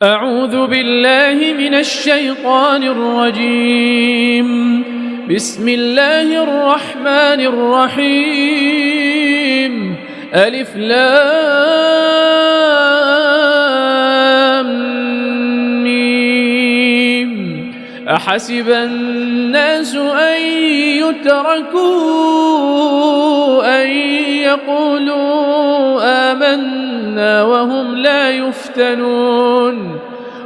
أعوذ بالله من الشيطان الرجيم. بسم الله الرحمن الرحيم. ألف لام ميم. أحسب الناس أن يتركوا أن يقولوا آمنا وهم لا يفتنون.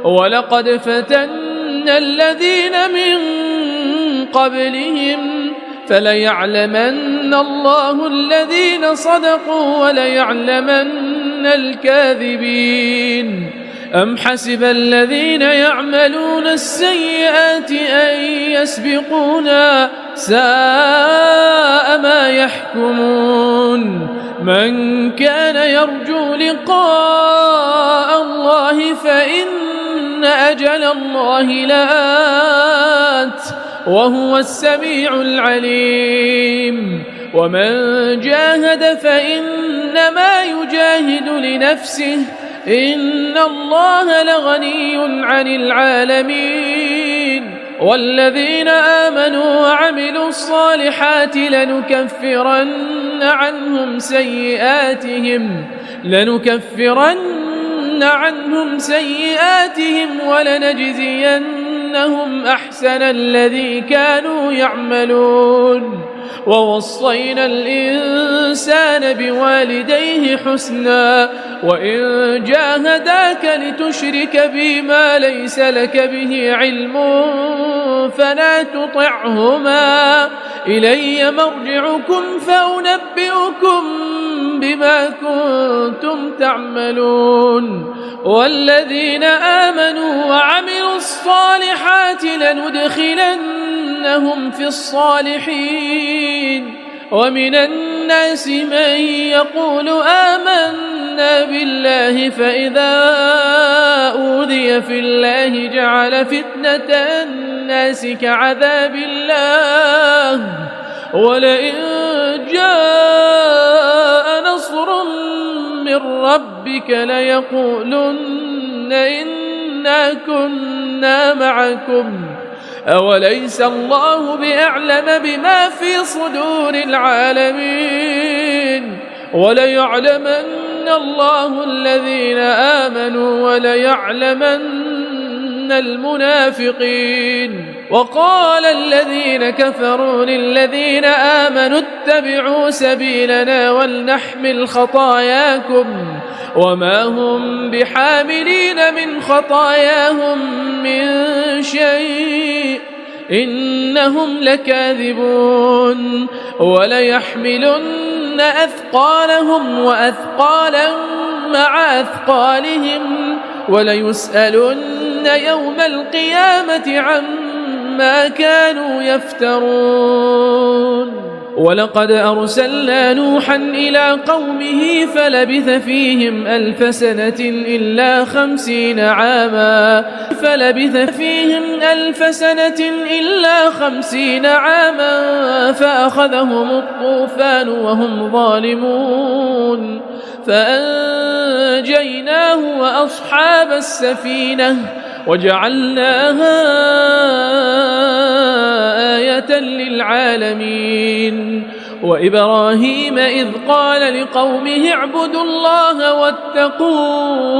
ولقد فتنا الذين من قبلهم فليعلمن الله الذين صدقوا وليعلمن الكاذبين. أم حسب الذين يعملون السيئات أن يسبقونا ساء ما يحكمون. من كان يرجو لقاء الله فإن أجل الله لآت وهو السميع العليم. ومن جاهد فإنما يجاهد لنفسه إن الله لغني عن العالمين. والذين آمنوا وعملوا الصالحات لنكفرن عنهم سيئاتهم ولنجزينهم أحسن الذي كانوا يعملون. ووصينا الإنسان بوالديه حسنا وإن جاهداك لتشرك بي ما ليس لك به علم فلا تطعهما. إلي مرجعكم فأنبئكم بما كنتم تعملون. والذين آمنوا وعملوا الصالحات لندخلنهم في الصالحين. ومن الناس من يقول آمنا بالله فإذا أوذي في الله جعل فتنة الناس كعذاب الله ولئن جاء نصر من ربك ليقولن إنا كنا معكم أوليس الله بأعلم بما في صدور العالمين. وليعلمن الله الذين آمنوا وليعلمن المنافقين. وقال الذين كفروا للذين آمنوا اتبعوا سبيلنا ولنحمل خطاياكم وما هم بحاملين من خطاياهم من شيء إنهم لكاذبون. وليحملن أثقالهم وأثقالا مع أثقالهم وليسألن يوم القيامة عما كانوا يفترون. ولقد أرسلنا نوحا إلى قومه فلبث فيهم ألف سنة إلا 50 عاما فأخذهم الطوفان وهم ظالمون فأنجيناه وأصحاب السفينة وجعلناها آية للعالمين. وإبراهيم إذ قال لقومه اعبدوا الله واتقوه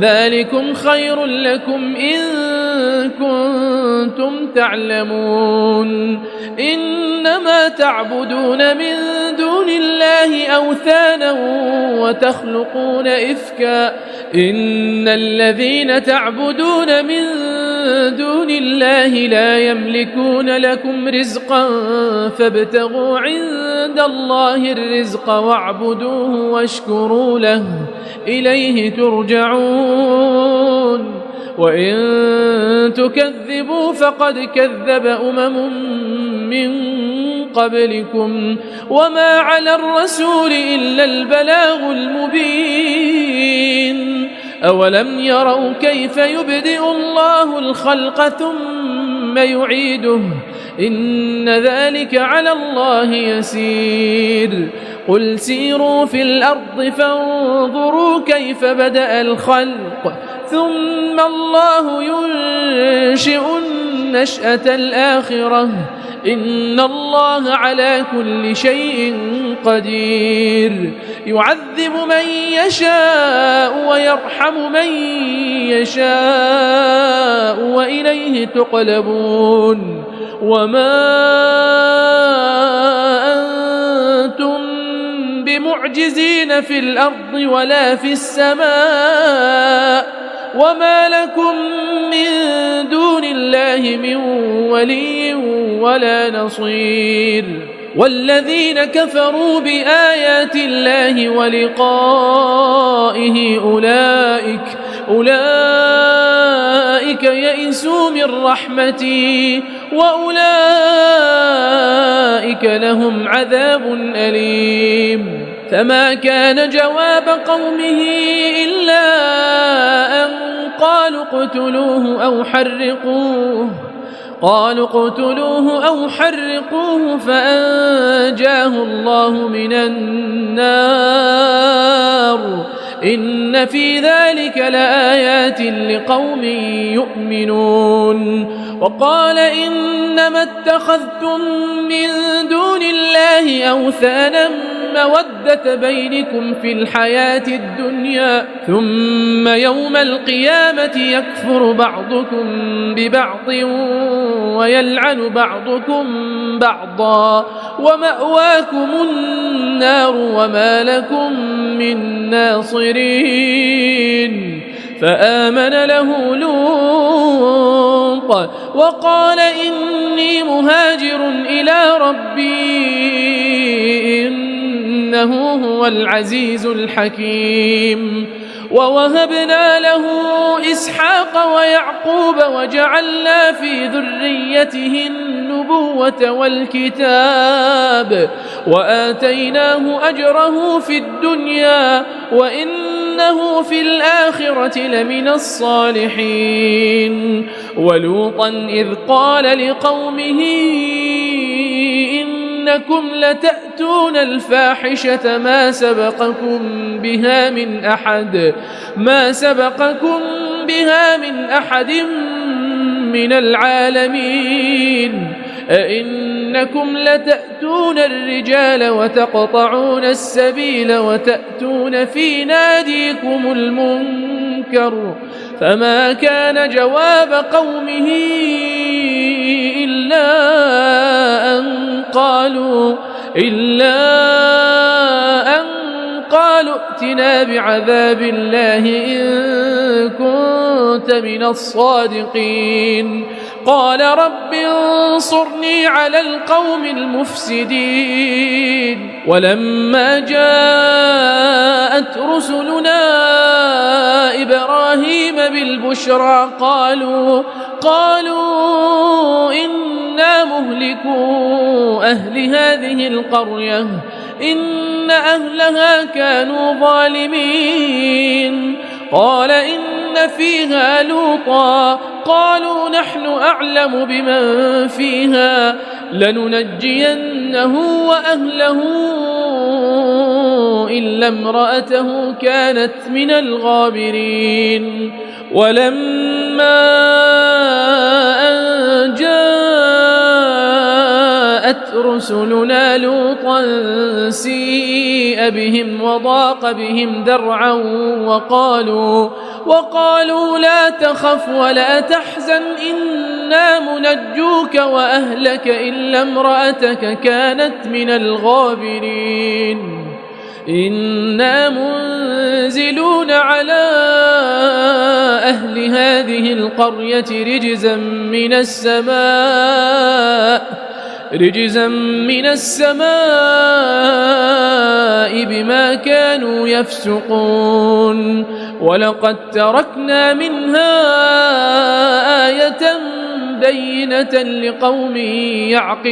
ذلكم خير لكم إن كنتم تعلمون. إنما تعبدون من دون الله أوثانا وتخلقون إفكا إن الذين تعبدون من دون الله لا يملكون لكم رزقا فابتغوا عند الله الرزق واعبدوه واشكروا له إليه ترجعون. وإن تكذبوا فقد كذب من قبلكم وما على الرسول إلا البلاغ المبين. أولم يروا كيف يبدئ الله الخلق ثم يعيده إن ذلك على الله يسير. قل سيروا في الأرض فانظروا كيف بدأ الخلق ثم الله ينشئ النشأة الآخرة إن الله على كل شيء قدير يعذب من يشاء ويرحم من يشاء وإليه تقلبون وما أنتم بمعجزين في الأرض ولا في السماء وما لكم من دون الله من ولي ولا نصير والذين كفروا بآيات الله ولقائه أولئك يئسوا من رحمتي وأولئك لهم عذاب أليم فما كان جواب قومه إلا أن قالوا اقتلوه أو حرقوه فأنجاه الله من النار إن في ذلك لآيات لقوم يؤمنون وقال إنما اتخذتم من دون الله أوثانا مودة بينكم في الحياة الدنيا ثم يوم القيامة يكفر بعضكم ببعض ويلعن بعضكم بعضا ومأواكم النار وما لكم من ناصرين فآمن له لوط وقال إني مهاجر إلى ربي إنه هو العزيز الحكيم ووهبنا له إسحاق ويعقوب وجعلنا في ذريته النبوة والكتاب وآتيناه أجره في الدنيا وإنه في الآخرة لمن الصالحين ولوطا إذ قال لقومه إنكم لتأتون الفاحشة ما سبقكم بها من أحد من العالمين أئنكم لتأتون الرجال وتقطعون السبيل وتأتون في ناديكم المنكر فما كان جواب قومه إلا أن قالوا ائتنا بعذاب الله إن كنت من الصادقين قال رب انصرني على القوم المفسدين ولما جاءت رسلنا إبراهيم بالبشرى قالوا إنا مهلكو أهل هذه القرية إن أهلها كانوا ظالمين قال إن فيها لوطا قالوا نحن أعلم بمن فيها لننجينه وأهله إلا امرأته كانت من الغابرين ولما أن جاءت رسلنا لوطا سيء بهم وضاق بهم ذرعا وقالوا لا تخف ولا تحزن إنا منجوك وأهلك إلا امرأتك كانت من الغابرين إنا منزلون على أهل هذه القرية رجزا من السماء بما كانوا يفسقون ولقد تركنا منها آية بينة لقوم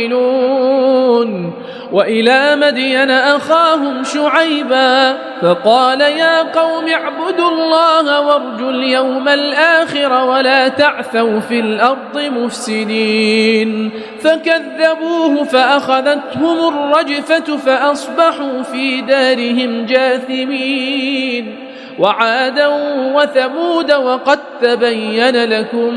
يعقلون وإلى مدين أخاهم شعيبا فقال يا قوم اعبدوا الله وارجوا اليوم الآخر ولا تعثوا في الأرض مفسدين فكذبوه فأخذتهم الرجفة فأصبحوا في دارهم جاثمين وعادا وثمود وقد تبين لكم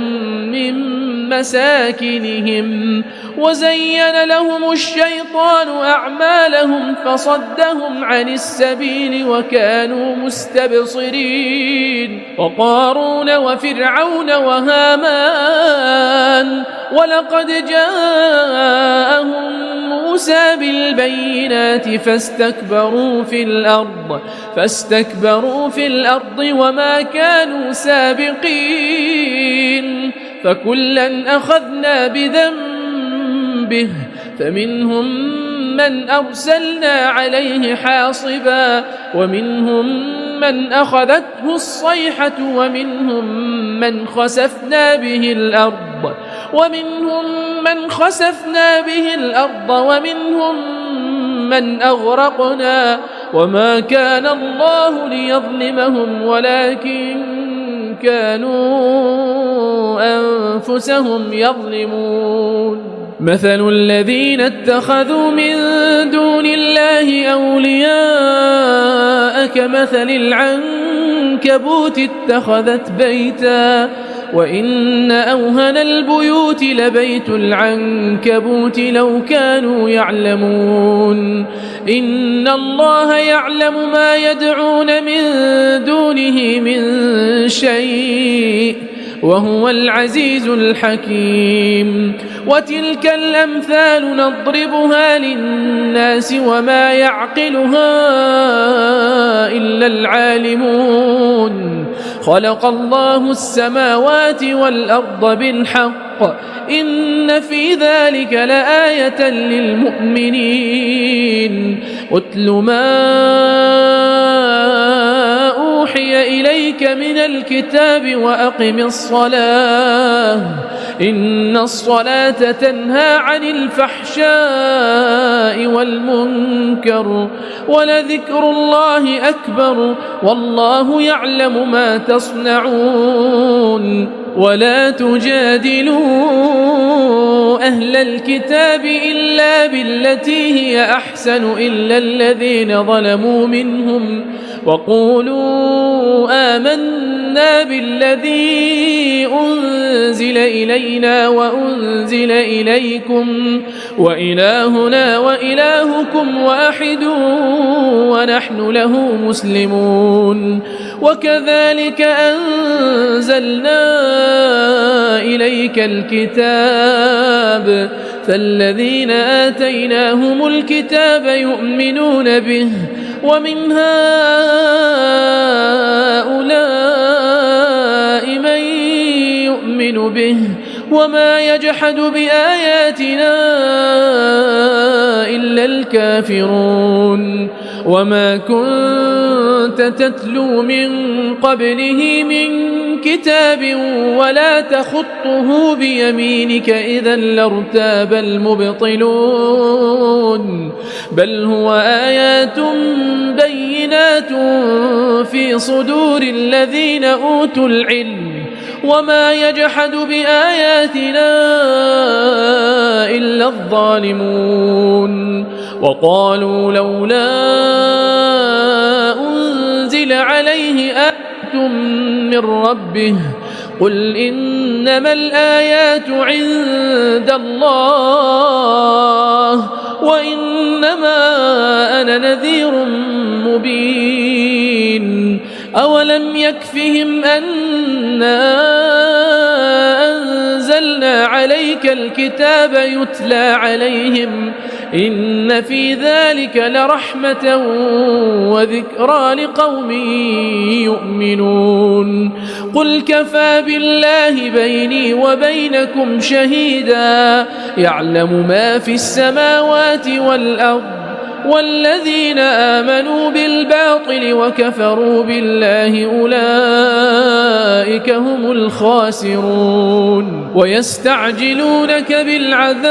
من مساكنهم وزين لهم الشيطان أعمالهم فصدهم عن السبيل وكانوا مستبصرين وقارون وفرعون وهامان ولقد جاءهم موسى بالبينات فاستكبروا في الأرض وما كانوا سابقين فكلا أخذنا بذنبه فمنهم من أرسلنا عليه حاصبا ومنهم من أخذته الصيحة ومنهم من خسفنا به الأرض ومنهم من أغرقنا وما كان الله ليظلمهم ولكن كانوا أنفسهم يظلمون مثل الذين اتخذوا من دون الله أولياء كمثل العنكبوت اتخذت بيتا وإن أوهن البيوت لبيت العنكبوت لو كانوا يعلمون إن الله يعلم ما يدعون من دونه من شيء وهو العزيز الحكيم وتلك الأمثال نضربها للناس وما يعقلها إلا العالمون خلق الله السماوات والأرض بالحق إن في ذلك لآية للمؤمنين أتل ما أوحي إليك من الكتاب وأقم الصلاة إن الصلاة تنهى عن الفحشاء والمنكر ولذكر الله أكبر والله يعلم ما تصنعون ولا تجادلوا أهل الكتاب إلا بالتي هي أحسن إلا الذين ظلموا منهم وقولوا آمنا بالذي أنزل إلينا وأنزل إليكم وإلهنا وإلهكم واحد ونحن له مسلمون وكذلك أنزلنا إليك الكتاب فالذين آتيناهم الكتاب يؤمنون به ومن هؤلاء من يؤمن به وما يجحد بآياتنا إلا الكافرون وما كنت تتلو من قبله من كتاب ولا تخطه بيمينك إذا لارتاب المبطلون بل هو آيات بينات في صدور الذين أوتوا العلم وما يجحد بآياتنا إلا الظالمون وقالوا لولا أنزل عليه آية من ربه قل إنما الآيات عند الله وإنما أنا نذير مبين أولم يكفهم أنا أنزلنا عليك الكتاب يتلى عليهم إن في ذلك لرحمة وذكرى لقوم يؤمنون قل كفى بالله بيني وبينكم شهيدا يعلم ما في السماوات والأرض والذين آمنوا بالباطل وكفروا بالله أولئك هم الخاسرون ويستعجلونك بالعذاب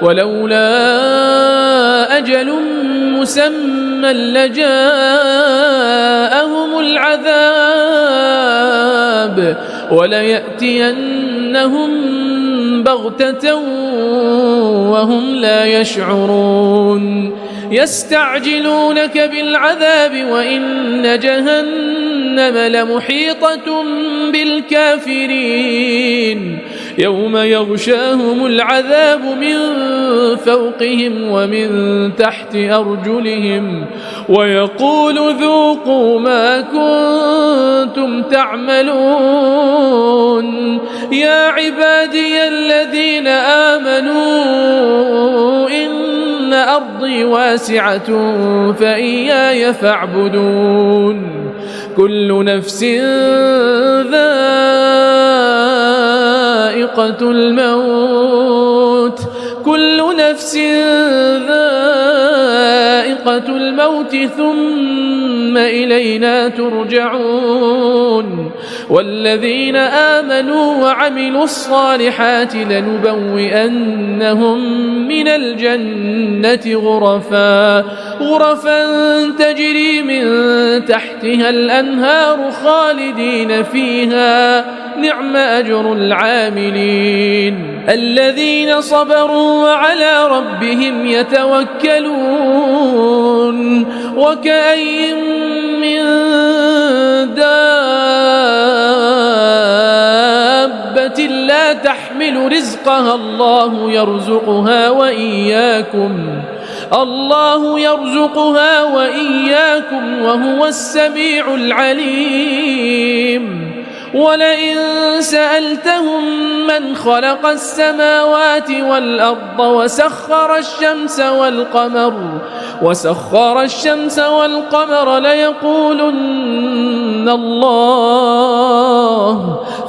ولولا أجل مسمى لجاءهم العذاب وليأتينهم بغتة وهم لا يشعرون يستعجلونك بالعذاب وإن جهنم لمحيطة بالكافرين يوم يغشاهم العذاب من فوقهم ومن تحت أرجلهم ويقول ذوقوا ما كنتم تعملون يا عبادي الذين آمنوا إن أرضي واسعة فإياي فاعبدون كل نفس ذائقة الموت ثم إلينا ترجعون والذين آمنوا وعملوا الصالحات لنبوئنهم من الجنة غرفا تجري من تحتها الأنهار خالدين فيها نعم أجر العاملين الذين صبروا وعلى ربهم يتوكلون وكأين من دابة لا تحمل رزقها الله يرزقها وإياكم وهو السميع العليم ولئن سألتهم من خلق السماوات والأرض وسخر الشمس والقمر ليقولن الله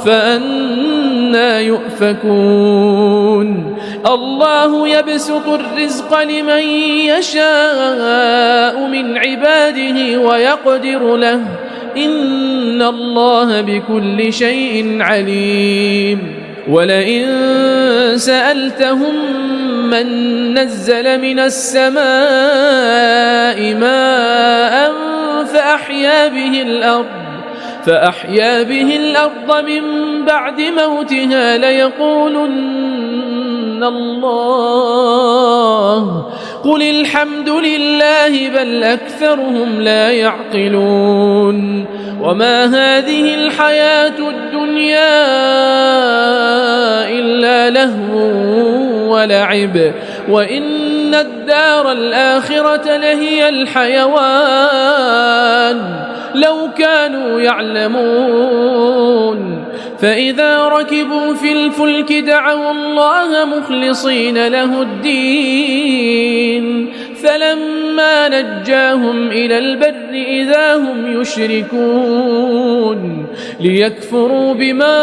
فأنى يؤفكون الله يبسط الرزق لمن يشاء من عباده ويقدر له إن الله بكل شيء عليم ولئن سألتهم من نزل من السماء ماء فأحيا به الأرض من بعد موتها ليقولن الله قل الحمد لله بل أكثرهم لا يعقلون وما هذه الحياة الدنيا إلا لهو ولعب وإن الدار الآخرة لهي الحيوان لو كانوا يعلمون فإذا ركبوا في الفلك دعوا الله مخلصين له الدين فلما نجاهم إلى البر إذا هم يشركون ليكفروا بما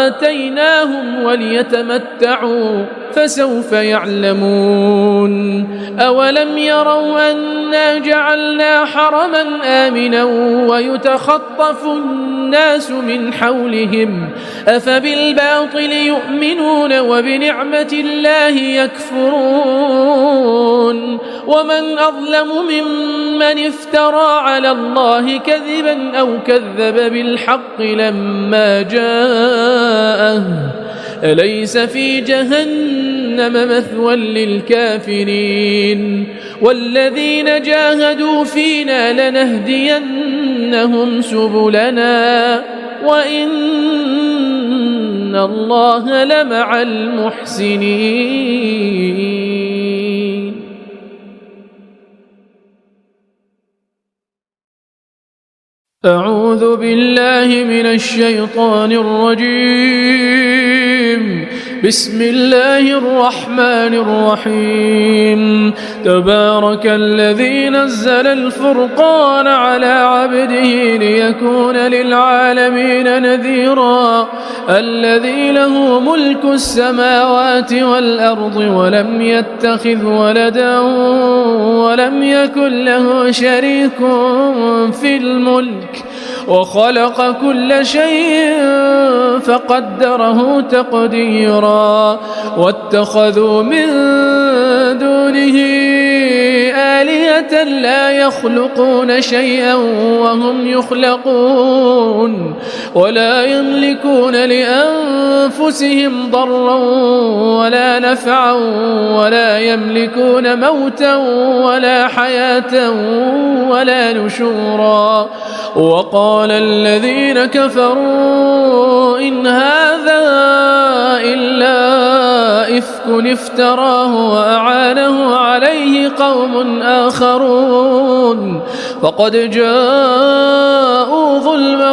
آتيناهم وليتمتعوا فسوف يعلمون أولم يروا أنا جعلنا حرما آمنا ويتخطف الناس من حولهم أفبالباطل يؤمنون وبنعمة الله يكفرون ومن أظلم ممن افترى على الله كذبا أو كذب بالحق لما جاءه أليس في جهنم مثوى للكافرين والذين جاهدوا فينا لنهدينهم سبلنا وإن الله لمع المحسنين. أعوذ بالله من الشيطان الرجيم. بسم الله الرحمن الرحيم. تبارك الذي نزل الفرقان على عبده ليكون للعالمين نذيرا الذي له ملك السماوات والأرض ولم يتخذ ولدا ولم يكن له شريك في الملك وخلق كل شيء فقدره تقديرا واتخذوا من دونه آلهة لا يخلقون شيئا وهم يخلقون ولا يملكون لأنفسهم ضرا ولا نفعا ولا يملكون موتا ولا حياة ولا نشورا وقال الذين كفروا إن هذا إلا إفك افتراه وأعانه عليه قوم آخرون فقد جاءوا ظلما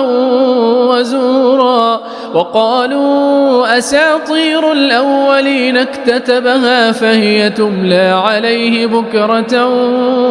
وزورا وقالوا أساطير الأولين اكتتبها فهي تملى عليه بكرة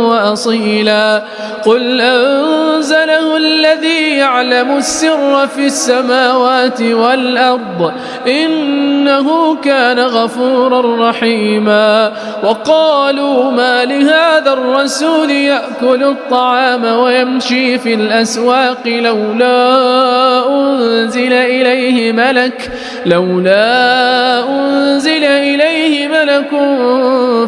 وأصيلا قل أنزله الذي يعلم السر في السماوات والأرض إنه كان غفورا رحيما وقالوا ما لهذا الرسول يأكل الطعام ويمشي في الأسواق لولا أنزل إليه ملك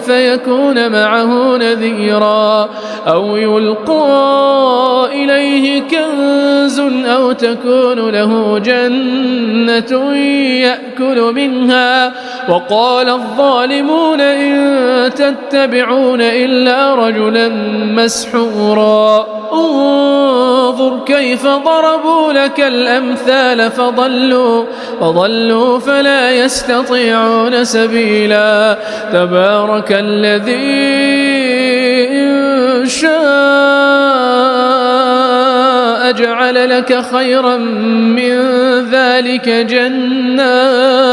فيكون معه نذيرا أو يلقى إليه كنز أو تكون له جنة يأكل منها وقال الظالمون إن تتبعون إلا رجلا مسحورا انظر كيف ضربوا لك الأمثال فضلوا فلا يستطيعون سبيلا تبارك الذي إن شاء جعل لك خيرا من ذلك جنات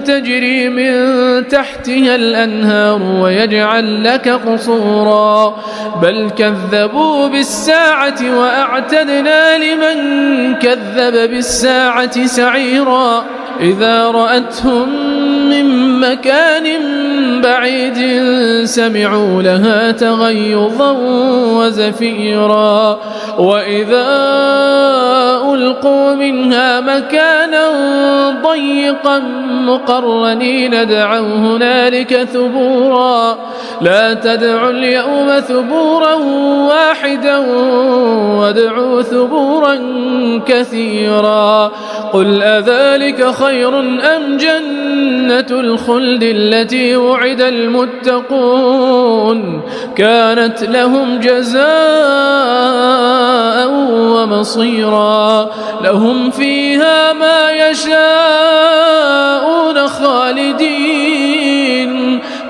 تجري من تحتها الأنهار ويجعل لك قصورا بل كذبوا بالساعة وأعتدنا لمن كذب بالساعة سعيرا إذا رأتهم من مكان بعيد سمعوا لها تغيظا وزفيرا وإذا ألقوا منها مكانا ضيقا مقرنين دعوا هنالك ثبورا لا تدعوا اليوم ثبورا واحدا وادعوا ثبورا كثيرا قل أذلك خير أم جنة الخلد التي وعد المتقون كانت لهم جزاء ومصيرا لهم فيها ما يشاءون خالدين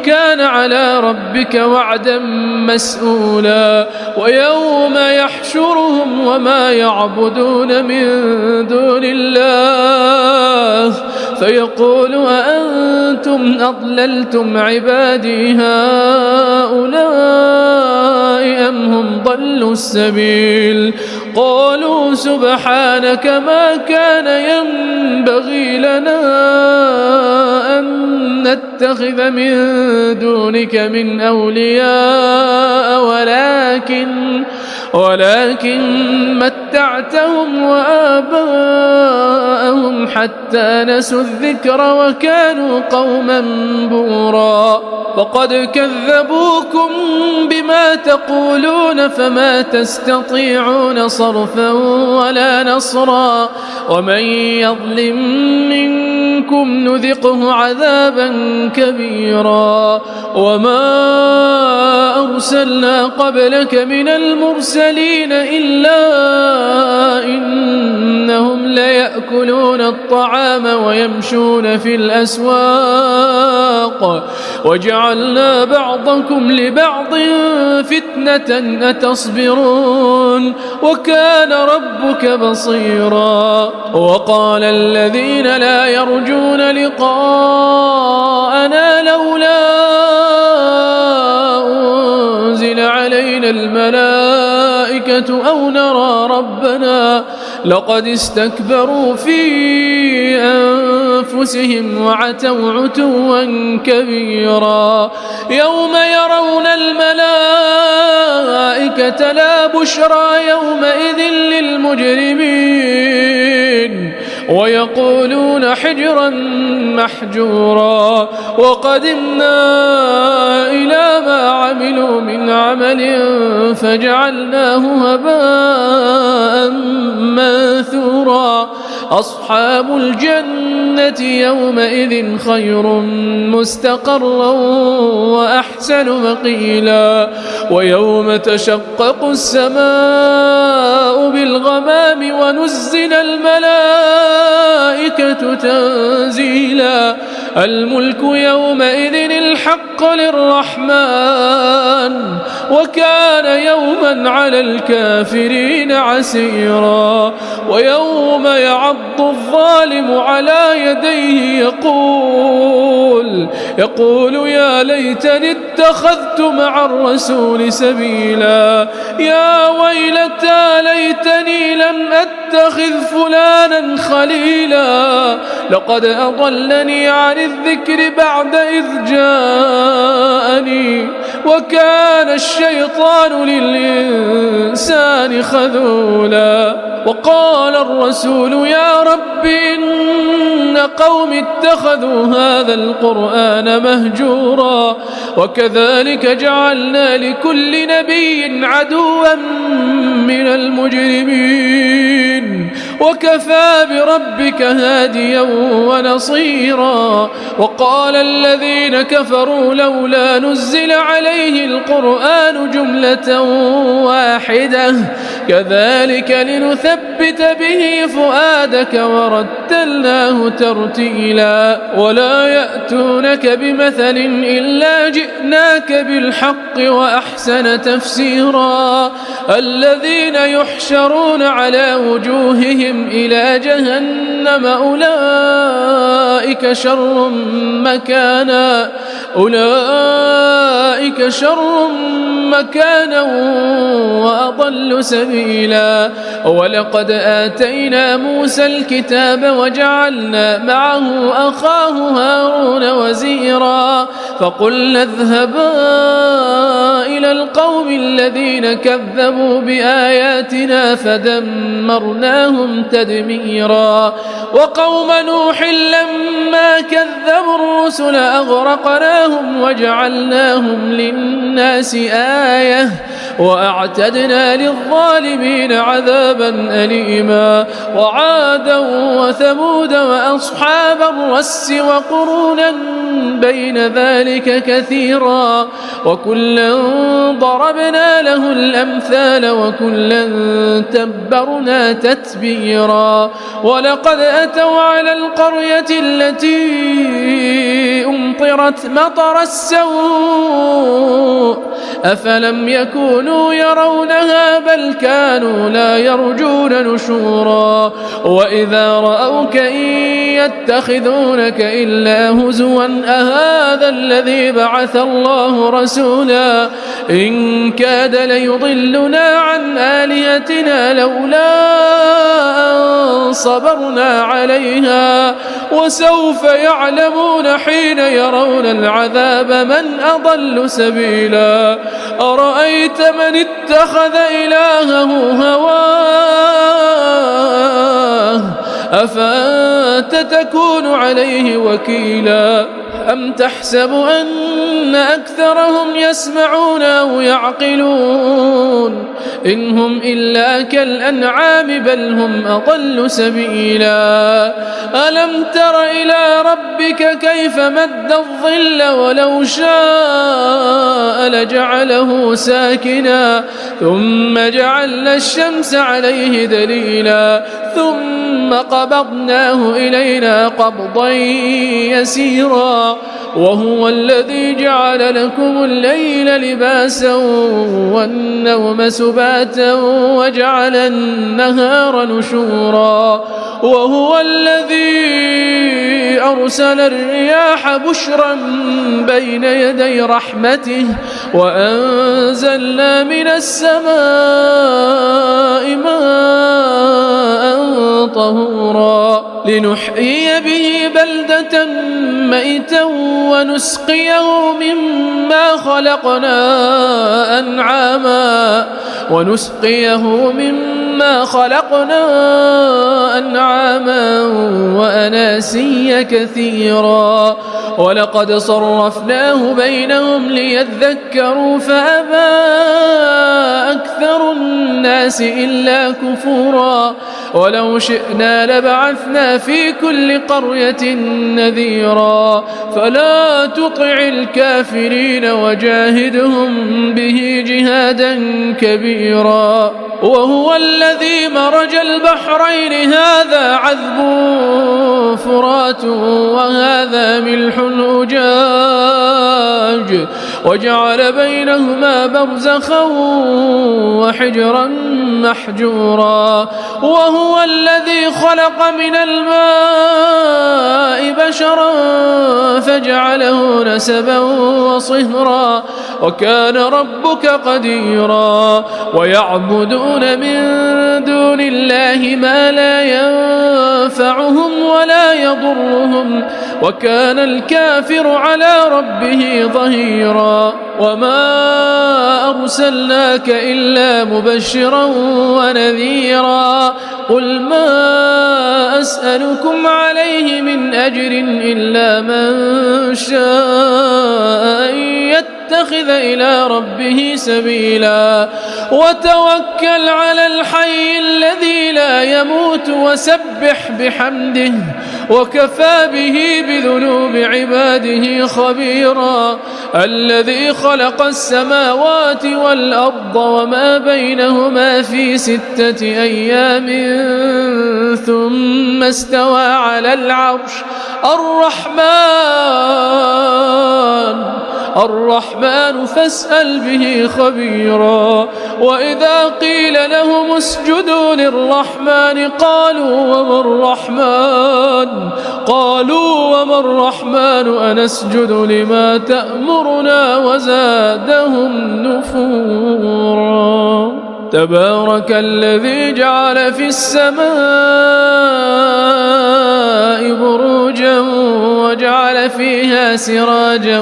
كان على ربك وعدا مسئولا ويوم يحشرهم وما يعبدون من دون الله فيقول أأنتم أضللتم عبادي هؤلاء أم هم ضلوا السبيل قالوا سبحانك ما كان ينبغي لنا أن نتخذ من دونك من أولياء ولكن متعتهم وآباءهم حتى نسوا الذكر وكانوا قوما بورا فقد كذبوكم بما تقولون فما تستطيعون صرفا ولا نصرا ومن يظلم منكم نذقه عذابا كبيرا وما أرسلنا قبلك من المرسلين إلا إنهم ليأكلون الطعام ويمشون في الأسواق وجعلنا بعضكم لبعض فتنة أتصبرون وكان ربك بصيرا وقال الذين لا يرجون لقاءنا لولا أنزل علينا الملائكة أو نرى ربنا لقد استكبروا في أنفسهم وعتوا عتوا كبيرا يوم يرون الملائكة لا بشرى يومئذ للمجرمين ويقولون حجرا محجورا وقدمنا إلى ما عملوا من عمل فجعلناه هباء منثورا أصحاب الجنة يومئذ خير مستقرا وأحسن مقيلا ويوم تشقق السماء بالغمام ونزل الملائكة تنزيلا الملك يومئذ الحق للرحمن وكان يوما على الكافرين عسيرا ويوم يعض الظالم على يديه يقول يا ليتني اتخذت مع الرسول سبيلا يا ويلتى ليتني لم أتخذ فلانا خليلا لقد أضلني عن الذكر بعد إذ جاءني وكان الشيطان للإنسان خذولا وقال الرسول يا رب إن قوم اتخذوا هذا القرآن مهجورا وكذلك جعلنا لكل نبي عدوا من المجرمين وكفى بربك هاديا ونصيرا وقال الذين كفروا لولا نزل عليه القرآن جملة واحدة كذلك لنثبت به فؤادك ورتلناه ترتيلا ولا يأتونك بمثل إلا جئناك بالحق وأحسن تفسيرا الذين يحشرون على وجوههم إلى جهنم أولئك شر مكانا وأضل سبيلا ولقد آتينا موسى الكتاب وجعلنا معه أخاه هارون وزيرا فقلنا اذهبا إلى القوم الذين كذبوا بآياتنا فدمرناهم تدميرا وقوم نوح لما كذبوا الرسل أغرقناهم وجعلناهم للناس آية وأعتدنا للظالمين عذابا أليما وعادا وثمود وأصحاب الرس وقرونا بين ذلك كثيرا وكلا ضربنا له الأمثال وكلا تبرنا تتبيرا ولقد أتوا على القرية التي أمطرت مطر السوء أفلم يكونوا يرونها بل كانوا لا يرجون نشورا وإذا رأوك إن يتخذونك إلا هزوا أهذا الذي بعث الله رسولا إن كاد ليضلنا عن آلهتنا لولا أن صبرنا عليها وسوف يعلمون حين يرون العذاب من أضل سبيلا أرأيت من اتخذ إلهه هواه أفأنت تكون عليه وكيلا أم تحسب أن أكثرهم يسمعون أو يعقلون إن هم إلا كالأنعام بل هم أضل سبيلا ألم تر إلى ربك كيف مد الظل ولو شاء لجعله ساكنا ثم جعلنا الشمس عليه دليلا ثم قبضناه إلينا قبضا يسيرا وهو الذي جعل لكم الليل لباسا والنوم سباتا وجعل النهار نشورا وهو الذي أرسل الرياح بشرا بين يدي رحمته وأنزلنا من السماء ماء طهورا لنحيي به بلدة ميتا ونسقيه مما خلقنا أنعاما وأناسيا كثيرا ولقد صرفناه بينهم ليذكروا فأبى أكثر الناس إلا كفورا ولو شئنا لبعثنا في كل قرية نذيرا فلا تطع الكافرين وجاهدهم به جهادا كبيرا وهو الذي مرج البحرين هذا عذب فرات وهذا ملح أجاج وجعل بينهما برزخا وحجرا محجورا وهو الذي خلق من الماء بشرا فجعله نسبا وصهرا وكان ربك قديرا ويعبدون من دون الله ما لا ينفعهم ولا يضرهم وكان الكافر على ربه ظهيرا وما أرسلناك إلا مبشرا ونذيرا قل ما أسألكم عليه من أجر إلا من شاء يتخذ إلى ربه سبيلا وتوكل على الحي الذي لا يموت وسبح بحمده وكفى به بذنوب عباده خبيرا الذي خلق السماوات والأرض وما بينهما في 6 أيام ثم استوى على العرش الرحمن فاسأل به خبيرا وإذا قيل لهم اسجدوا للرحمن قالوا وما الرحمن أنسجد لما تأمرنا وزادهم نفورا تبارك الذي جعل في السماء بروجا وجعل فيها سراجا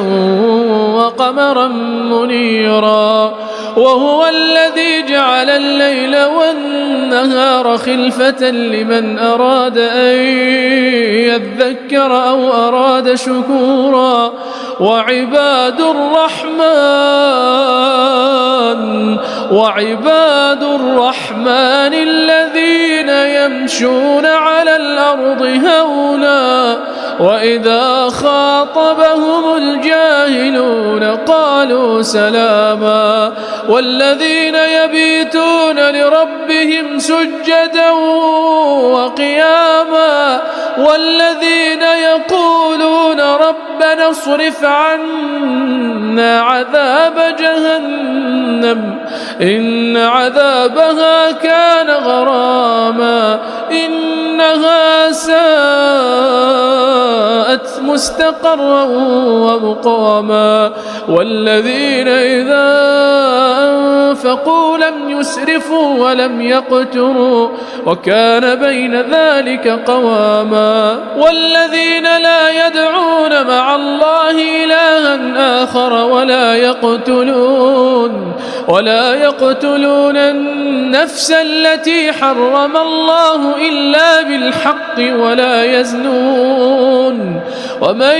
وقمرا منيرا وهو الذي جعل الليل والنهار خلفة لمن أراد أن يذكر أو أراد شكورا وعباد الرحمن الذين يمشون على الأرض هونا وإذا خاطبهم الجاهلون قالوا سلاما والذين يبيتون لربهم سجدا وقياما والذين يقولون ربنا اصرف عنا عذاب جهنم إن عذابها كان غراما إنها ساءت مستقرا ومقاما والذين إذا أنفقوا لم يسرفوا ولم يقتروا وكان بين ذلك قواما والذين لا يدعون مع الله إلها آخر ولا يقتلون النفس التي حرم الله إلا بالحق ولا يزنون ومن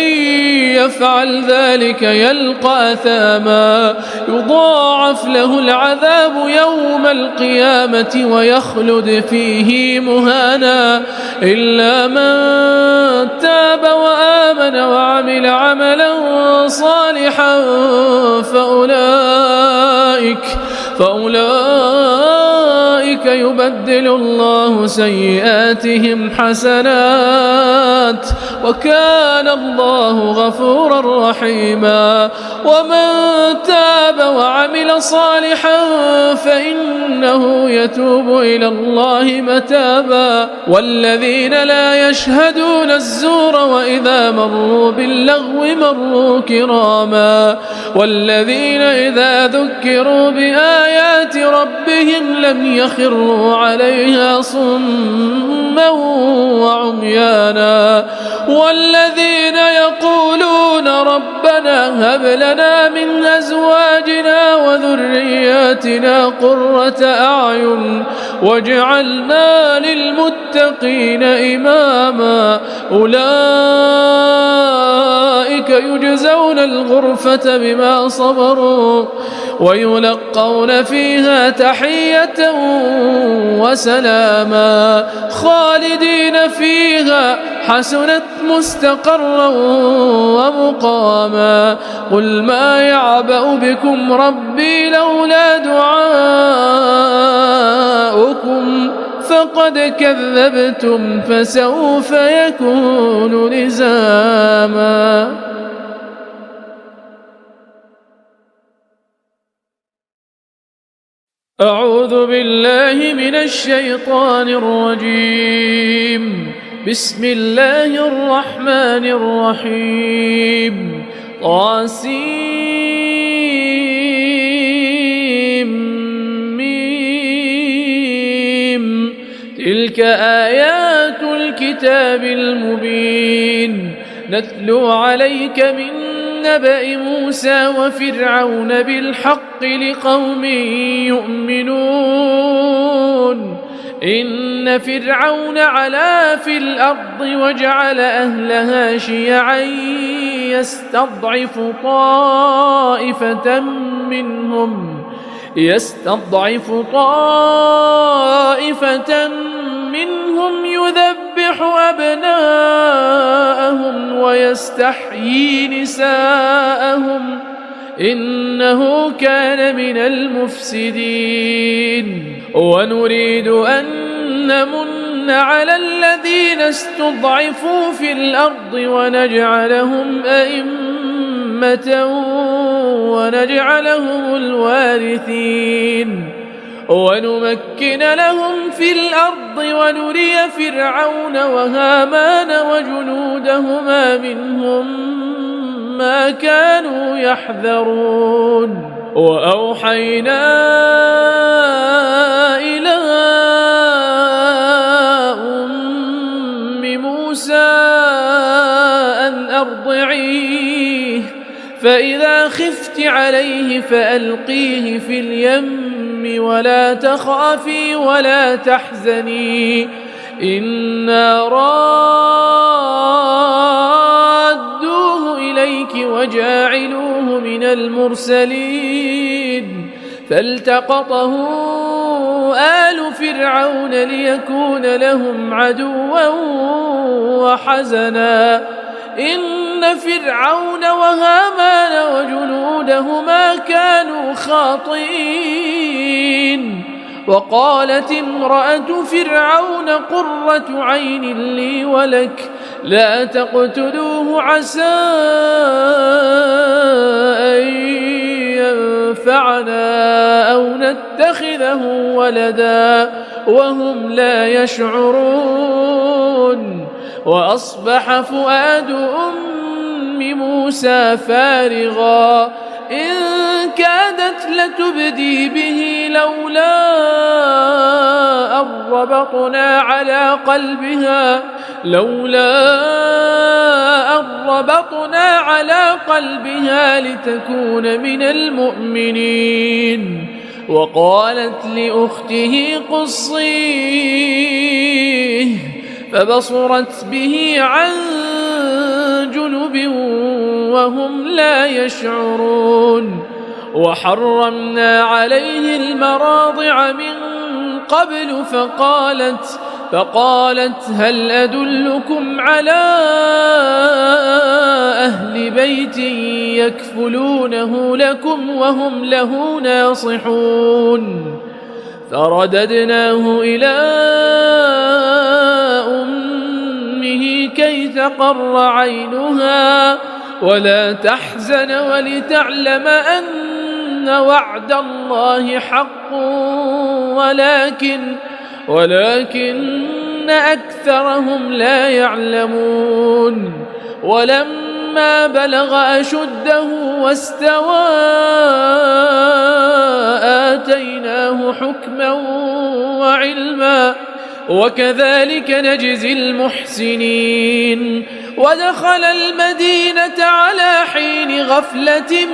يفعل ذلك يلقى أثاما يضاعف له العذاب يوم القيامة ويخلد فيه مهانا إلا من تاب وآمن وعمل عملا صالحا فأولئك يبدل الله سيئاتهم حسنات وكان الله غفورا رحيما ومن تاب وعمل صالحا فإنه يتوب إلى الله متابا والذين لا يشهدون الزور وإذا مروا باللغو مروا كراما والذين إذا ذكروا بآيات ربهم لم يخروا فخروا عليها صما وعميانا. والذين يقولون ربنا هب لنا من أزواجنا وذرياتنا قرة أعين واجعلنا للمتقين إماما. أولئك يجزون الغرفة بما صبروا ويلقون فيها تحية وسلاما خالدين فيها حسنت مستقرا ومقاما. قل ما يعبأ بكم ربي لولا دعاؤكم فقد كذبتم فسوف يكون لزاما. أعوذ بالله من الشيطان الرجيم. بسم الله الرحمن الرحيم. طاسيم. تلك آيات الكتاب المبين. نتلو عليك من نبأ موسى وفرعون بالحق لقوم يؤمنون. إن فرعون علا في الأرض وجعل أهلها شيعا يستضعف طائفة منهم يذبح أبناءهم ويستحيي نساءهم إنه كان من المفسدين. ونريد أن نمن على الذين استضعفوا في الأرض ونجعلهم أئمة ونجعلهم الوارثين ونمكن لهم في الأرض ونري فرعون وهامان وجنودهما منهم ما كانوا يحذرون. وأوحينا إلى أم موسى أن أرضعيه فإذا خفت عليه فألقيه في اليم ولا تخافي ولا تحزني إنا رادوه إليك وجاعلوه من المرسلين. فالتقطه آل فرعون ليكون لهم عدوا وحزنا إن فرعون وهامان وجنودهما كانوا خاطئين. وقالت امرأة فرعون قرة عين لي ولك لا تقتلوه عسى أن ينفعنا أو نتخذه ولدا وهم لا يشعرون. وأصبح فؤاد أم موسى فارغا إن كادت لتبدي به لولا أن ربطنا على قلبها لتكون من المؤمنين. وقالت لأخته قصيه فبصرت به عن جنب وهم لا يشعرون. وحرمنا عليه المراضع من قبل فقالت هل أدلكم على أهل بيت يكفلونه لكم وهم له ناصحون. فرددناه إلى أمه كي تقر عينها ولا تحزن ولتعلم أن وعد الله حق ولكن أكثرهم لا يعلمون. ولما ولما بلغ أشده واستوى آتيناه حكما وعلما وكذلك نجزي المحسنين. ودخل المدينة على حين غفلة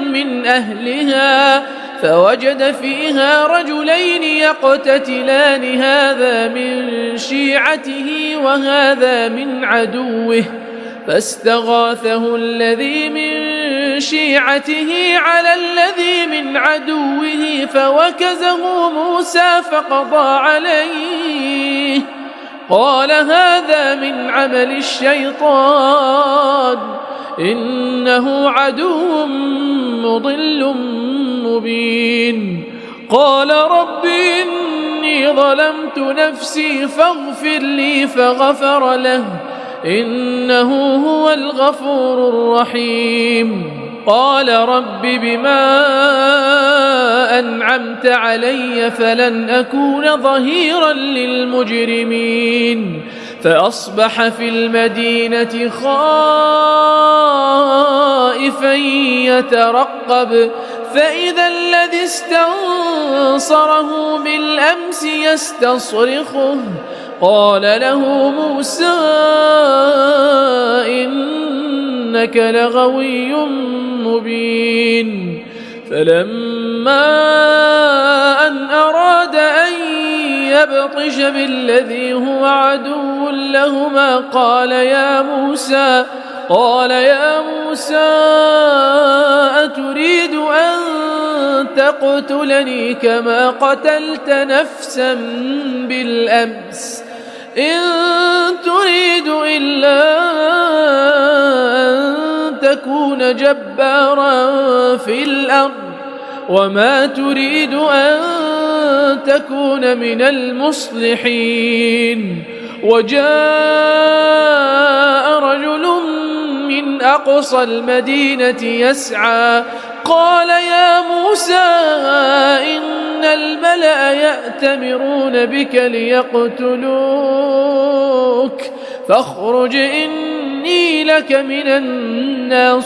من أهلها فوجد فيها رجلين يقتتلان هذا من شيعته وهذا من عدوه فاستغاثه الذي من شيعته على الذي من عدوه فوكزه موسى فقضى عليه قال هذا من عمل الشيطان إنه عدو مضل مبين. قال رب إني ظلمت نفسي فاغفر لي فغفر له إنه هو الغفور الرحيم. قال رب بما أنعمت علي فلن أكون ظهيرا للمجرمين. فأصبح في المدينة خائفا يترقب فإذا الذي استنصره بالأمس يستصرخه قال له موسى إنك لغوي مبين. فلما أن أراد أن يبطش بالذي هو عدو لهما قال يا موسى أتريد أن تقتلني كما قتلت نفسا بالأمس إن تريد إلا أن تكون جبارا في الأرض وما تريد أن تكون من المصلحين. وجاء رجل من أقصى المدينة يسعى قال يا موسى إن الملأ يأتمرون بك ليقتلوك فاخرج إني لك من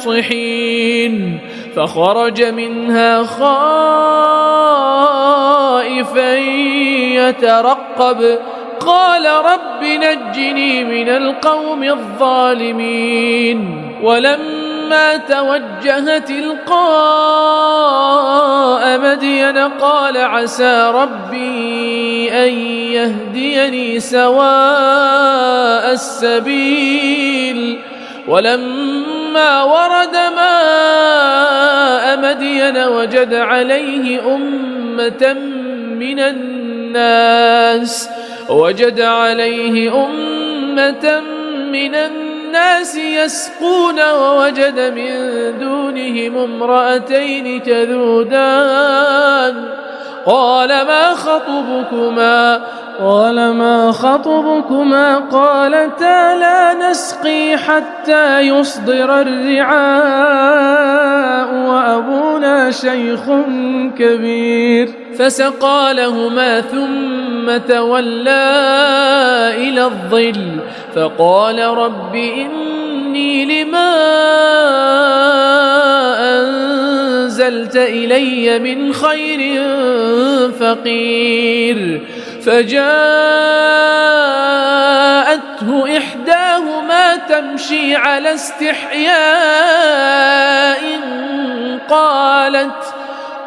الناصحين. فخرج منها خائفا يترقب قال رب نجني من القوم الظالمين. ولما توجه تلقاء مدين قال عسى ربي أن يهديني سواء السبيل. ولما ورد ماء مدين وجد عليه أمة من الناس يسقون ووجد من دونهم امرأتين تذودان قال ما خطبكما قالتا لا نسقي حتى يصدر الرعاء وأبونا شيخ كبير. فسقى لهما ثم تولى إلى الظل فقال رب إني لما أنزلت إلي من خير فقير. فجاءته إحداهما تمشي على استحياء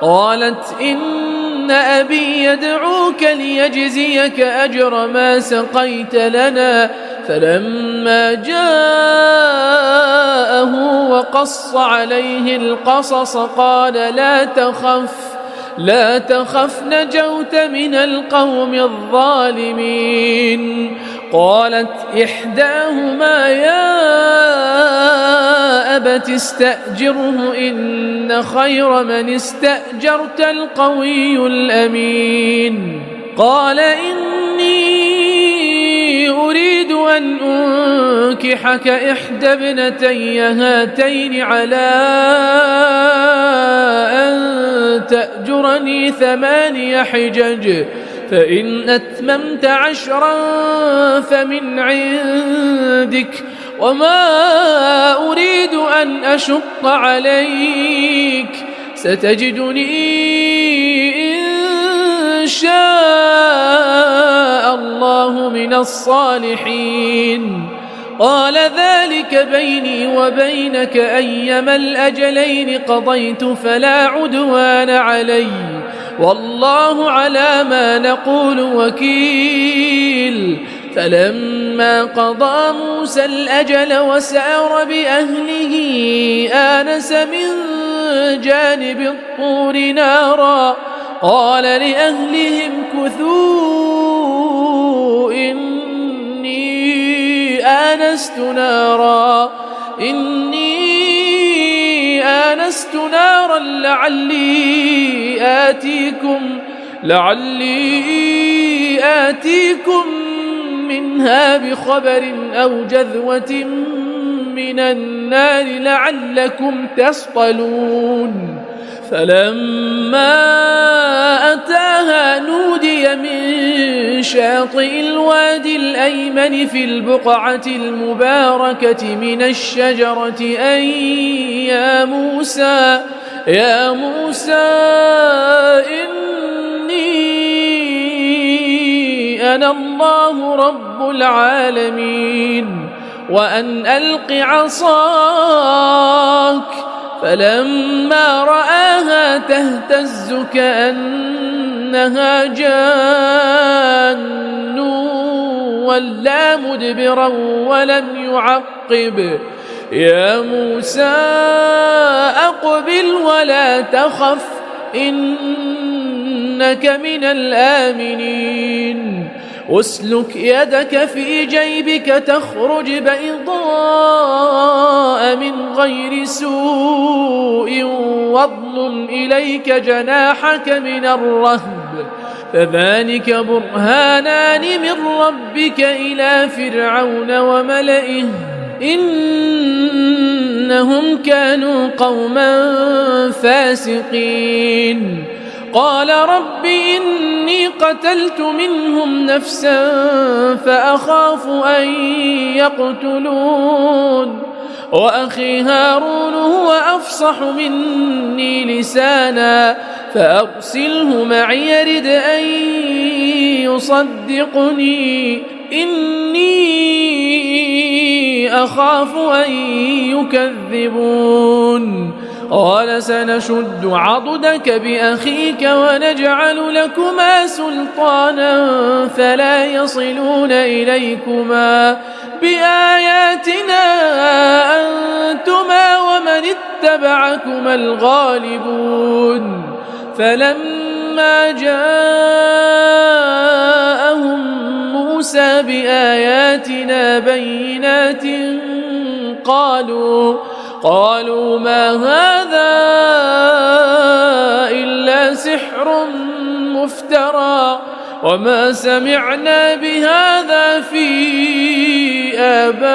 قالت إن أبي يدعوك ليجزيك أجر ما سقيت لنا. فلما جاءه وقص عليه القصص قال لا تخف نجوت من القوم الظالمين. قالت إحداهما يا أبت استأجره إن خير من استأجرت القوي الأمين. قال إني أريد أن أنكحك إحدى ابنتي هاتين على أن تأجرني 8 حجج فإن أتممت 10 فمن عندك وما أريد أن أشق عليك ستجدني إن شاء الله من الصالحين قال ذلك بيني وبينك أيما الأجلين قضيت فلا عدوان علي والله على ما نقول وكيل فلما قضى موسى الأجل وسار بأهله آنس من جانب الطور نارا قال لأهلهم كثوا إني آنست نارا لعلي آتيكم منها بخبر أو جذوة من النار لعلكم تصطلون فلما أتاها نودي من شاطئ الوادي الأيمن في البقعة المباركة من الشجرة أن يا موسى إني أنا الله رب العالمين وأن ألق عصاك فلما رآها تهتز كأنها جان ولا مدبرا ولم يعقب يا موسى أقبل ولا تخف إنك من الآمنين أسلك يدك في جيبك تخرج بيضاء من غير سوء واضمم إليك جناحك من الرهب فذلك برهانان من ربك إلى فرعون وملئه إنهم كانوا قوما فاسقين قال رب إني قتلت منهم نفسا فأخاف أن يقتلون وأخي هارون هو أفصح مني لسانا فأرسله معي يرد أن يصدقني إني أخاف أن يكذبون قال سنشد عضدك بأخيك ونجعل لكما سلطانا فلا يصلون إليكما بآياتنا أنتما ومن اتبعكما الغالبون فلما جاءهم موسى بآياتنا بينات قالوا ما هذا إلا سحر مفترى وما سمعنا بهذا في آبائنا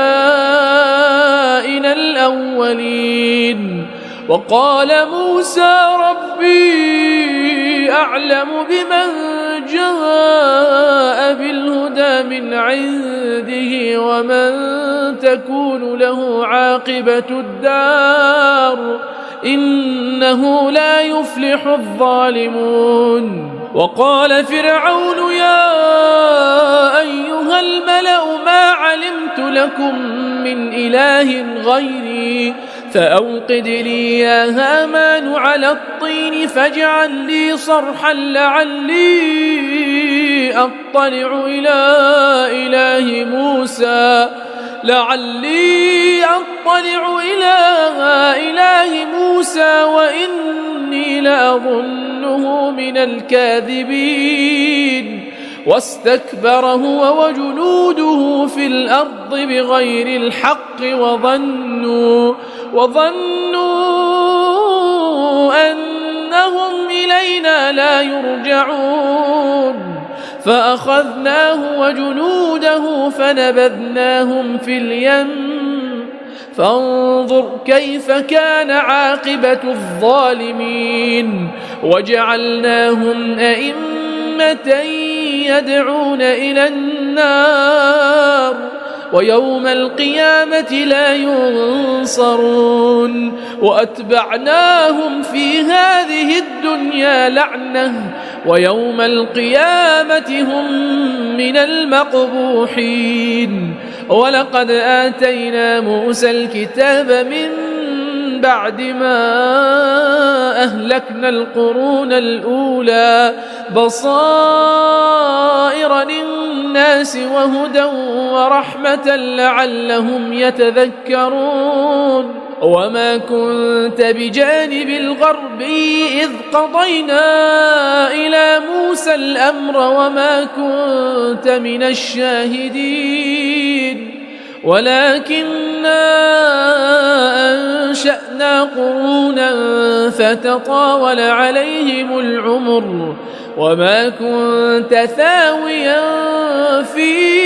الأولين وقال موسى ربي أعلم بمن جاء بالهدى من عنده ومن تكون له عاقبة الدار إنه لا يفلح الظالمون وقال فرعون يا أيها الملأ ما علمت لكم من إله غيري فأوقد لي يا هامان على الطين فاجعل لي صرحا لعلي أطلع إلى إله موسى وإني لأظنه من الكاذبين واستكبر هو وجنوده في الأرض بغير الحق وظنوا أنهم إلينا لا يرجعون فأخذناه وجنوده فنبذناهم في اليم فانظر كيف كان عاقبة الظالمين وجعلناهم أئمة يدعون إلى النار ويوم القيامة لا ينصرون وأتبعناهم في هذه الدنيا لعنة ويوم القيامة هم من المقبوحين ولقد آتينا موسى الكتاب من بعد ما أهلكنا القرون الأولى بصائر للناس وهدى ورحمة لعلهم يتذكرون وما كنت بجانب الغربي إذ قضينا إلى موسى الأمر وما كنت من الشاهدين ولكننا أنشأنا قرونا فتطاول عليهم العمر وما كنت ثاويا في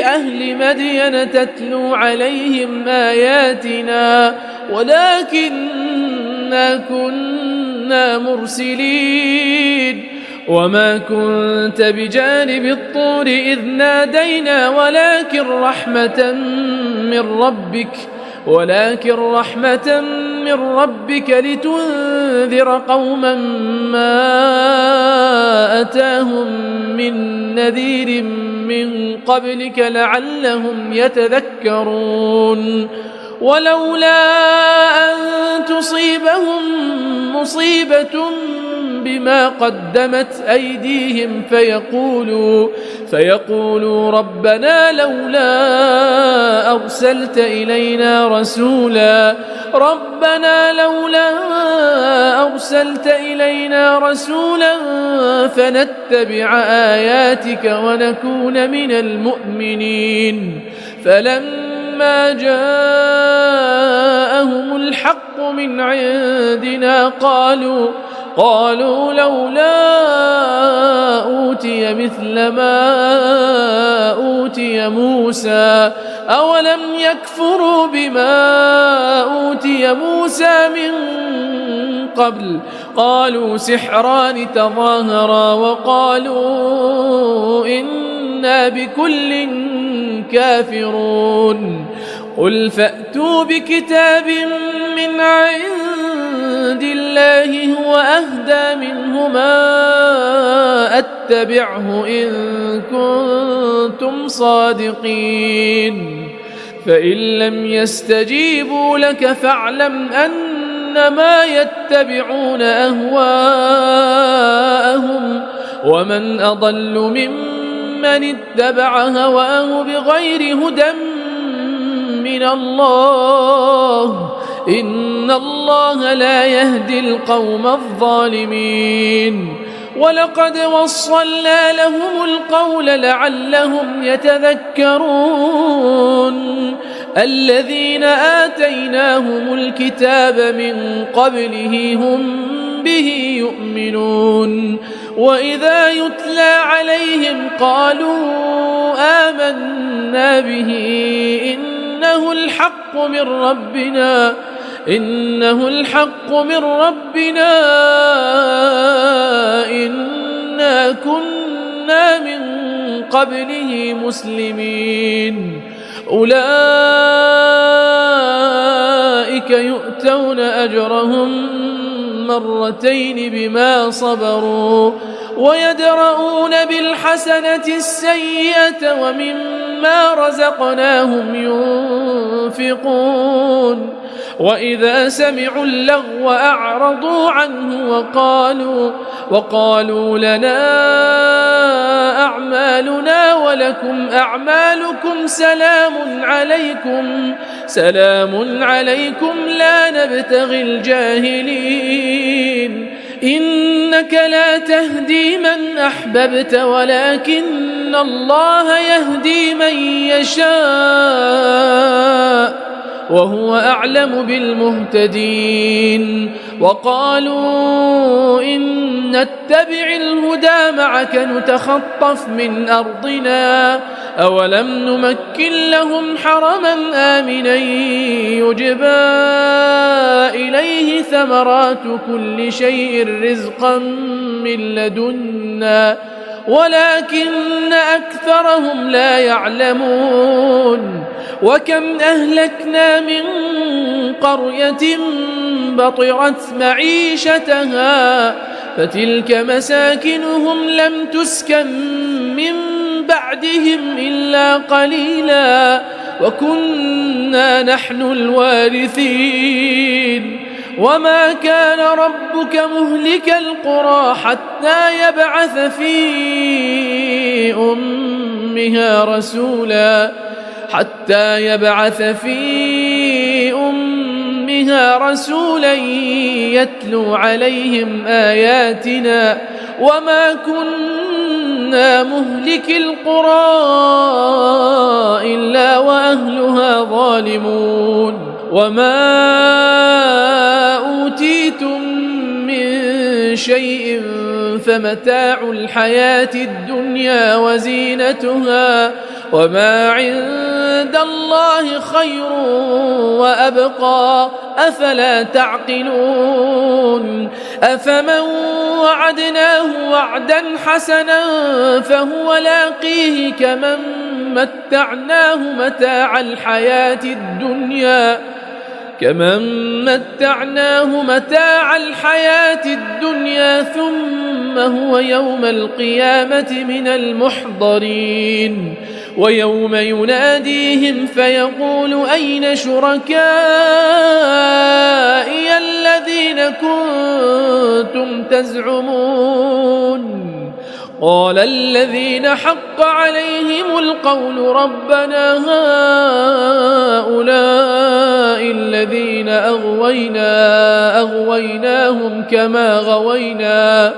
أهل مدين تتلو عليهم آياتنا ولكننا كنا مرسلين وما كنت بجانب الطور إذ نادينا ولكن رحمة من ربك لتنذر قوما ما أتاهم من نذير من قبلك لعلهم يتذكرون ولولا أن تصيبهم مصيبة بما قدمت أيديهم فيقولوا ربنا لولا أرسلت إلينا رسولا فنتبع آياتك ونكون من المؤمنين فلما جاءهم الحق من عندنا قالوا لولا أوتي مثل ما أوتي موسى أولم يكفروا بما أوتي موسى من قبل قالوا سحران تظاهرا وقالوا إنا بكل كافرون قل فأتوا بكتاب من عند الله هو أهدى منهما أتبعه إن كنتم صادقين فإن لم يستجيبوا لك فاعلم أنما يتبعون أهواءهم ومن أضل ممن اتبع هواه بغير هدى من الله إن الله لا يهدي القوم الظالمين ولقد وصلنا لهم القول لعلهم يتذكرون الذين آتيناهم الكتاب من قبله هم به يؤمنون وإذا يتلى عليهم قالوا آمنا به إنه الحق من ربنا إنا كنا من قبله مسلمين أولئك يؤتون أجرهم مرتين بما صبروا ويدرؤون بالحسنة السيئة وممما رزقناهم ينفقون وإذا سمعوا اللغو أعرضوا عنه وقالوا لنا أعمالنا ولكم أعمالكم سلام عليكم لا نبتغي الجاهلين إنك لا تهدي من أحببت ولكن الله يهدي من يشاء وهو أعلم بالمهتدين وقالوا إن نتبع الهدى معك نتخطف من أرضنا أولم نمكن لهم حرما آمنا يجبى إليه ثمرات كل شيء رزقا من لدنا ولكن أكثرهم لا يعلمون وكم أهلكنا من قرية بطرت معيشتها فتلك مساكنهم لم تسكن من بعدهم إلا قليلا وكنا نحن الوارثين وما كان ربك مهلك القرى حتى يبعث في أمها رسولا يتلو عليهم آياتنا وما كنا مهلك القرى إلا وأهلها ظالمون وما أوتيتم من شيء فمتاع الحياة الدنيا وزينتها وما عند الله خير وأبقى أفلا تعقلون أفمن وعدناه وعدا حسنا فهو لاقيه كمن متعناه متاع الحياة الدنيا ثم هو يوم القيامة من المحضرين ويوم يناديهم فيقول أين شركائي الذين كنتم تزعمون قال الذين حق عليهم القول ربنا هؤلاء الذين أغويناهم كما غوينا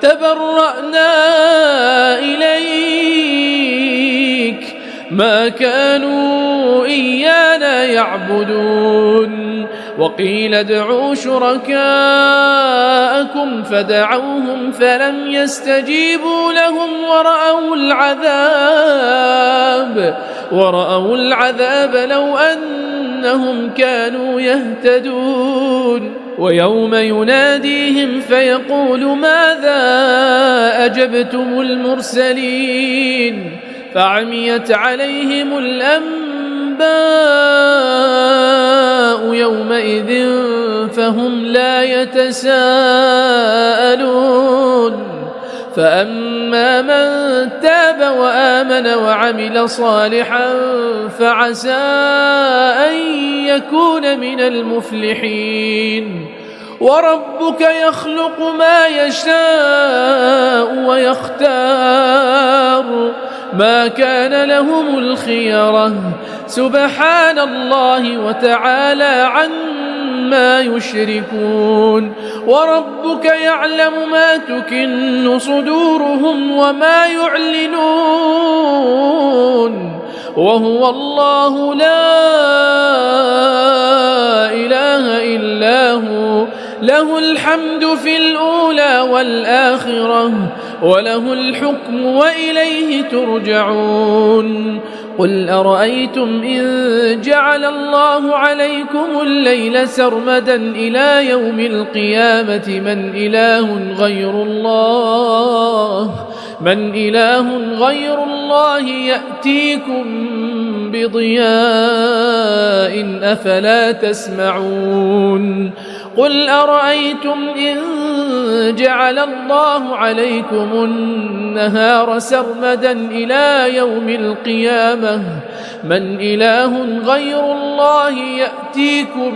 تبرأنا إليك ما كانوا إيانا يعبدون وقيل ادعوا شركاءكم فدعوهم فلم يستجيبوا لهم ورأوا العذاب لو أنهم كانوا يهتدون ويوم يناديهم فيقول ماذا أجبتم المرسلين فعميت عليهم الأنباء يومئذ فهم لا يتساءلون فأما من تاب وآمن وعمل صالحا فعسى أن يكون من المفلحين وربك يخلق ما يشاء ويختار ما كان لهم الخيرة سبحان الله وتعالى عما يشركون وربك يعلم ما تكن صدورهم وما يعلنون وهو الله لا إله إلا هو له الحمد في الأولى والآخرة وله الحكم وإليه ترجعون قل أرأيتم إن جعل الله عليكم الليل سرمدا إلى يوم القيامة من إله غير الله يأتيكم بضياء أفلا تسمعون قل أرأيتم إن جعل الله عليكم النهار سرمدا إلى يوم القيامة من إله غير الله يأتيكم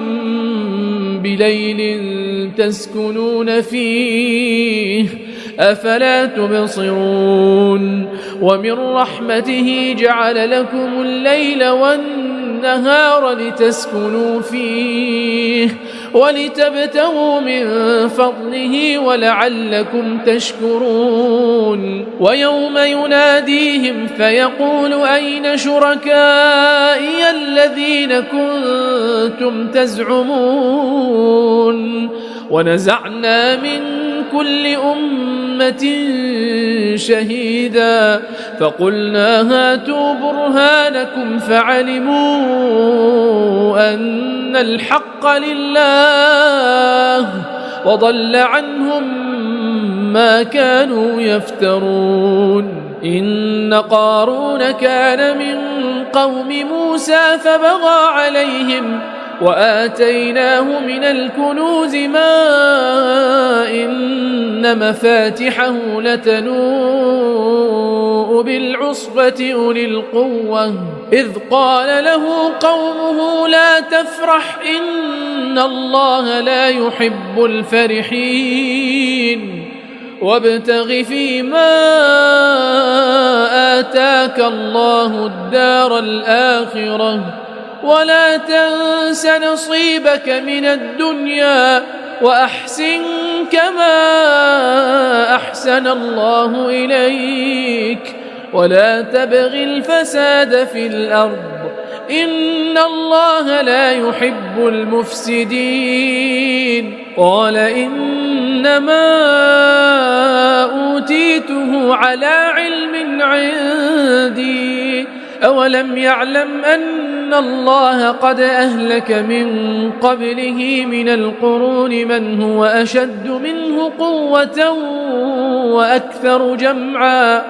بليل تسكنون فيه أفلا تبصرون ومن رحمته جعل لكم الليل والنهار لتسكنوا فيه ولتبتغوا من فضله ولعلكم تشكرون ويوم يناديهم فيقول أين شركائي الذين كنتم تزعمون ونزعنا من كل أمة شهيدا فقلنا هاتوا برهانكم فعلموا أن الحق لله وضل عنهم ما كانوا يفترون إن قارون كان من قوم موسى فبغى عليهم وآتيناه من الكنوز ما إن مفاتحه لتنوء بالعصبة أولي القوة إذ قال له قومه لا تفرح إن الله لا يحب الفرحين وابتغ فيما آتاك الله الدار الآخرة ولا تنس نصيبك من الدنيا وأحسن كما أحسن الله إليك ولا تبغ الفساد في الأرض إن الله لا يحب المفسدين قال إنما أوتيته على علم عندي أولم يعلم أن الله قد أهلك من قبله من القرون من هو أشد منه قوة وأكثر جمعا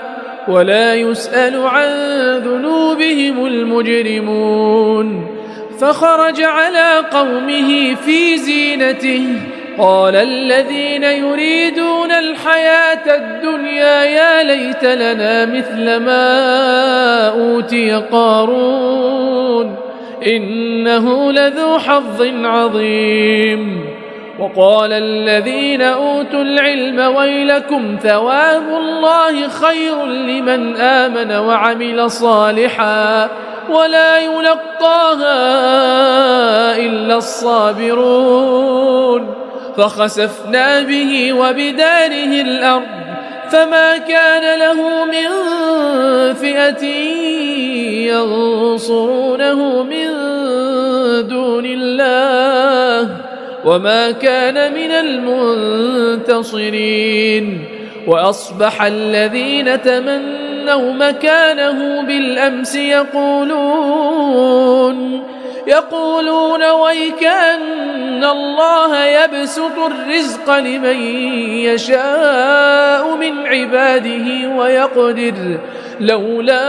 ولا يسأل عن ذنوبهم المجرمون فخرج على قومه في زينته قال الذين يريدون الحياة الدنيا يا ليت لنا مثل ما أوتي قارون إنه لذو حظ عظيم وقال الذين أوتوا العلم ويلكم ثواب الله خير لمن آمن وعمل صالحا ولا يلقاها إلا الصابرون فخسفنا به وبداره الأرض فما كان له من فئة ينصرونه من دون الله وما كان من المنتصرين وأصبح الذين تمنوا مكانه بالأمس يقولون ويكأن الله يبسط الرزق لمن يشاء من عباده ويقدر لولا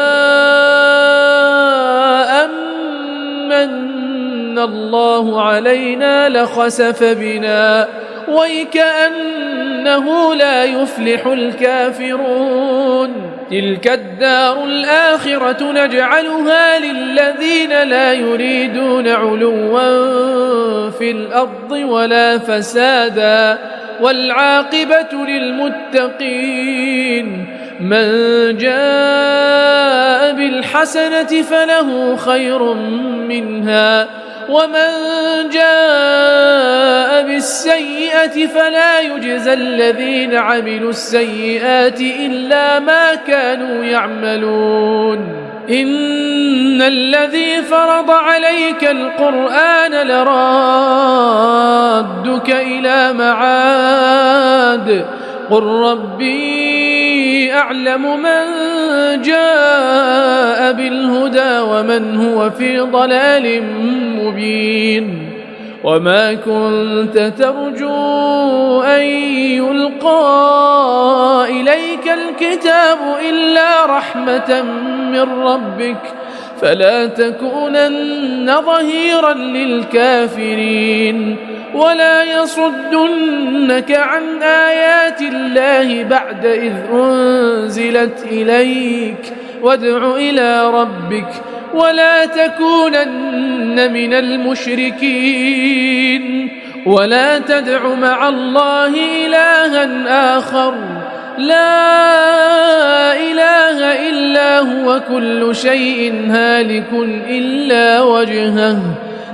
أمن الله علينا لخسف بنا ويكأنه لا يفلح الكافرون تلك الدار الآخرة نجعلها للذين لا يريدون علوا في الأرض ولا فسادا والعاقبة للمتقين من جاء بالحسنة فله خير منها ومن جاء بالسيئة فلا يجزى الذين عملوا السيئات إلا ما كانوا يعملون إن الذي فرض عليك القرآن لرادك إلى معاد قل ربي أعلم من جاء بالهدى ومن هو في ضلال مبين وما كنت ترجو أن يلقى إليك الكتاب إلا رحمة من ربك فلا تكونن ظهيرا للكافرين ولا يصدنك عن آيات الله بعد إذ أنزلت إليك وادع إلى ربك ولا تكونن من المشركين ولا تدع مع الله إلها آخر لا إله إلا هو كل شيء هالك إلا وجهه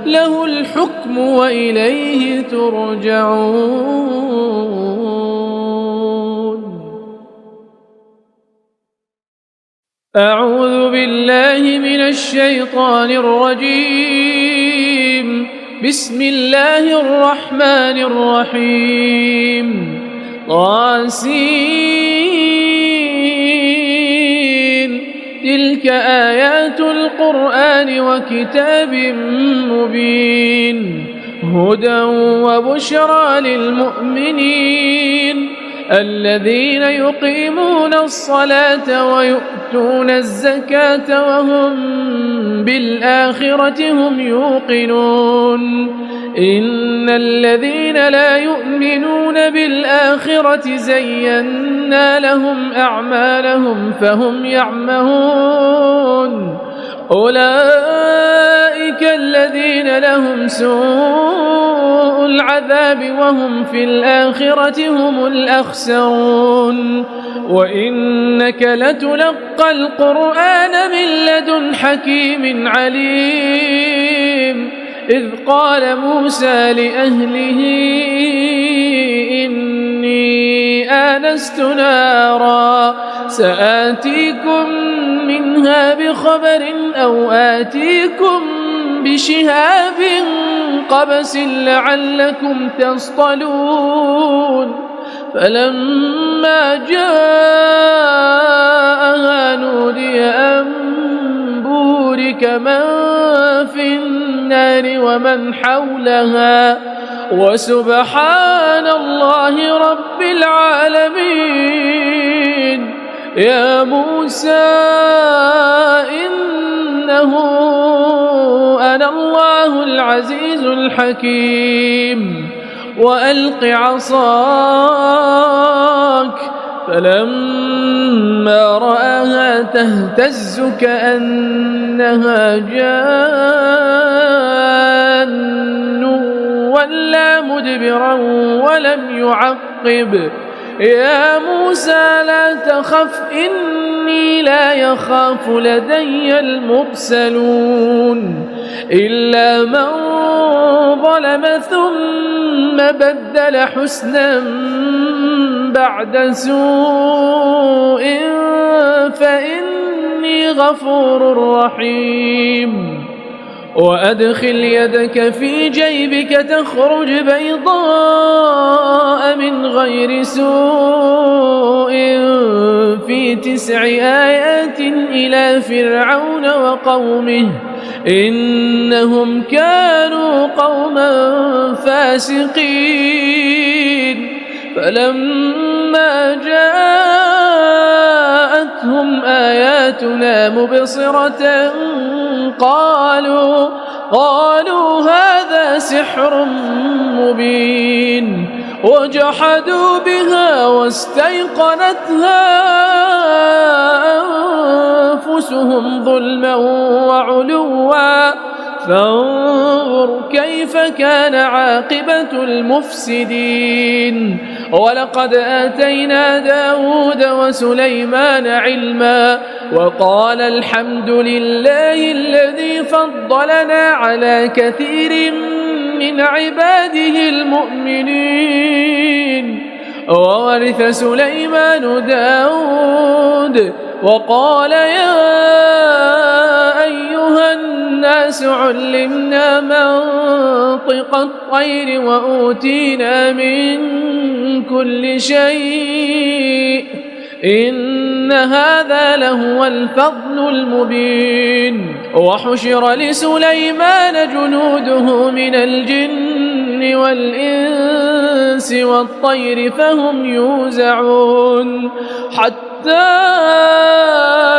له الحكم وإليه ترجعون أعوذ بالله من الشيطان الرجيم بسم الله الرحمن الرحيم طاسين تلك آيات القرآن وكتاب مبين هدى وبشرى للمؤمنين الذين يقيمون الصلاة ويؤتون الزكاة وهم بالآخرة هم يوقنون إن الذين لا يؤمنون بالآخرة زينا لهم أعمالهم فهم يعمهون أولئك الذين لهم سوء العذاب وهم في الآخرة هم الأخسرون وإنك لتلقى القرآن من لدن حكيم عليم إذ قال موسى لأهله إني آنست نارا سآتيكم منها بخبر أو آتيكم بشهاب قبس لعلكم تصطلون فلما جاءها نودي أن بورك من في النار ومن حولها وسبحان الله رب العالمين يا موسى إنه أنا الله العزيز الحكيم وألق عصاك فلما رآها تهتز كأنها جان ولى مدبرا ولم يعقب يا موسى لا تخف إني لا يخاف لدي المرسلون إلا من ظلم ثم بدل حسنا بعد سوء فإني غفور رحيم وأدخل يدك في جيبك تخرج بيضاء من غير سوء في 9 آيات إلى فرعون وقومه إنهم كانوا قوما فاسقين فلما جاءتهم آياتنا مبصرة قالوا هذا سحر مبين وجحدوا بها واستيقنتها أنفسهم ظلما وعلوا فانظر كيف كان عاقبة المفسدين ولقد آتينا داود وسليمان علما وقال الحمد لله الذي فضلنا على كثير من عباده المؤمنين وورث سليمان داود وقال يا أيها الناس علمنا منطق الطير وأوتينا من كل شيء إن هذا لهو الفضل المبين وحشر لسليمان جنوده من الجن والإنس والطير فهم يوزعون حتى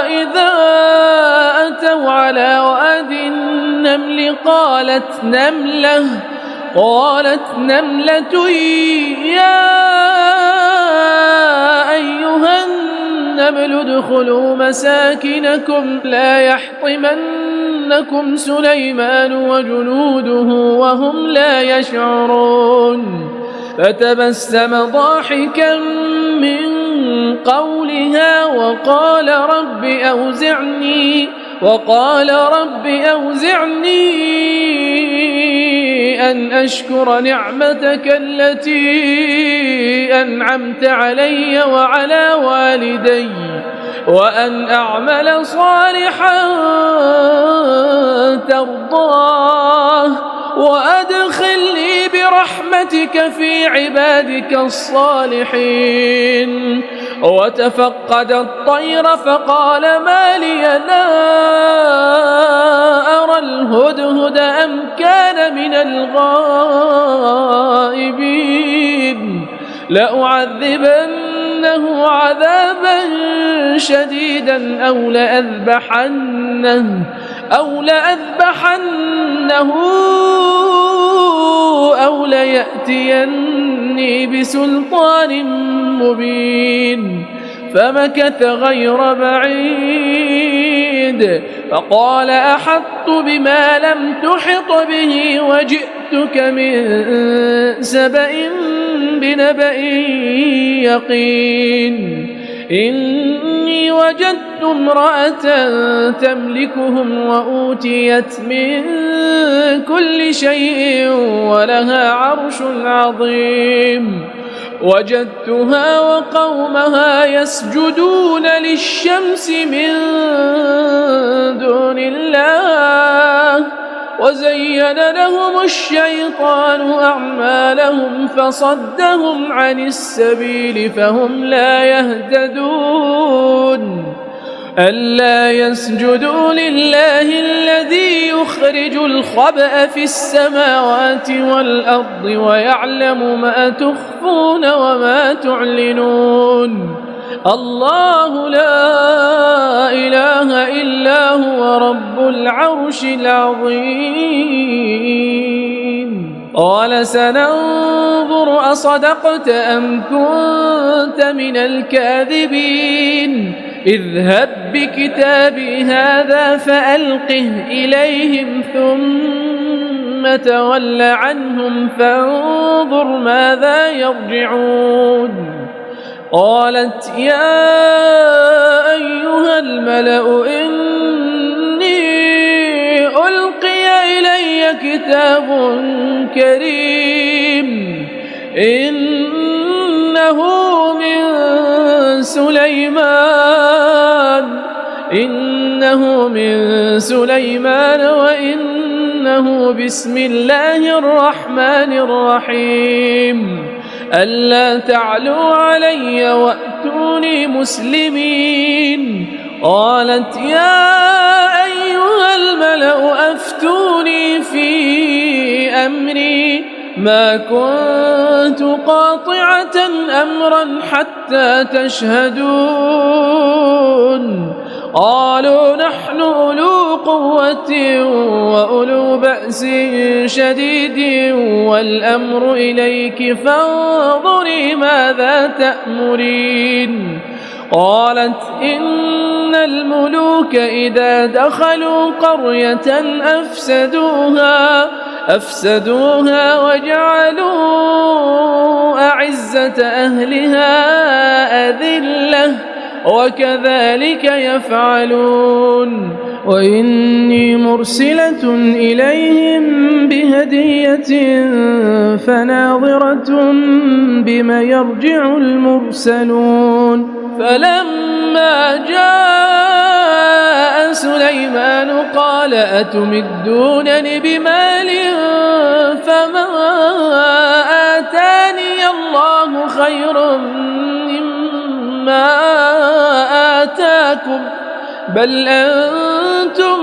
إذا أتوا على واد النمل قالت نملة يا أيها النمل ادخلوا مساكنكم لا يحطمنكم سليمان وجنوده وهم لا يشعرون فتبسم ضاحكا من قولها وقال رب أوزعني أن أشكر نعمتك التي أنعمت علي وعلى والدي وأن أعمل صالحا ترضاه وأدخلني برحمتك في عبادك الصالحين وتفقد الطير فقال ما لي لا أرى الهدهد أم كان من الغائبين لأعذبنه عذابا شديدا أو لأذبحنه أو ليأتيني بسلطان مبين. فمكث غير بعيد فقال أحطت بما لم تحط به وجئتك من سبأ بنبأ يقين. إني وجدت امرأة تملكهم وأوتيت من كل شيء ولها عرش عظيم. وجدتها وقومها يسجدون للشمس من دون الله وزين لهم الشيطان أعمالهم فصدهم عن السبيل فهم لا يهتدون. ألا يسجدوا لله الذي يخرج الخبأ في السماوات والأرض ويعلم ما تخفون وما تعلنون. الله لا إله إلا هو رب العرش العظيم. قال سننظر أصدقت أم كنت من الكاذبين. اذهب بكتابي هذا فألقه إليهم ثم تول عنهم فانظر ماذا يرجعون. قالت يا أيها الملأ إني ألقي إلي كتاب كريم إنه من سليمان وإنه بسم الله الرحمن الرحيم. ألا تعلوا علي وأتوني مسلمين. قالت يا أيها الملأ أفتوني في أمري ما كنت قاطعة أمرا حتى تشهدون. قالوا نحن أولو قوة وأولو بأس شديد والأمر إليك فانظري ماذا تأمرين. قالت إن الملوك إذا دخلوا قرية أفسدوها وجعلوا أعزة أهلها أذلة وكذلك يفعلون. وإني مرسلة إليهم بهدية فناظرة بما يرجع المرسلون. فلما جاء سليمان قال أتمدونني بمال فما آتاني الله خير مما آتاكم بل أنتم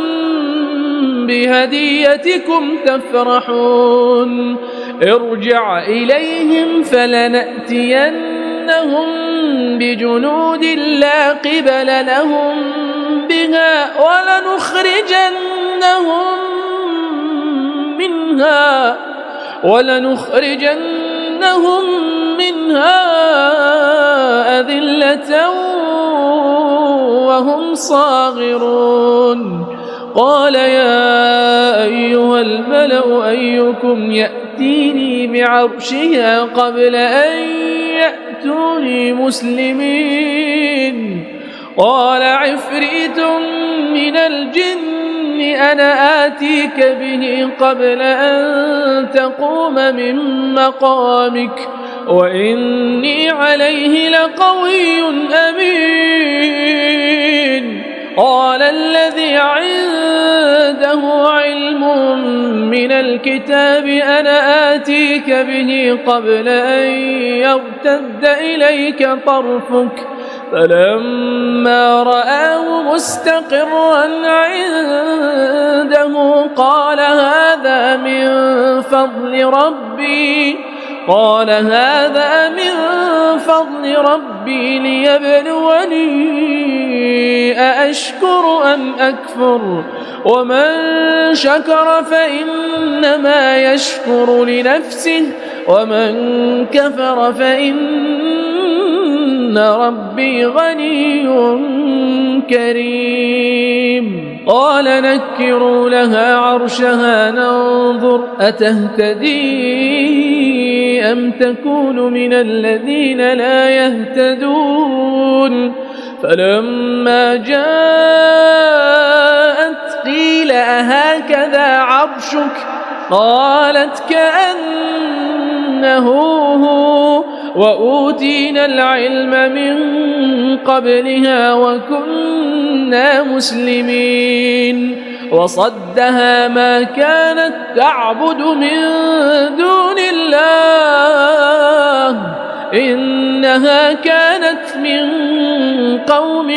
بهديتكم تفرحون. ارجع إليهم فلنأتينهم بجنود لا قبل لهم بها ولنخرجنهم منها أذلة وهم صاغرون. قال يا أيها الملأ أيكم يأتيني بعرشها قبل أن يأتوني مسلمين. قال عفريت من الجن أنا آتيك به قبل أن تقوم من مقامك وإني عليه لقوي أمين. قال الذي عنده علم من الكتاب أنا آتيك به قبل أن يرتد إليك طرفك فلما رآه مستقرا عنده قال هذا من فضل ربي قال هذا من فضل ربي ليبلوني أأشكر أم أكفر ومن شكر فإنما يشكر لنفسه ومن كفر فإن ربي غني كريم قال نكروا لها عرشها ننظر أتهتدي أم تكون من الذين لا يهتدون فلما جاءت قيل أهكذا عرشك قالت كأنه هو وأوتينا العلم من قبلها وكنا مسلمين وصدها ما كانت تعبد من دون الله إنها كانت من قوم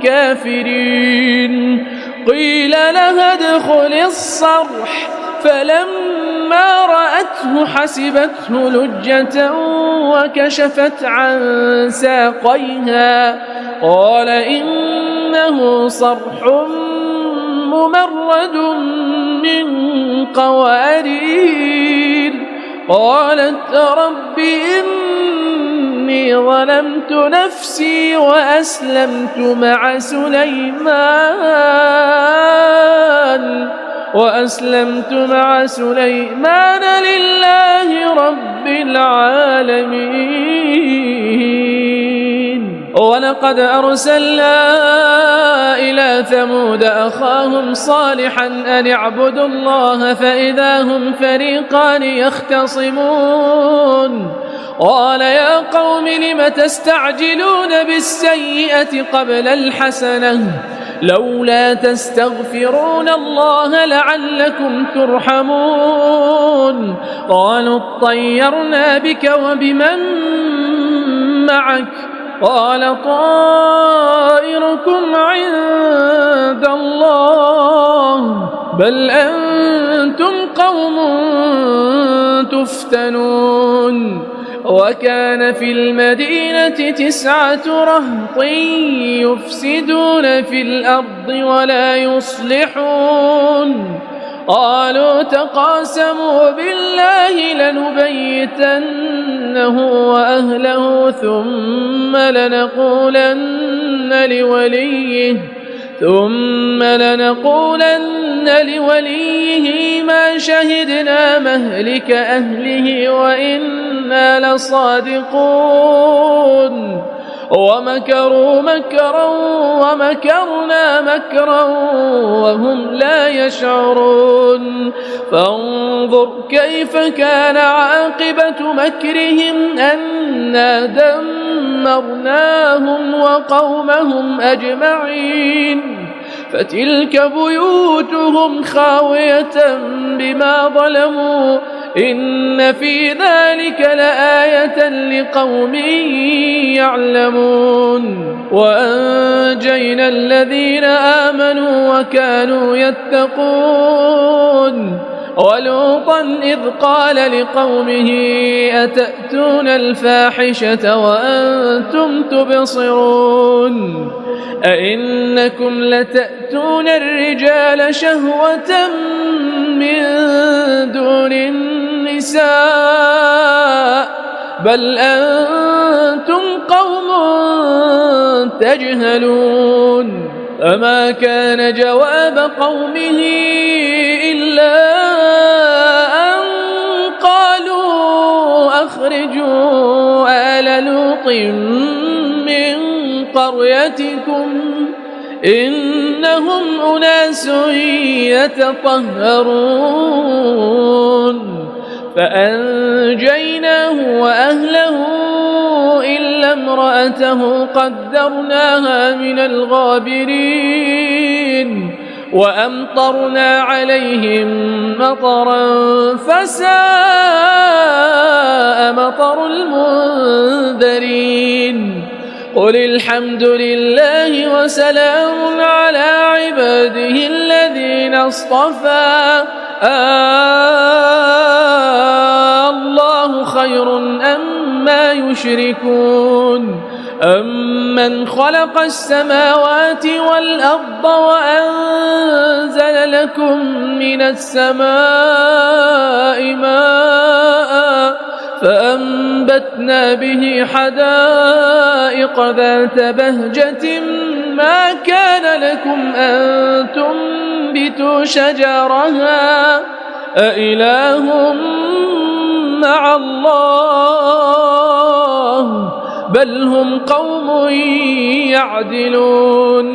كافرين قيل لها ادخل الصرح فلما رأته حسبته لجة وكشفت عن ساقيها قال إنه صرح ممرد من قوارير قالت رب إني ظلمت نفسي وأسلمت مع سليمان لله رب العالمين ولقد أرسلنا إلى ثمود أخاهم صالحا أن اعبدوا الله فإذا هم فريقان يختصمون قال يا قوم لم تستعجلون بالسيئة قبل الحسنة لولا تستغفرون الله لعلكم ترحمون قالوا اطيرنا بك وبمن معك قال طائركم عند الله بل أنتم قوم تفتنون وكان في المدينة 9 رهط يفسدون في الأرض ولا يصلحون قالوا تقاسموا بالله لنبيتنه وأهله ثم لنقولن لوليه ما شهدنا مهلك أهله وإنا لصادقون ومكروا مكرا ومكرنا مكرا وهم لا يشعرون فانظر كيف كان عاقبة مكرهم أنا دمرناهم وقومهم أجمعين فتلك بيوتهم خاوية بما ظلموا إن في ذلك لآية لقوم يعلمون وأنجينا الذين آمنوا وكانوا يتقون ولوطا إذ قال لقومه أتأتون الفاحشة وأنتم تبصرون أئنكم لتأتون الرجال شهوة من دون النساء بل أنتم قوم تجهلون فما كان جواب قومه إلا أن قالوا أخرجوا آل لوط من قريتكم إنهم أناس يتطهرون فأنجيناه وأهله إلا امرأته قدرناها من الغابرين وأمطرنا عليهم مطرا فساء مطر المنذرين قل الحمد لله وسلام على عباده الذين اصطفى الله خير أما يشركون أمن خلق السماوات والأرض وأنزل لكم من السماء ماء فأنبتنا به حدائق ذات بهجة ما كان لكم أن تنبتوا شجرها أإله مع الله بل هم قوم يعدلون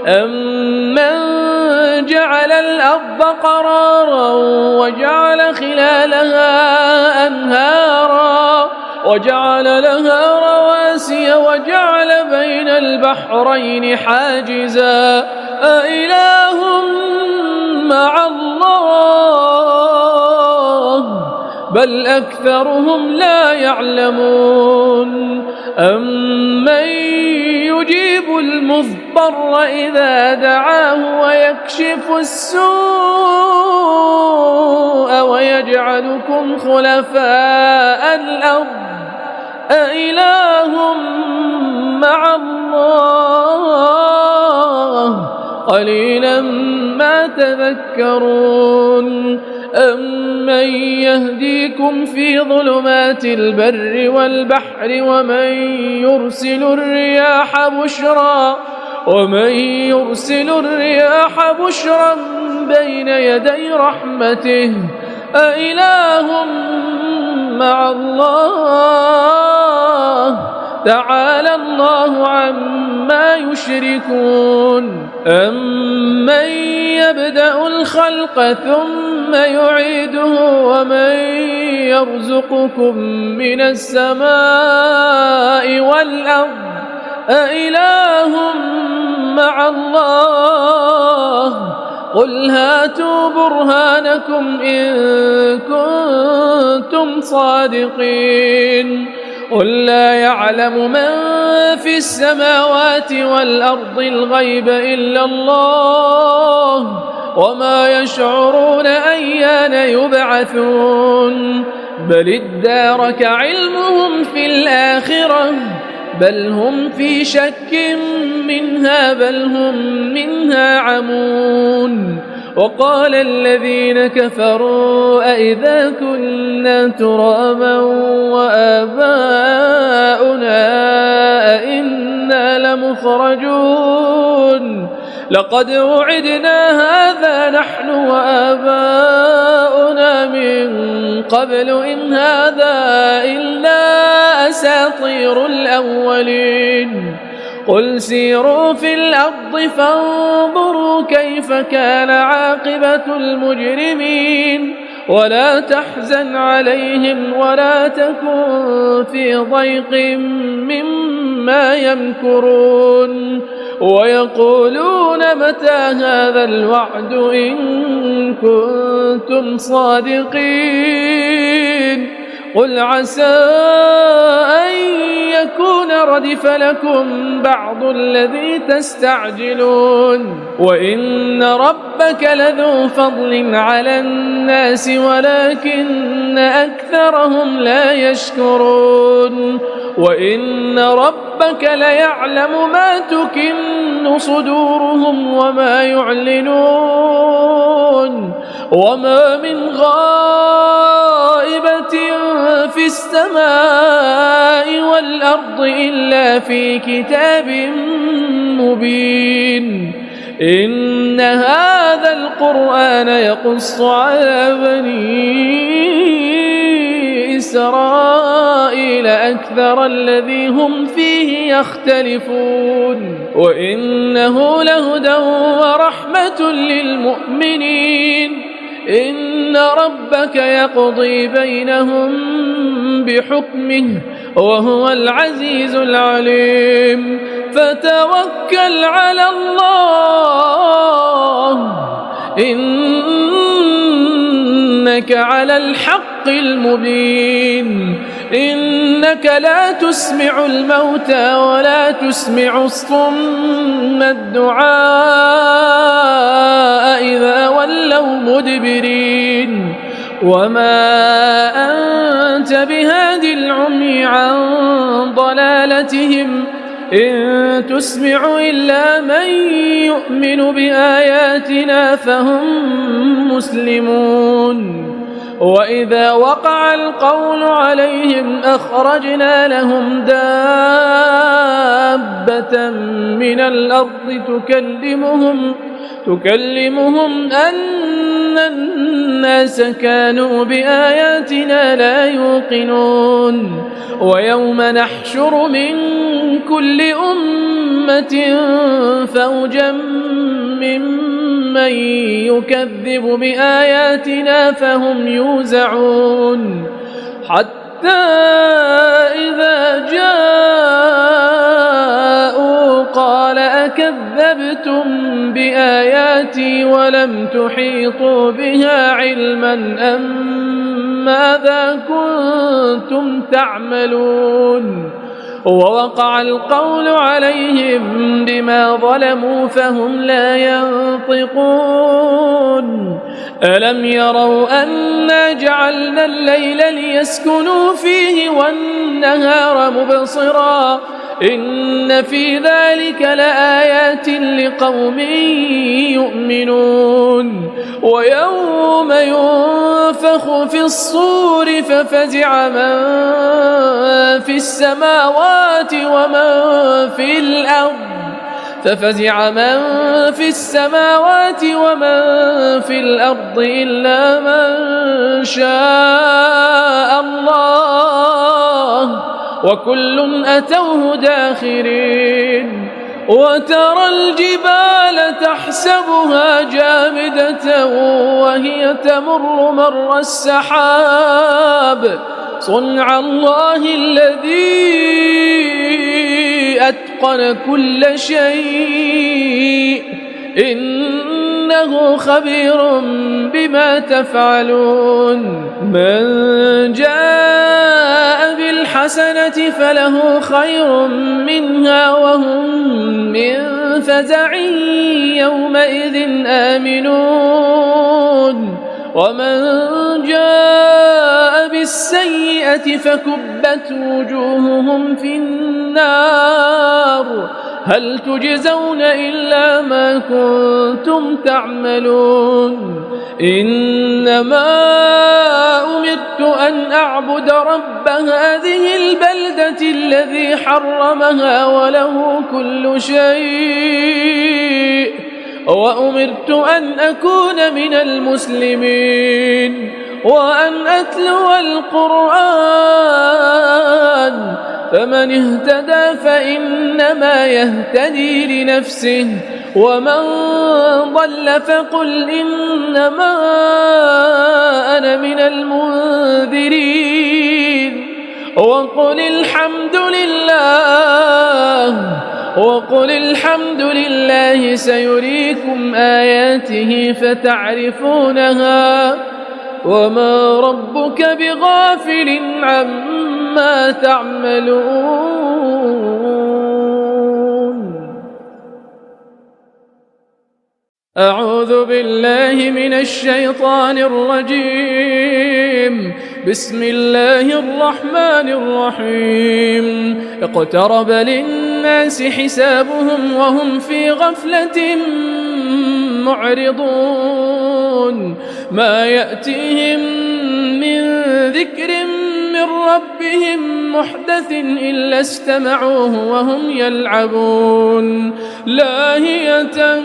أمن جعل الأرض قرارا وجعل خلالها أنهارا وجعل لها رواسي وجعل بين البحرين حاجزا أإله مع الله بل أكثرهم لا يعلمون أمن يجيب المضطر إذا دعاه ويكشف السوء ويجعلكم خلفاء الأرض أإله مع الله قليلا ما تذكرون أمن يهديكم في ظلمات البر والبحر ومن يرسل الرياح بشرا بين يدي رحمته أإله مع الله تعالى الله عما يشركون أمن يبدأ الخلق ثم يعيده ومن يرزقكم من السماء والأرض أإله مع الله قل هاتوا برهانكم إن كنتم صادقين قل لا يعلم من في السماوات والأرض الغيب إلا الله وما يشعرون أيان يبعثون بل ادارك علمهم في الآخرة بل هم في شك منها بل هم منها عمون وقال الذين كفروا أئذا كنا ترابا وآباؤنا أئنا لمخرجون لقد وعدنا هذا نحن وآباؤنا من قبل إن هذا إلا أساطير الأولين قل سيروا في الأرض فانظروا كيف كان عاقبة المجرمين ولا تحزن عليهم ولا تكن في ضيق مما يمكرون ويقولون متى هذا الوعد إن كنتم صادقين قل عسى أن يكون ردف لكم بعض الذي تستعجلون وإن ربك لذو فضل على الناس ولكن أكثرهم لا يشكرون وإن ربك ليعلم ما تكن صدورهم وما يعلنون وما من غائبة في السماء والأرض إلا في كتاب مبين إن هذا القرآن يقص على بني إسرائيل أكثر الذي هم فيه يختلفون وإنه لهدى ورحمة للمؤمنين إن ربك يقضي بينهم بحكمه وهو العزيز العليم فتوكل على الله إنك على الحق المبين إنك لا تسمع الموتى ولا تسمع الصم الدعاء إذا ولوا مدبرين وما أنت بهاد العمي عن ضلالتهم إن تسمع إلا من يؤمن بآياتنا فهم مسلمون وإذا وقع القول عليهم أخرجنا لهم دابة من الأرض تكلمهم أن الناس كانوا بآياتنا لا يوقنون ويوم نحشر من كل أمة فوجا ممن يكذب بآياتنا فهم يوزعون حتى إذا جاءوا قال أكذبتم بآياتي ولم تحيطوا بها علما أم ماذا كنتم تعملون ووقع القول عليهم بما ظلموا فهم لا ينطقون ألم يروا أنا جعلنا الليل ليسكنوا فيه والنهار مبصرا إن في ذلك لآيات لقوم يؤمنون ويوم ينفخ في الصور ففزع من في السماوات ومن في الأرض إلا من شاء الله وكل أتوه داخرين وترى الجبال تحسبها جامدة وهي تمر مر السحاب صنع الله الذي أتقن كل شيء إنه خبير بما تفعلون من جاء بالحسنة فله خير منها وهم من فزع يومئذ آمنون ومن جاء بالسيئة فكبت وجوههم في النار هل تجزون إلا ما كنتم تعملون إنما أمرت أن أعبد رب هذه البلدة الذي حرمها وله كل شيء وأمرت أن أكون من المسلمين وأن أتلو القرآن فمن اهتدى فإنما يهتدي لنفسه ومن ضل فقل إنما أنا من المنذرين وقل الحمد لله سيريكم آياته فتعرفونها وما ربك بغافل عما تعملون أعوذ بالله من الشيطان الرجيم بسم الله الرحمن الرحيم اقترب للناس حسابهم وهم في غفلة معرضون ما يأتيهم من ذكر من ربهم محدث إلا استمعوه وهم يلعبون لاهية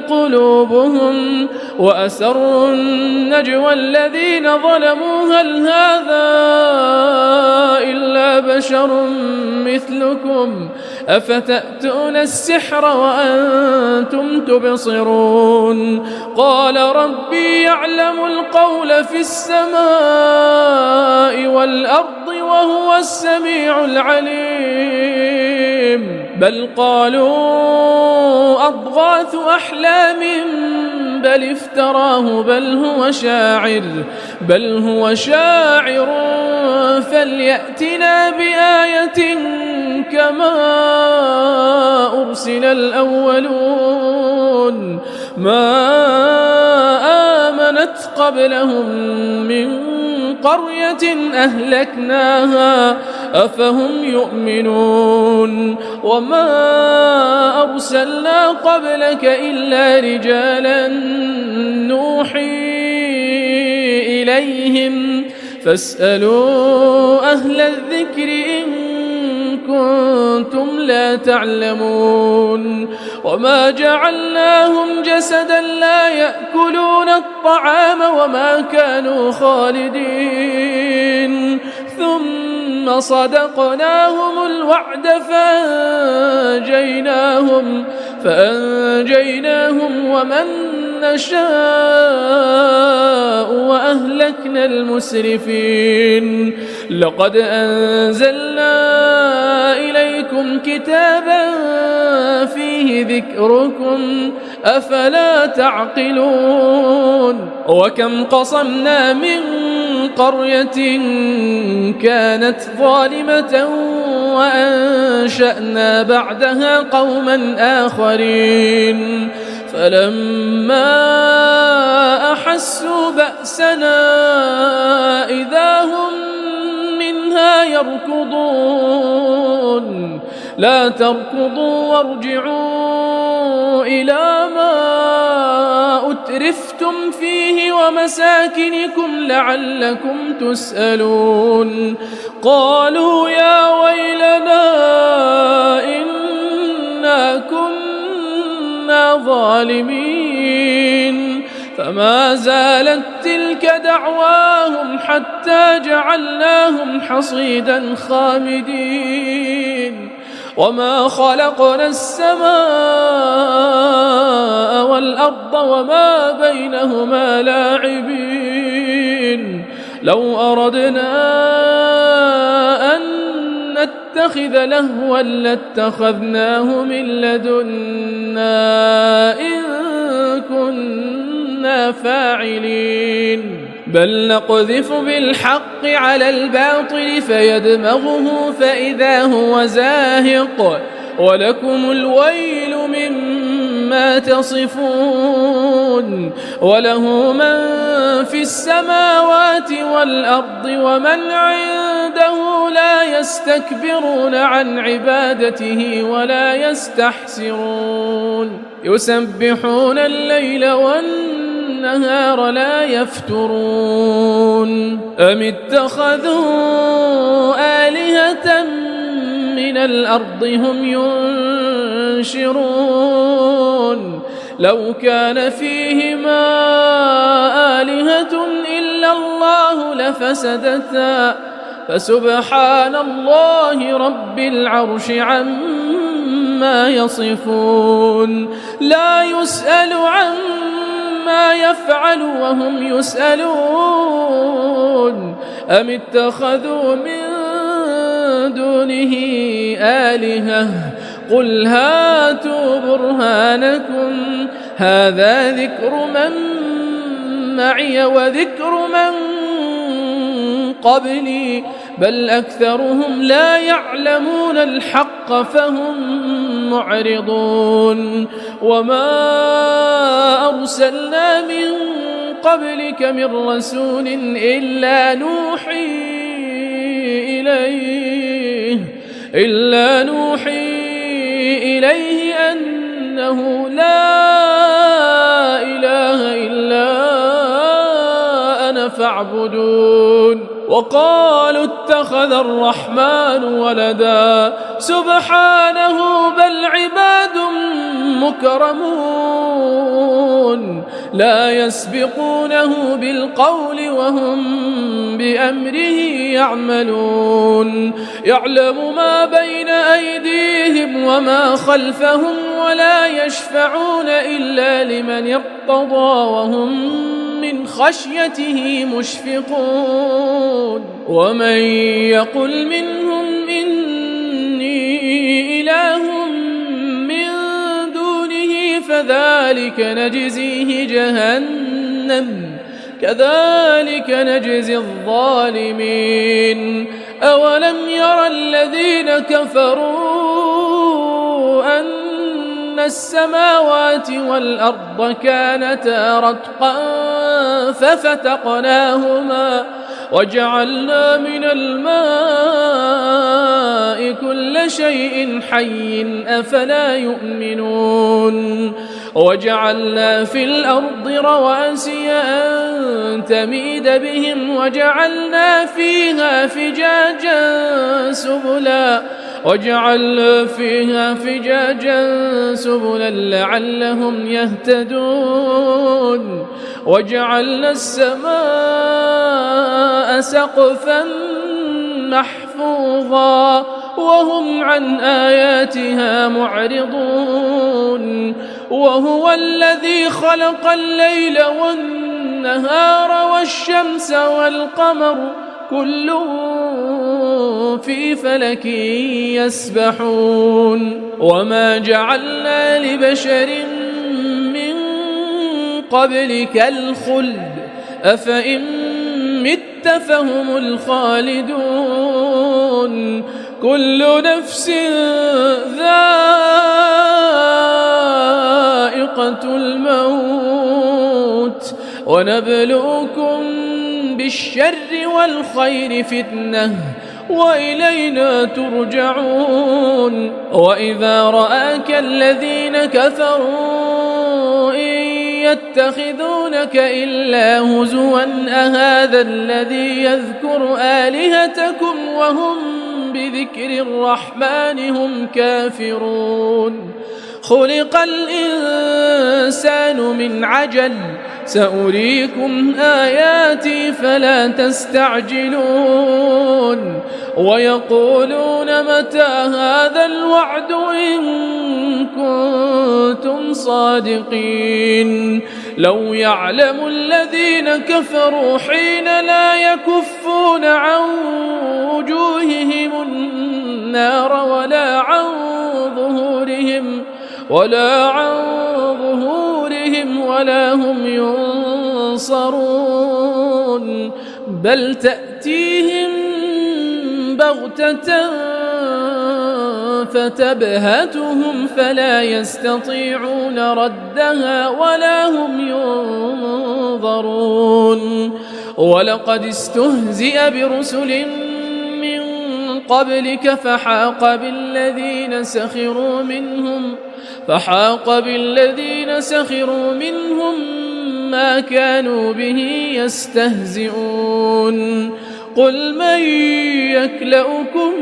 قلوبهم وأسروا النجوى الذين ظلموا هل هذا إلا بشر مثلكم أفتأتون السحر وأنتم تبصرون قال ربي يعلم القول في السماء والأرض وهو السميع العليم بل قالوا أضغاث أحلام بل افتراه بل هو شاعر فليأتنا بآية كما أرسل الأولون ما آمنت قبلهم من قرية أهلكناها أفهم يؤمنون وما أرسلنا قبلك إلا رجالا نوحي إليهم فاسألوا أهل الذكر إن كنتم لا تعلمون وما جعلناهم جسدا لا يأكلون الطعام وما كانوا خالدين ثم صدقناهم الوعد فأنجيناهم ومن نشاء وأهلكنا المسرفين لقد أنزلنا إليكم كتابا فيه ذكركم أفلا تعقلون وكم قصمنا من قرية كانت ظالمة وأنشأنا بعدها قوما آخرين فلما أحسوا بأسنا إذا هم منها يركضون لا تركضوا وارجعوا إلى ما أترفتم فيه ومساكنكم لعلكم تسألون قالوا يا ويلنا إنا كنا ظالمين فما زالت تلك دعواهم حتى جعلناهم حصيدا خامدين وما خلقنا السماء والأرض وما بينهما لاعبين لو أردنا أن نتخذ لهوا لاتخذناه من لدنا إن كنا فاعلين بل نقذف بالحق على الباطل فيدمغه فإذا هو زاهق ولكم الويل مما تصفون وله من في السماوات والأرض ومن عنده لا يستكبرون عن عبادته ولا يستحسرون يسبحون الليل والنهار لا يفترون أم اتخذوا آلهة من الأرض هم ينشرون لو كان فيهما آلهة إلا الله لفسدتا فسبحان الله رب العرش عما يصفون لا يسأل عما يفعل وهم يسألون أم اتخذوا من دونه آلهة قل هاتوا برهانكم هذا ذكر من معي وذكر من قبلي بل أكثرهم لا يعلمون الحق فهم معرضون وما أرسلنا من قبلك من رسول إلا نوحي إليه أنه لا إله إلا أنا فاعبدون وقالوا اتخذ الرحمن ولدا سبحانه بل عباد مكرمون لا يسبقونه بالقول وهم بأمره يعملون يعلم ما بين أيديهم وما خلفهم ولا يشفعون إلا لمن ارتضى وهم من خشيته مشفقون ومن يقل منهم إني إله من دونه فذلك نجزيه جهنم كذلك نجزي الظالمين أولم يرى الذين كفروا أن السماوات والأرض كانتا رتقا وجعلنا من الماء كل شيء حي أفلا يؤمنون وجعلنا في الأرض رواسي أن تميد بهم وجعلنا فيها فجاجا سبلا لعلهم يهتدون وجعلنا السماء سقفا محفوظا وهم عن آياتها معرضون وهو الذي خلق الليل والنهار والشمس والقمر كل في فلك يسبحون وما جعلنا لبشر من قبلك الخلد أفإن مت فهم الخالدون كل نفس ذائقة الموت ونبلوكم بالشر والخير فتنة وإلينا ترجعون وإذا رآك الذين كفروا إن يتخذونك إلا هزوا أهذا الذي يذكر آلهتكم وهم بذكر الرحمن هم كافرون خلق الإنسان من عجل سأريكم آياتي فلا تستعجلون ويقولون متى هذا الوعد إن كنتم صادقين لو يعلم الذين كفروا حين لا يكفون عن وجوههم النار ولا عن ظهورهم ولا هم ينصرون بل تأتيهم بغتة فتبهتهم فلا يستطيعون ردها ولا هم ينظرون ولقد استهزئ برسل من قبلك فحاق بالذين سخروا منهم ما كانوا به يستهزئون قل من يكلؤكم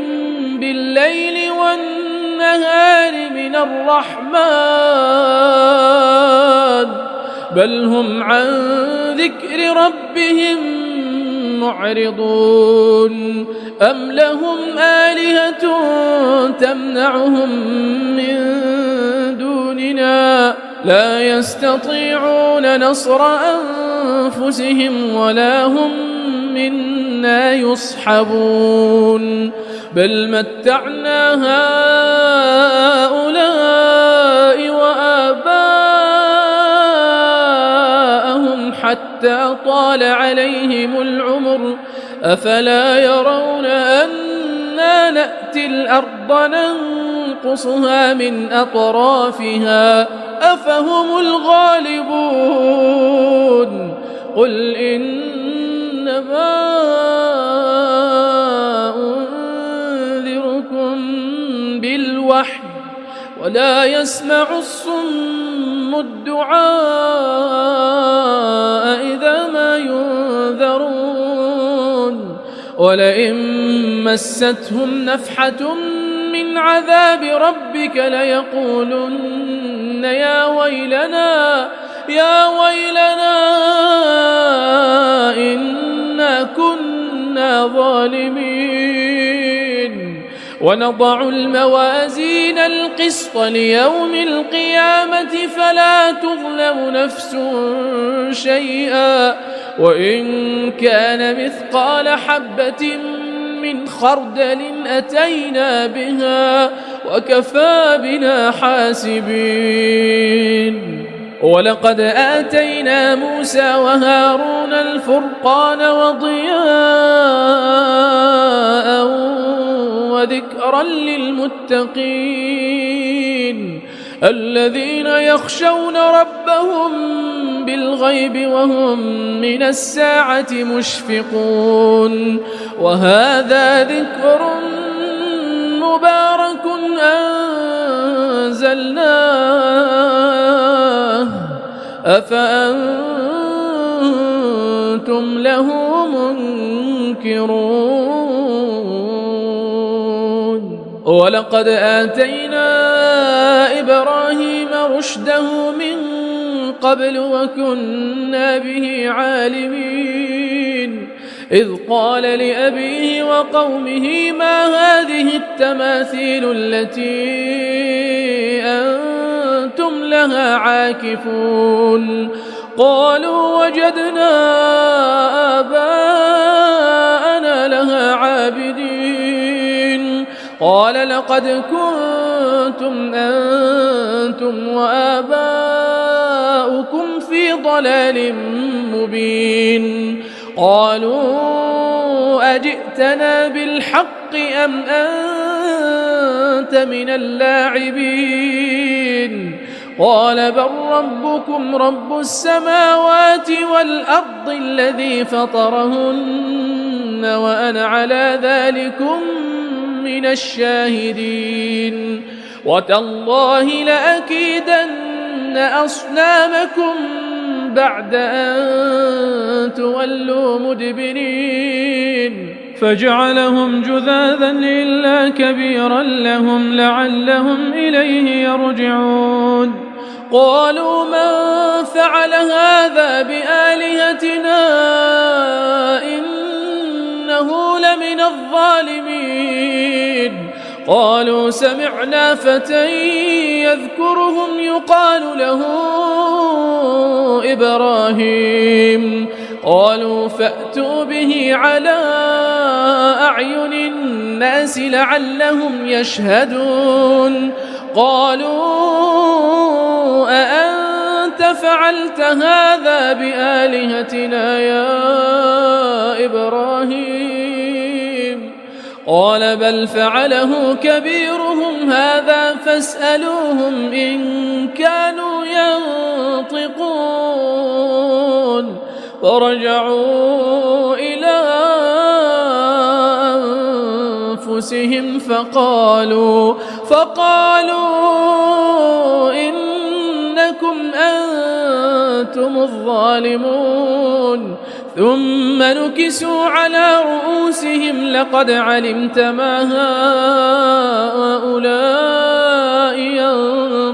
بالليل والنهار من الرحمن بل هم عن ذكر ربهم معرضون أم لهم آلهة تمنعهم من دوننا لا يستطيعون نصر أنفسهم ولا هم منا يصحبون بل متعنا هؤلاء وآباءهم حتى طال عليهم العمر أفلا يرون أنا نأتي الأرض ننقصها من أطرافها أفهم الغالبون قل إنما أنذركم بالوحي ولا يسمع الصم الدعاء إذا ما ينذرون ولئن مستهم نفحة من عذاب ربك ليقولن يا ويلنا إنا كنا ظالمين ونضع الموازين القسط ليوم القيامة فلا تظلم نفس شيئا وإن كان مثقال حبة من خردل أتينا بها وكفى بنا حاسبين ولقد آتينا موسى وهارون الفرقان وضياء وذكرا للمتقين الذين يخشون ربهم بالغيب وهم من الساعة مشفقون. وهذا ذكر مبارك أنزلناه أفأنتم له منكرون. ولقد آتينا إبراهيم رشده من قبل وكنا به عالمين إذ قال لأبيه وقومه ما هذه التماثيل التي أنتم لها عاكفون قالوا وجدنا آباءنا لها عابدين قال لقد كنتم أنتم وآباؤكم في ضلال مبين قالوا أجئتنا بالحق أم أنت من اللاعبين قال بل ربكم رب السماوات والأرض الذي فطرهن وأنا على ذلكم من الشاهدين وتالله لأكيدن أصنامكم بعد أن تولوا مدبرين فجعلهم جذاذا إلا كبيرا لهم لعلهم إليه يرجعون قالوا من فعل هذا بآلهتنا إنه لمن الظالمين قالوا سمعنا فتى يذكرهم يقال له إبراهيم قالوا فأتوا به على أعين الناس لعلهم يشهدون قالوا أأنت فعلت هذا بآلهتنا يا إبراهيم قال بل فعله كبيرهم هذا فاسألوهم إن كانوا ينطقون فرجعوا إلى أنفسهم فقالوا إنكم أنتم الظالمون ثم نكسوا على رؤوسهم لقد علمت ما هؤلاء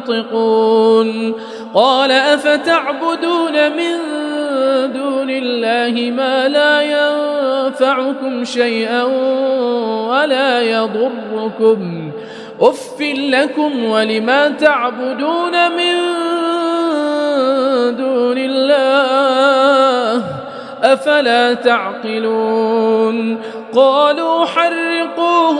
ينطقون قال أفتعبدون من دون الله ما لا ينفعكم شيئا ولا يضركم أف لكم ولما تعبدون من دون الله أفلا تعقلون قالوا حرقوه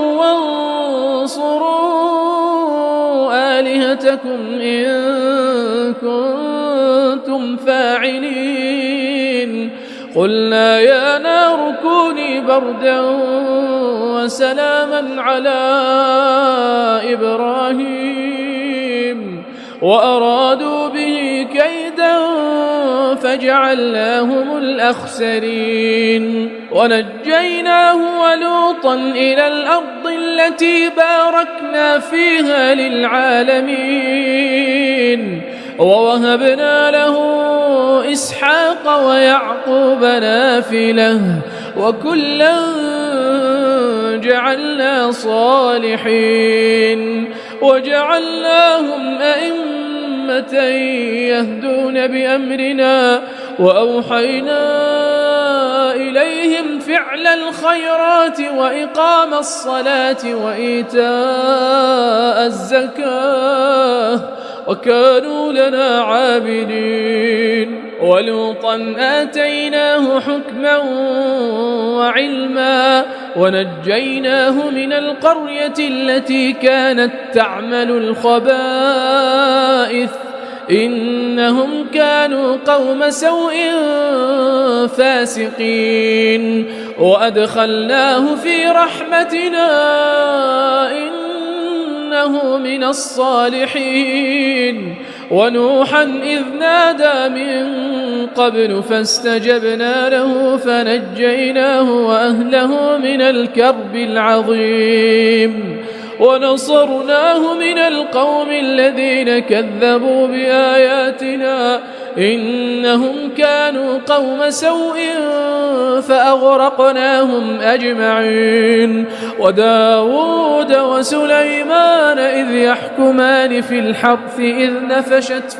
وانصروا آلهتكم إن كنتم فاعلين قلنا يا نار كوني بردا وسلاما على إبراهيم وأرادوا به كيدا فجعلناهم الأخسرين ونجيناه ولوطا إلى الأرض التي باركنا فيها للعالمين ووهبنا له إسحاق ويعقوب نافلة وكلا جعلنا صالحين وجعلناهم أئمة يهدون بأمرنا وأوحينا إليهم فعل الخيرات وإقام الصلاة وإيتاء الزكاة وكانوا لنا عابدين ولوطا آتيناه حكما وعلما ونجيناه من القرية التي كانت تعمل الخبائث إنهم كانوا قوم سوء فاسقين وأدخلناه في رحمتنا إنه إنه من الصالحين. ونوحا إذ نادى من قبل فاستجبنا له فنجيناه وأهله من الكرب العظيم ونصرناه من القوم الذين كذبوا بآياتنا إنهم كانوا قوم سوء فأغرقناهم أجمعين. وداود وسليمان إذ يحكمان في الحرث إذ نفشت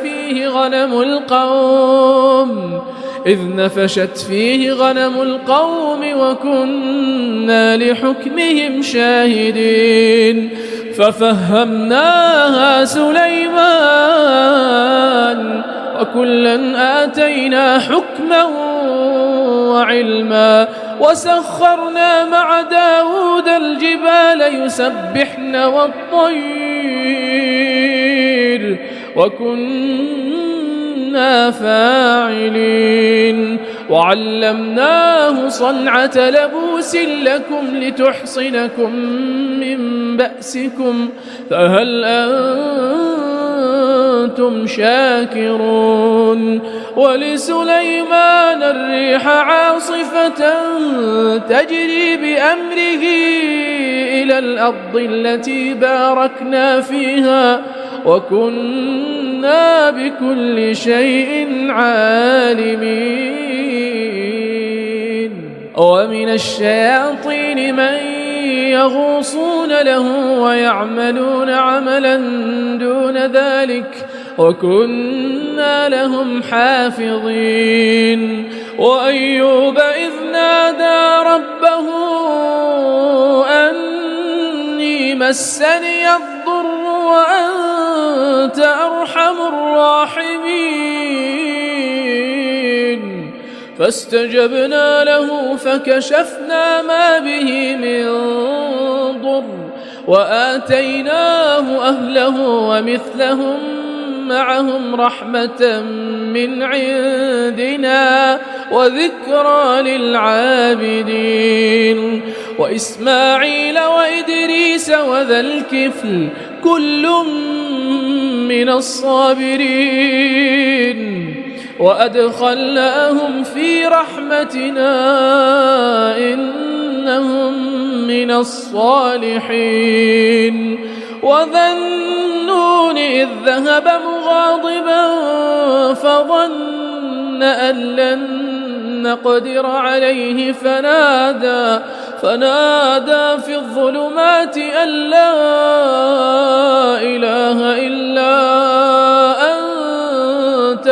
فيه غنم القوم وكنا لحكمهم شاهدين. ففهمناها سليمان وكلا آتينا حكما وعلما وسخرنا مع داود الجبال يسبحن والطير وكنا فاعلين. وعلمناه صنعة لبوس لكم لتحصنكم من بأسكم فهل أنتم شاكرون. ولسليمان الريح عاصفة تجري بأمره إلى الأرض التي باركنا فيها وكنا بكل شيء عالمين. ومن الشياطين من يغوصون له ويعملون عملا دون ذلك وكنا لهم حافظين. وأيوب إذ نادى ربه أني مسني الضر وأنت أرحم الراحمين فاستجبنا له فكشفنا ما به من ضر وآتيناه أهله ومثلهم معهم رحمة من عندنا وذكرى للعابدين. وإسماعيل وإدريس وذا الكفل كل من الصابرين وأدخلناهم في رحمتنا إنهم من الصالحين. وذا النون إذ ذهب مغاضبا فظن أن لن نقدر عليه فنادى في الظلمات أن لا إله إلا أنت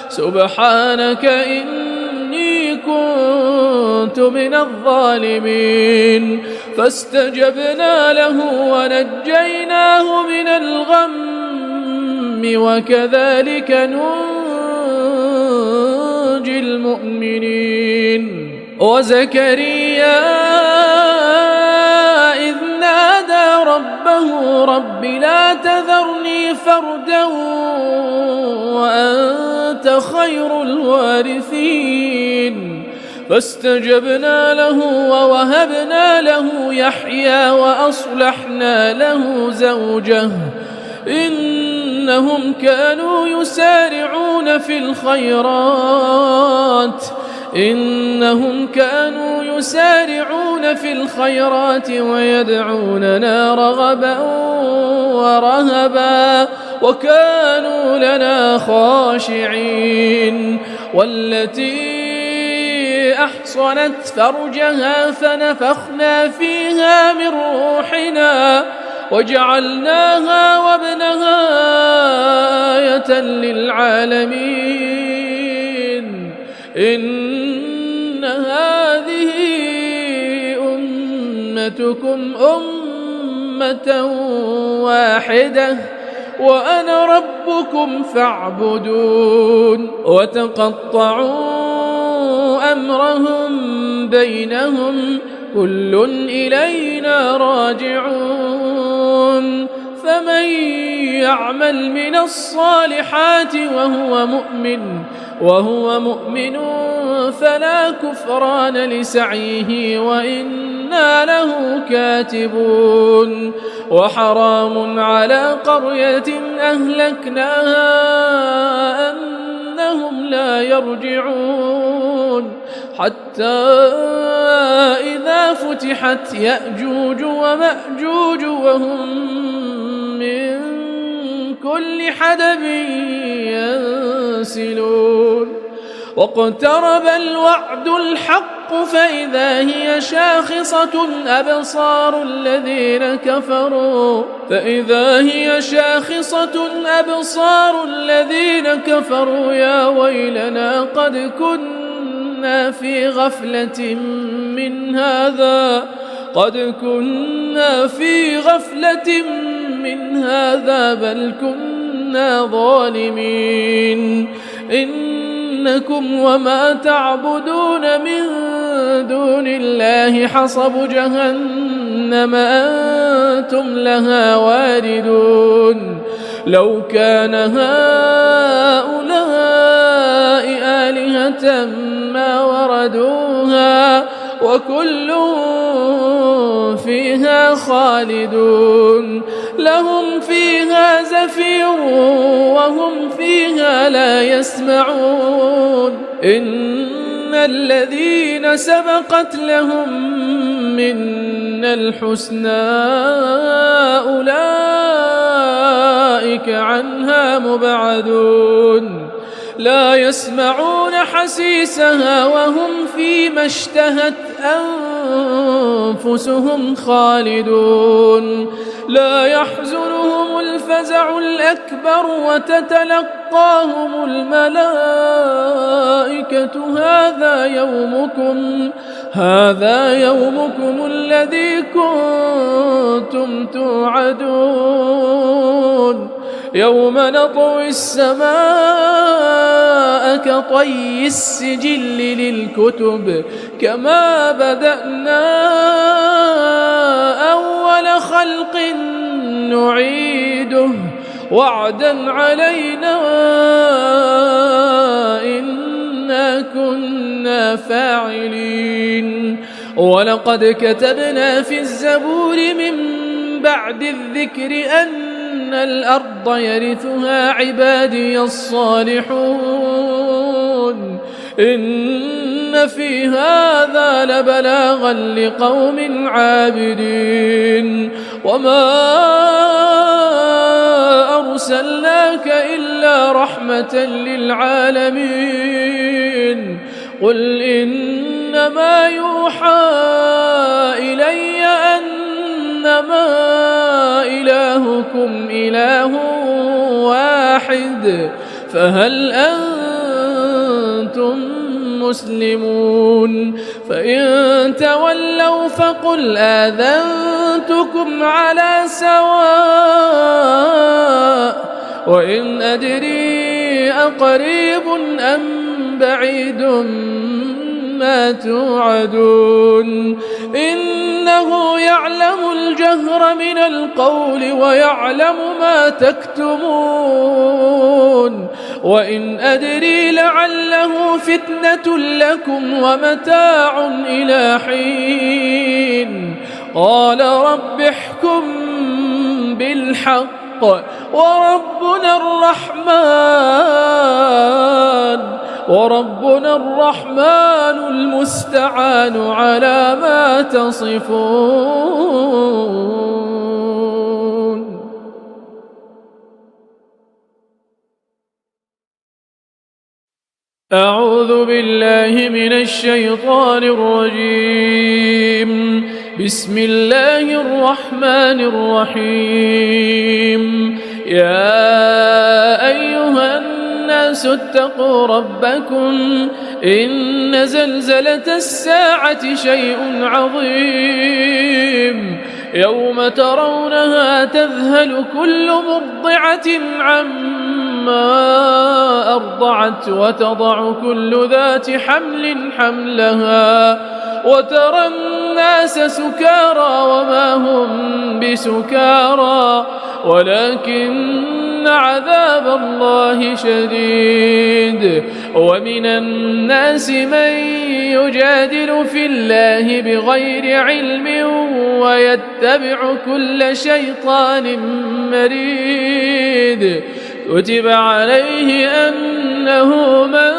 سبحانك إني كنت من الظالمين. فاستجبنا له ونجيناه من الغم وكذلك ننجي المؤمنين. وزكريا إذ نادى ربه رب لا تذرني فردا وأنت خير الوارثين فاستجبنا له ووهبنا له يحيى وأصلحنا له زوجه إنهم كانوا يسارعون في الخيرات ويدعوننا رغبا ورهبا وكانوا لنا خاشعين. والتي أحصنت فرجها فنفخنا فيها من روحنا وجعلناها وابنها آية للعالمين. إن هذه أمتكم أمة واحدة وأنا ربكم فاعبدون. وتقطعوا أمرهم بينهم كل إلينا راجعون. فمن يعمل من الصالحات وهو مؤمن وهو مؤمن فلا كفران لسعيه وإنا له كاتبون وحرام على قرية أهلكناها أنهم لا يرجعون حتى إذا فتحت يأجوج ومأجوج وهم من كل حدب ينسلون واقترب الوعد الحق فإذا هي شاخصة أبصار الذين كفروا يا ويلنا قد كنا في غفلة من هذا بل كنا ظالمين إنكم وما تعبدون من دون الله حصب جهنم أنتم لها واردون لو كان هؤلاء آلهة ما وردوها وكل فيها خالدون لهم فيها زفير وهم فيها لا يسمعون إن الذين سبقت لهم منا الحسنى أولئك عنها مبعدون لا يسمعون حسيسها وهم فيما اشتهت أنفسهم خالدون لا يحزنهم الفزع الأكبر وتتلقاهم الملائكة هذا يومكم الذي كنتم توعدون يوم نطوي السماء كطي السجل للكتب كما بدأنا أول خلق نعيده وعدا علينا إنا كنا فاعلين ولقد كتبنا في الزبور من بعد الذكر أن الأرض يرثها عبادي الصالحون إن في هذا لبلاغا لقوم عابدين وما أرسلناك إلا رحمة للعالمين قل إنما يوحى إلي أنما إلهكم إله واحد فهل أنتم مسلمون فإن تولوا فقل آذنتكم على سواء وإن أدري أقريب أم بعيد ما توعدون إنه يعلم الجهر من القول ويعلم ما تكتمون وإن أدري لعله فتنة لكم ومتاع إلى حين قال رب احكم بالحق وربنا الرحمن المستعان على ما تصفون. أعوذ بالله من الشيطان الرجيم. بسم الله الرحمن الرحيم. يا أيها الناس اتقوا ربكم إن زلزلة الساعة شيء عظيم يوم ترونها تذهل كل مرضعة عما أرضعت وتضع كل ذات حمل حملها وترى الناس سكارى وما هم بسكارى ولكن عذاب الله شديد ومن الناس من يجادل في الله بغير علم ويتبع كل شيطان مريد كتب عليه أنه من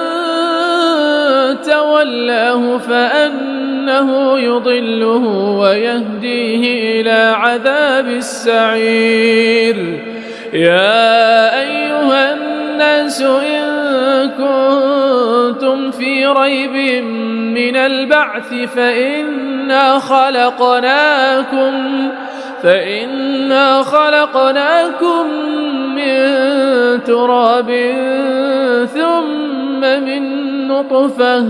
تولاه فأنه يضله ويهديه إلى عذاب السعير. يا أيها الناس إن كنتم في ريب من البعث فإنا خلقناكم من تراب ثم من نطفة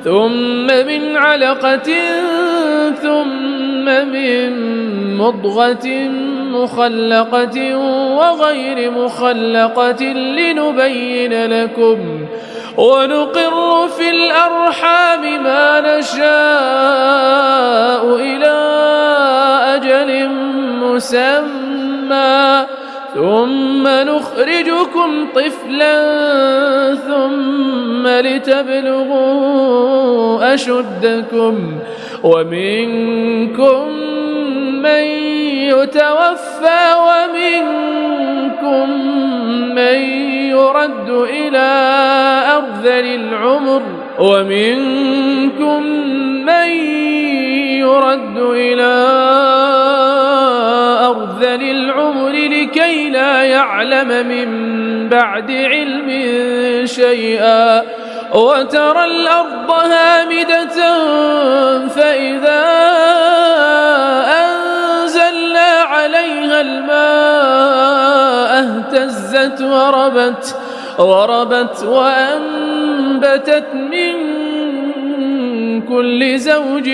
ثم من علقة ثم من مضغة مخلقة وغير مخلقة لنبين لكم ونقر في الأرحام ما نشاء إلى أجل مسمى ثم نخرجكم طفلا ثم لتبلغوا أشدكم ومنكم من يتوفى ومنكم من يرد إلى أرذل العمر لكي لا يعلم من بعد علم شيئا وترى الأرض هامدة فإذا أنزلنا عليها الماء اهتزت وربت وأنبتت من كل زوج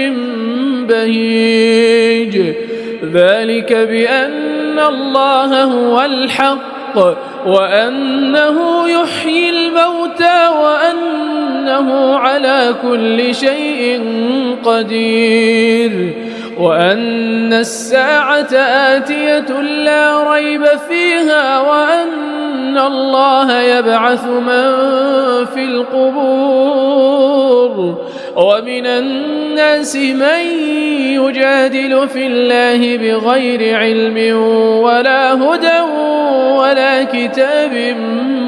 بهيج ذلك بأن الله هو الحق وأنه يحيي الموتى وأنه على كل شيء قدير وأن الساعة آتية لا ريب فيها وأن الله يبعث من في القبور ومن الناس من يجادل في الله بغير علم ولا هدى ولا كتاب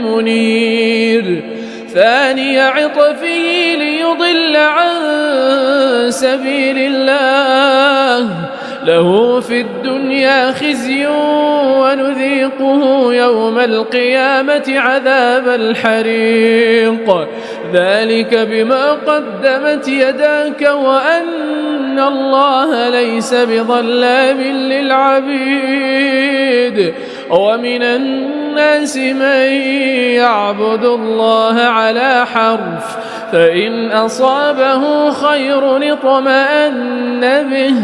منير ثاني عطفه ليضل عن سبيل الله له في الدنيا خزي ونذيقه يوم القيامة عذاب الحريق ذلك بما قدمت يداك وأن الله ليس بظلام للعبيد ومن الناس من يعبد الله على حرف فإن أصابه خير اطمأن به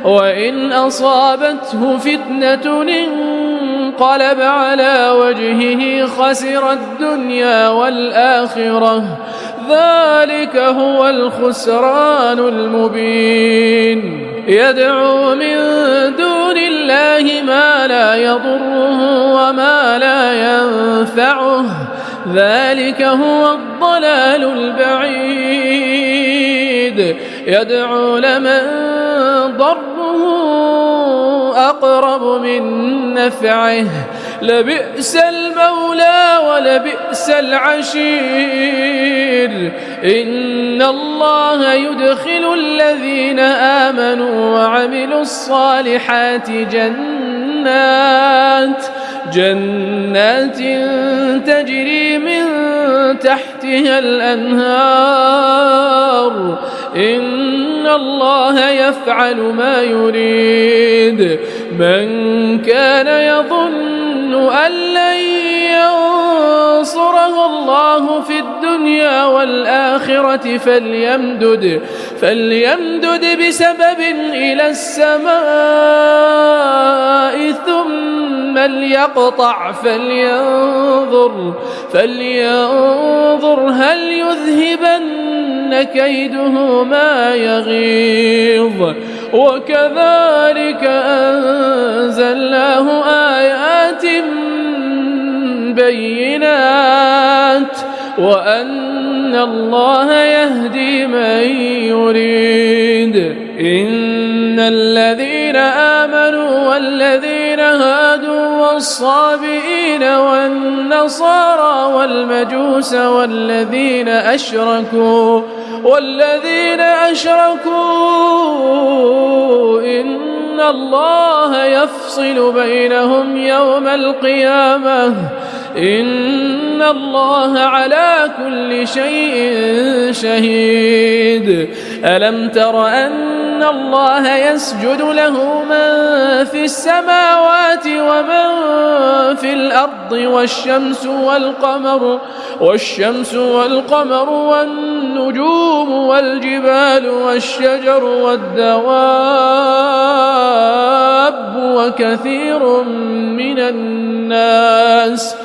وإن أصابته فتنة انقلب على وجهه خسر الدنيا والآخرة ذلك هو الخسران المبين يدعو من دون الله ما لا يضره وما لا ينفعه ذلك هو الضلال البعيد يدعو لمن ضره أقرب من نفعه لبئس المولى ولبئس العشير إن الله يدخل الذين آمنوا وعملوا الصالحات جنات تجري من تحتها الأنهار إن الله يفعل ما يريد من كان يظن أن لن ينصره الله في الدنيا والآخرة فليمدد بسبب إلى السماء ثم ليقطع فلينظر هل يذهبن كيده ما يغيظ وكذلك أنزلناه آيات بينات وأن الله يهدي من يريد. إن الذين آمنوا والذين هادوا والصابئين والنصارى والمجوس والذين أشركوا إن الله يفصل بينهم يوم القيامة إن الله على كل شيء شهيد. ألم تر أن الله يسجد له من في السماوات ومن في الأرض والشمس والقمر والنجوم والجبال والشجر والدواب وكثير من الناس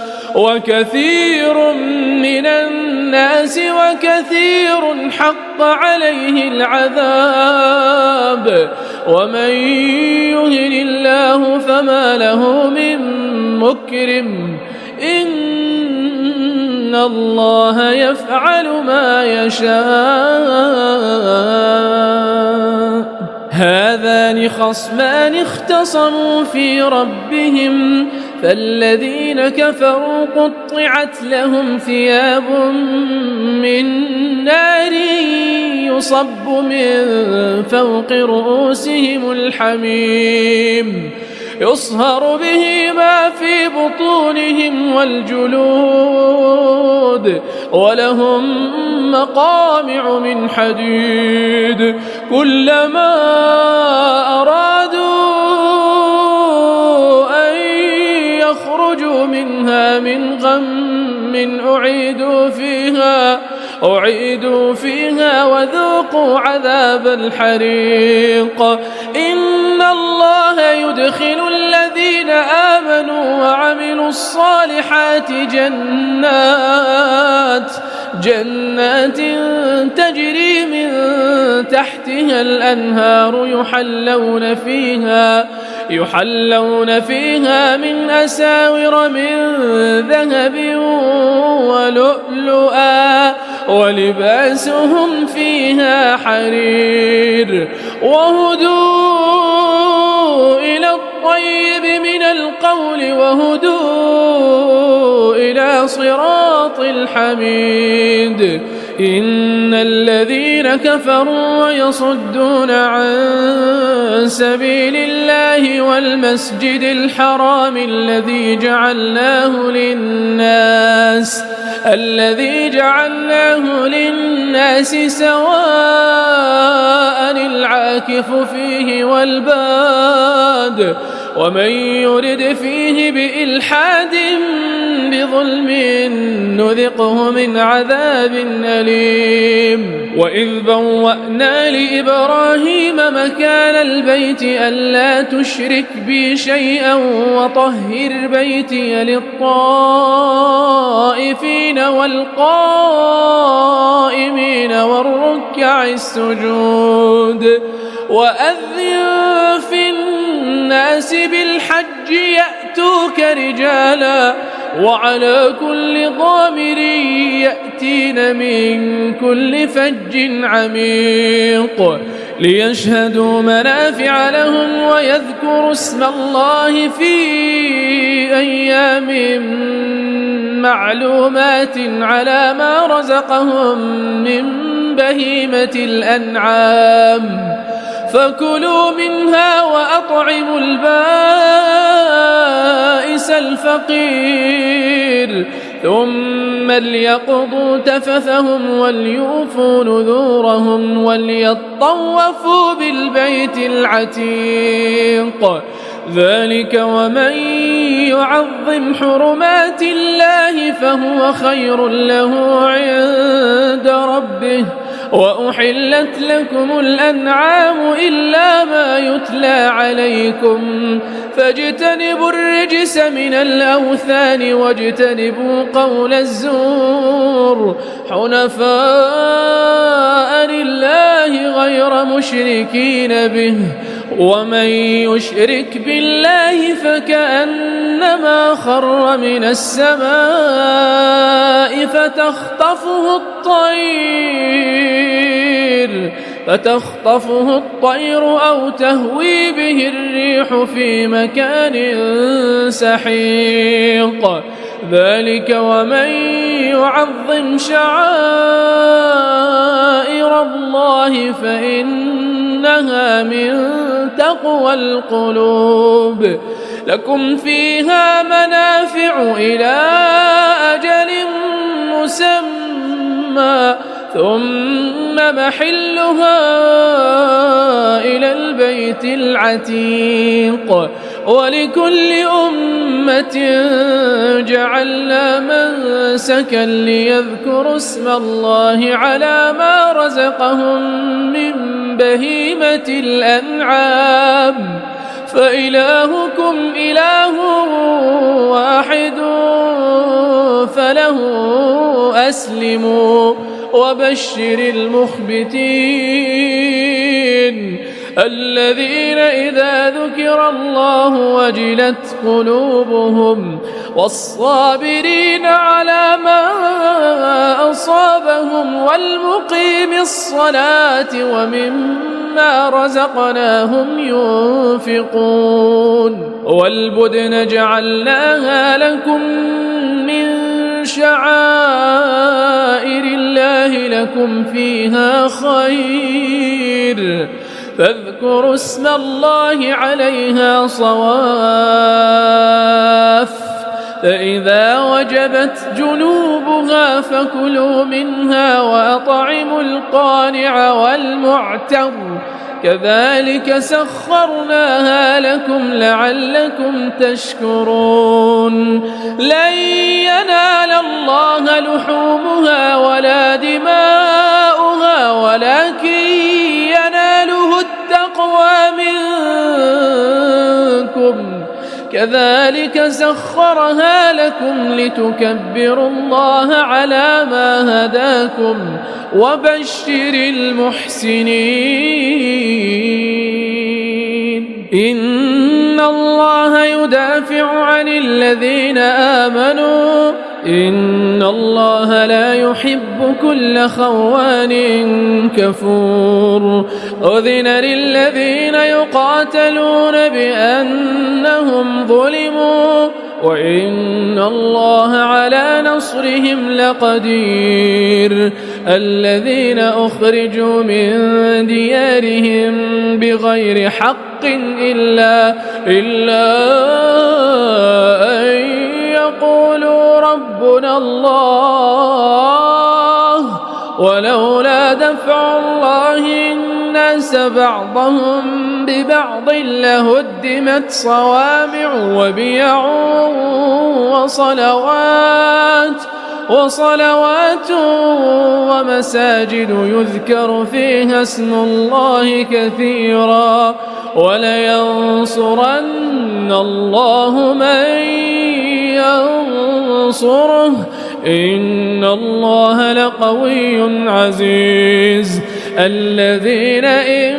وكثير حق عليه العذاب ومن يهن الله فما له من مكرم إن الله يفعل ما يشاء. هذان خصمان اختصموا في ربهم فالذين كفروا قطعت لهم ثياب من نار يصب من فوق رؤوسهم الحميم يصهر به ما في بطونهم والجلود ولهم مقامع من حديد كلما أرادوا أن يخرجوا منها من غم أعيدوا فيها وذوقوا عذاب الحريق. إن الله يدخل الذين آمنوا وعملوا الصالحات جنات تجري من تحتها الأنهار يحلون فيها من أساور من ذهب ولؤلؤا ولباسهم فيها حرير وهدوا إلى الطيب من القول وهدوا إلى صراط الحميد. إن الذين كفروا ويصدون عن سبيل الله والمسجد الحرام الذي جعلناه للناس سواء العاكف فيه والباد ومن يرد فيه بإلحاد بظلم نذقه من عذاب أليم. وإذ بوأنا لإبراهيم مكان البيت ألا تشرك بي شيئا وطهر بيتي للطائفين والقائمين والركع السجود. وأذن في الناس بالحج يأتوك رجالا وعلى كل ضامر يأتين من كل فج عميق ليشهدوا منافع لهم ويذكروا اسم الله في أيام معلومات على ما رزقهم من بهيمة الأنعام فكلوا منها وأطعموا البائس الفقير ثم ليقضوا تفثهم وليوفوا نذورهم وليطوفوا بالبيت العتيق. ذلك ومن يعظم حرمات الله فهو خير له عند ربه. وأحلت لكم الأنعام إلا ما يتلى عليكم فاجتنبوا الرجس من الأوثان واجتنبوا قول الزور حنفاء لله غير مشركين به ومن يشرك بالله فكأنما خر من السماء فتخطفه الطير أو تهوي به الريح في مكان سحيق ذلك ومن يعظم شعائر الله فإنها من تقوى القلوب لكم فيها منافع إلى أجل مسمى ثم محلها إلى البيت العتيق ولكل أمة جعلنا منسكا ليذكروا اسم الله على ما رزقهم من بهيمة الأنعام فإلهكم إله واحد فله أسلموا وبشر المخبتين الذين إذا ذكر الله وجلت قلوبهم والصابرين على ما أصابهم والمقيم الصلاة ومما رزقناهم ينفقون والبدن جعلناها لكم من شعائر الله لكم فيها خير فاذكروا اسم الله عليها صواف فإذا وجبت جنوبها فكلوا منها وأطعموا القانع والمعتر كذلك سخرناها لكم لعلكم تشكرون لن ينال الله لحومها ولا دماؤها ولكن يناله التقوى منكم كذلك سخرها لكم لتكبروا الله على ما هداكم وبشر المحسنين إن الله يدافع عن الذين آمنوا إن الله لا يحب كل خوان كفور أذن للذين يقاتلون بأنهم ظلموا وإن الله على نصرهم لقدير الذين أخرجوا من ديارهم بغير حق إلا أن يقولوا ربنا الله ولولا دفع الله الناس بعضهم ببعض لهدمت صوامع وبيع وصلوات ومساجد يذكر فيها اسم الله كثيرا ولينصرن الله من ينصره إن الله لقوي عزيز الذين إن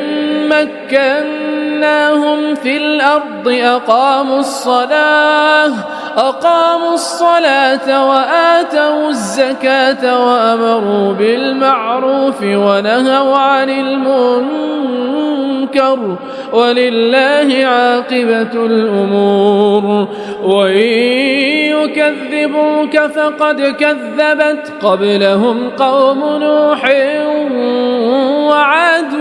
مكناهم في الأرض أقاموا الصلاة وآتوا الزكاة وأمروا بالمعروف ونهوا عن المنكر ولله عاقبة الأمور وإن يكذبوك فقد كذبت قبلهم قوم نوح وعاد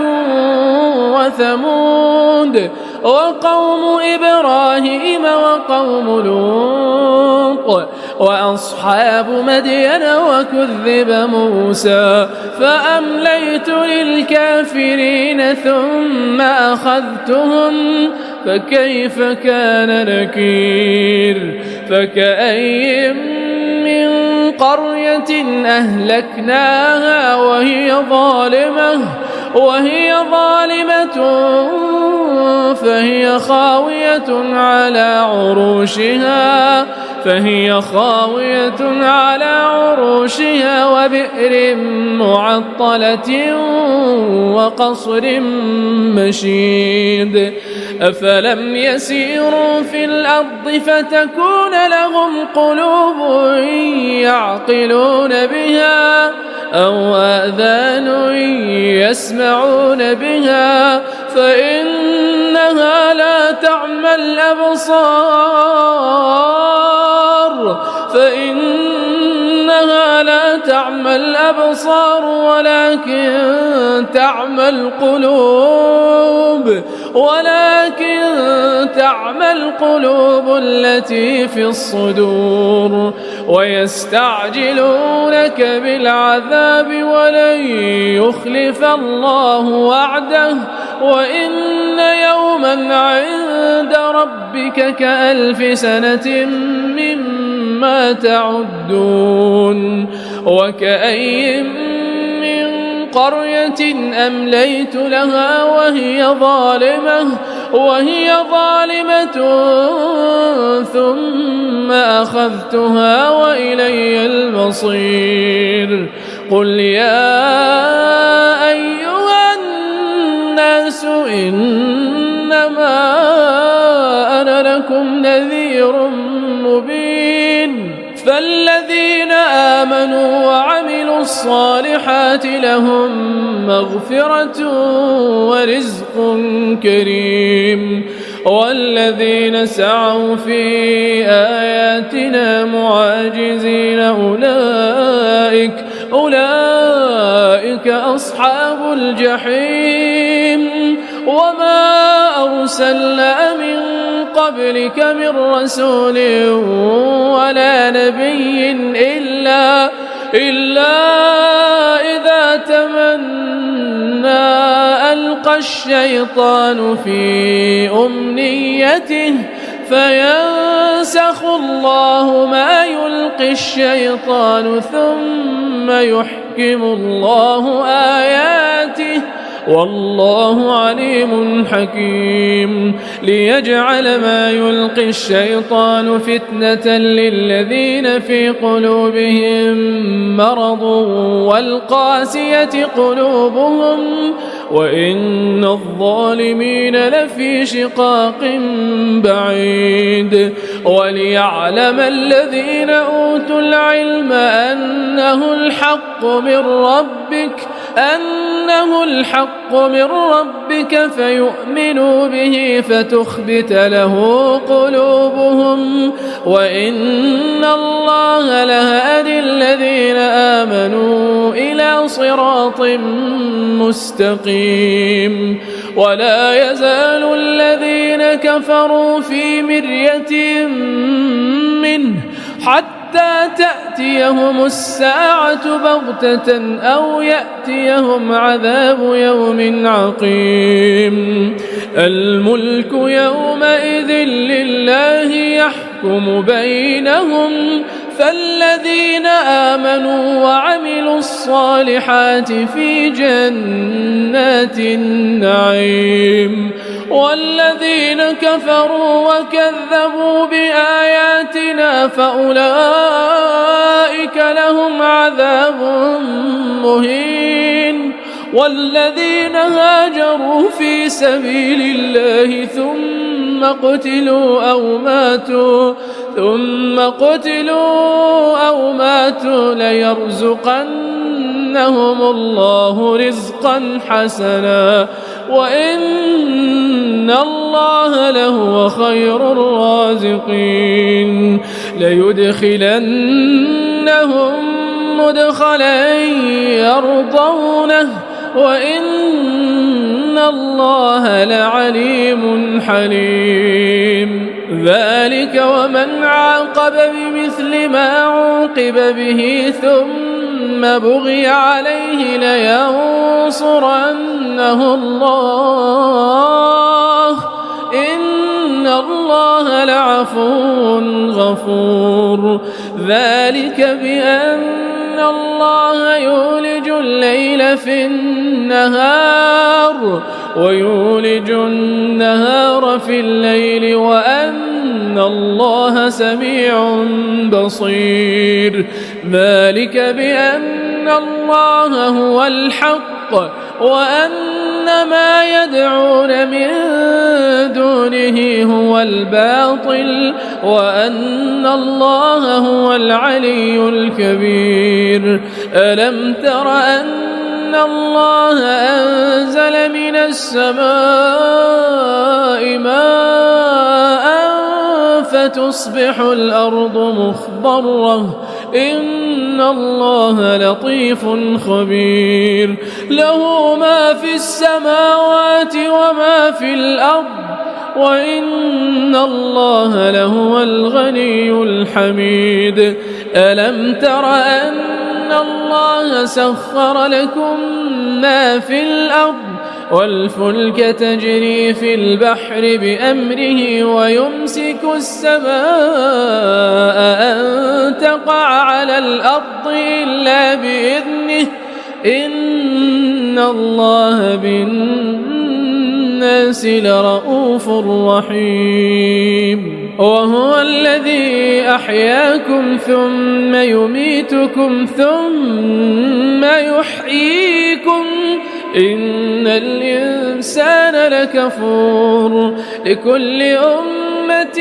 وثمود وقوم إبراهيم وقوم لوط وأصحاب مدين وكذب موسى فأمليت للكافرين ثم أخذتهم فكيف كان نكير فكأي من قرية أهلكناها وهي ظالمة فهي خاوية على عروشها وبئر معطلة وقصر مشيد أفلم يسيروا في الأرض فتكون لهم قلوب يعقلون بها أو آذان يسمعون بها فإنها لا تعمى الأبصار ولكن تعمى القلوب التي في الصدور ويستعجلونك بالعذاب ولن يخلف الله وعده وإن يوما عند ربك كألف سنة مما تعدون وكأي من قرية أمليت لها وهي ظالمة ثم أخذتها وإلي المصير قل يا أيها الناس إنما أنا لكم نذير مبين فالذين آمنوا وعملوا الصالحات لهم مغفرة ورزق كريم والذين سعوا في آياتنا معاجزين أولئك أصحاب الجحيم وما أرسلنا من قبلك من رسول ولا نبي إلا إذا تمنى ألقى الشيطان في أمنيته فينسخ الله ما يلقي الشيطان ثم يحكم الله آياته والله عليم حكيم ليجعل ما يلقي الشيطان فتنة للذين في قلوبهم مرض والقاسية قلوبهم وإن الظالمين لفي شقاق بعيد وليعلم الذين أوتوا العلم أنه الحق من ربك فيؤمنوا به فتخبت له قلوبهم وإن الله لهادي الذين آمنوا إلى صراط مستقيم ولا يزال الذين كفروا في مرية منه حتى تأتيهم الساعة بغتة أو يأتيهم عذاب يوم عقيم الملك يومئذ لله يحكم بينهم فالذين آمنوا وعملوا الصالحات في جنات النعيم والذين كفروا وكذبوا بآياتنا فأولئك لهم عذاب مهين والذين هاجروا في سبيل الله ثم قتلوا أو ماتوا ليرزقنهم الله رزقا حسنا وإن الله لهو خير الرازقين ليدخلنهم مدخلا يرضونه وإن الله لعليم حليم ذلك ومن عاقب بمثل ما عوقب به ثم بغي عليه لينصرنه الله إن الله لعفو غفور ذلك بأن الله يولج الليل في النهار ويولج النهار في الليل وأن الله سميع بصير ذلك بأن أن الله هو الحق وأن ما يدعون من دونه هو الباطل وأن الله هو العلي الكبير. ألم تر أن الله أنزل من السماء ماء فتصبح الأرض مخضرة إن الله لطيف خبير. له ما في السماوات وما في الأرض وإن الله لهو الغني الحميد. ألم تر أن الله سخر لكم ما في الأرض والفلك تجري في البحر بأمره ويمسك السماء أن تقع على الأرض إلا بإذنه إن الله بالناس لرؤوف رحيم. وهو الذي أحياكم ثم يميتكم ثم يحييكم إن الإنسان لكفور. لكل أمة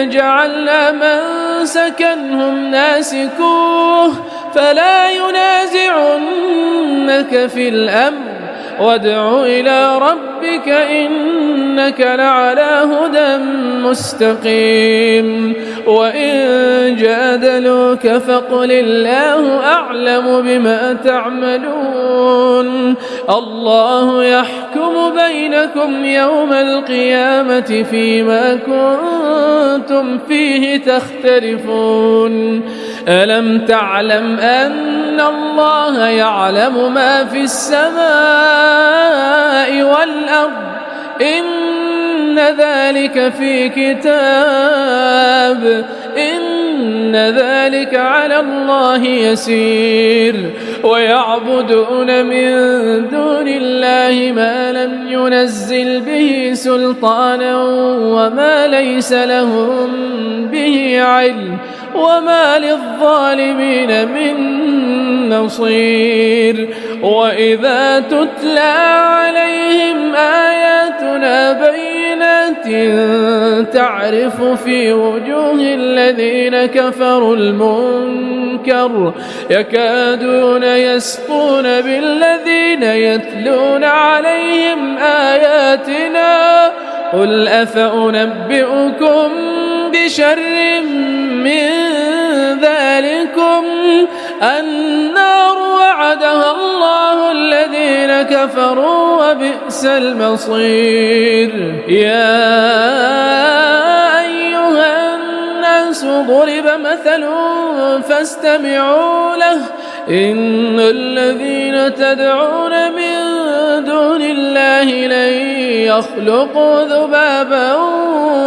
جعلنا منسكا هم ناسكوه فلا ينازعنك في الأمر وادع إلى ربك إنك لعلى هدى مستقيم. وإن جادلوك فقل الله أعلم بما تعملون. الله يحكم بينكم يوم القيامة فيما كنتم فيه تختلفون. ألم تعلم أن الله يعلم ما في السماء والأرض إن ذلك في كتاب إن ذلك على الله يسير. ويعبدون من دون الله ما لم ينزل به سلطانا وما ليس لهم به علم وما للظالمين من نصير. وإذا تتلى عليهم آياتنا بينات تعرف في وجوه الذين كفروا المنكر يكادون يسقون بالذين يتلون عليهم آياتنا قل أفأنبئكم بشر من ذلكم النار وعدها الله الذين كفروا وبئس المصير. يا أيها الناس ضرب مثل فاستمعوا له إن الذين تدعون من دون الله لن يخلقوا ذبابا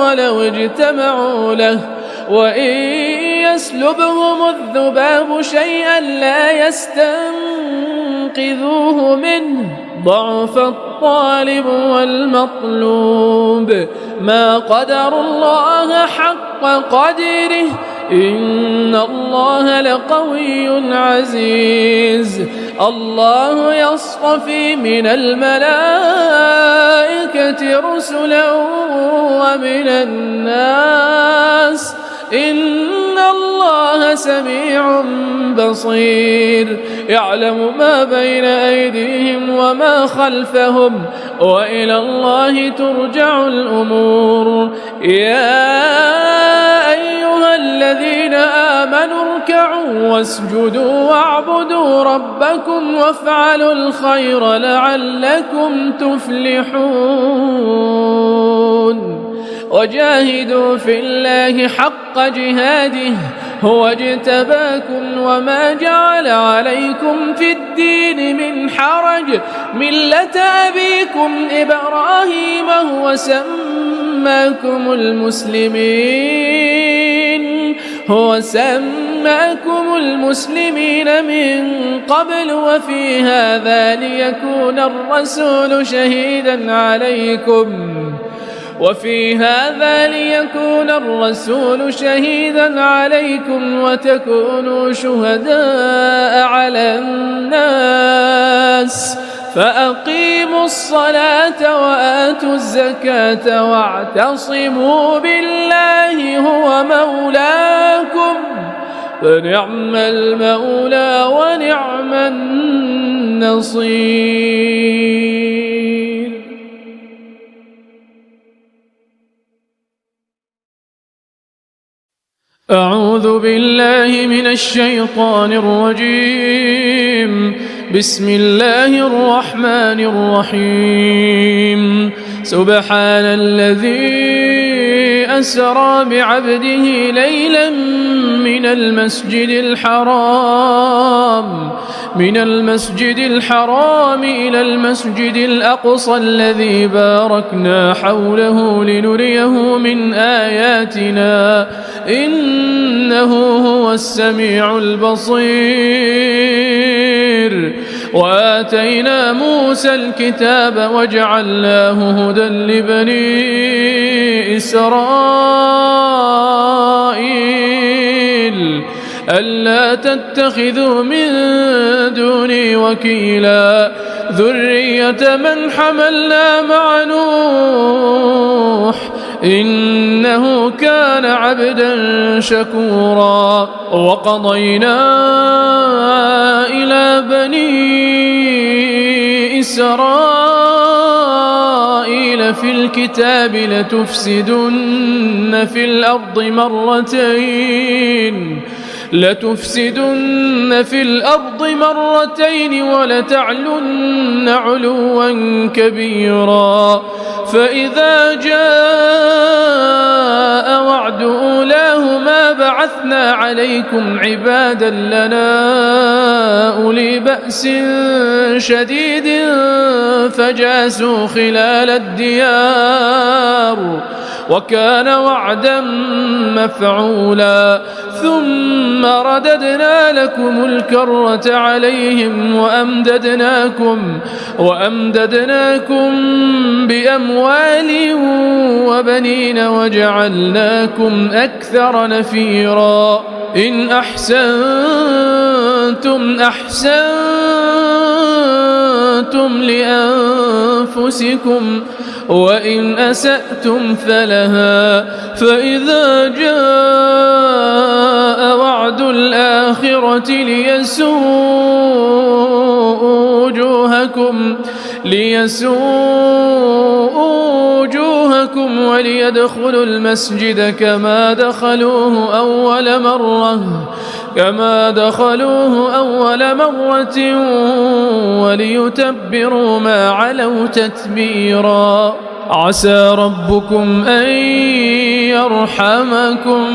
ولو اجتمعوا له وإن يسلبهم الذباب شيئا لا يستنقذوه منه ضعف الطالب والمطلوب. ما قدر الله حق قدره إن الله لقوي عزيز. الله يصطفي من الملائكة رسلا ومن الناس إن الله سميع بصير. يعلم ما بين أيديهم وما خلفهم وإلى الله ترجع الأمور. يا أيها الذين آمنوا اركعوا واسجدوا واعبدوا ربكم وافعلوا الخير لعلكم تفلحون. وجاهدوا في الله حق جهاده هو اجتباكم وما جعل عليكم في الدين من حرج ملة أبيكم إبراهيم هو سماكم المسلمين من قبل وفي هذا ليكون الرسول شهيدا عليكم وتكونوا شهداء على الناس فأقيموا الصلاة وآتوا الزكاة واعتصموا بالله هو مولاكم فنعم المولى ونعم النصير. أعوذ بالله من الشيطان الرجيم. بسم الله الرحمن الرحيم. سبحان الذي أسرى بعبده ليلا من المسجد الحرام إلى المسجد الأقصى الذي باركنا حوله لنريه من آياتنا إنه هو السميع البصير. وآتينا موسى الكتاب وجعلناه هدى لبني إسرائيل ألا تتخذوا من دوني وكيلا ذرية من حملنا مع نوح إنه كان عبدا شكورا. وقضينا إلى بني إسرائيل في الكتاب لتفسدن في الأرض مرتين ولتعلن علوا كبيرا. فإذا جاء وعد أولاهما بعثنا عليكم عبادا لنا أولي بأس شديد فجاسوا خلال الديار وكان وعدا مفعولا. ثم رددنا لكم الكرة عليهم وأمددناكم بأموال وبنين وجعلناكم أكثر نفيرا. إن أحسنتم لأنفسكم وإن أسأتم فلها. فإذا جاء وعد الآخرة ليسوءوا وجوهكم وليدخلوا المسجد كما دخلوه أول مرة وليتبروا ما علوا تتبيرا. عسى ربكم أن يرحمكم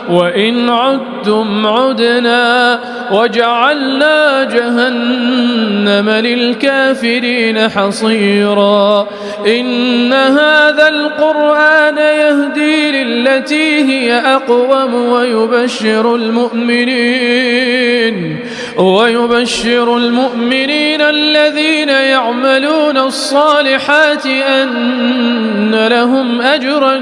وإن عدتم عدنا وجعلنا جهنم للكافرين حصيرا. إن هذا القرآن يهدي للتي هي أقوم ويبشر المؤمنين الذين يعملون الصالحات أن لهم أجرا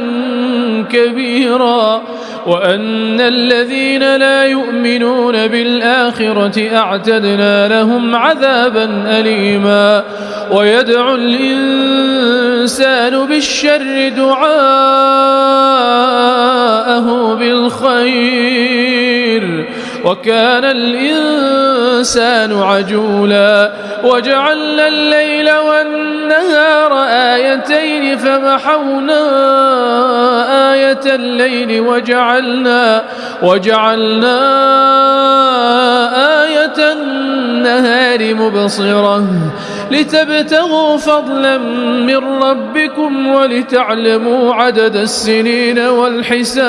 كبيرا وأن الذين لا يؤمنون بالآخرة أعتدنا لهم عذابا أليما. ويدعو الإنسان بالشر دعاءه بالخير وكان الإنسان عجولا. وجعلنا الليل والنهار آيتين فمحونا آية الليل وجعلنا آية النهار مبصرة لتبتغوا فضلا من ربكم ولتعلموا عدد السنين والحساب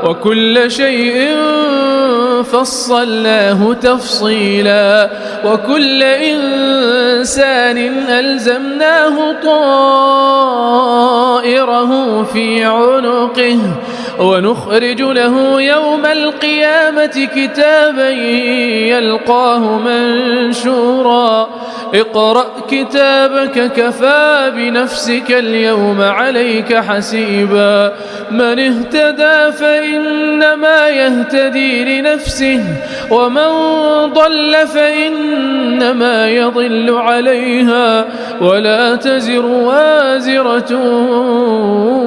وكل شيء فصلناه تفصيلا. وكل إنسان ألزمناه طائره في عنقه ونخرج له يوم القيامة كتابا يلقاه منشورا اقرأ كتابك كفى بنفسك اليوم عليك حسيبا من اهتدى فإنما يهتدي لنفسه ومن ضل فإنما يضل عليها ولا تزر وازرة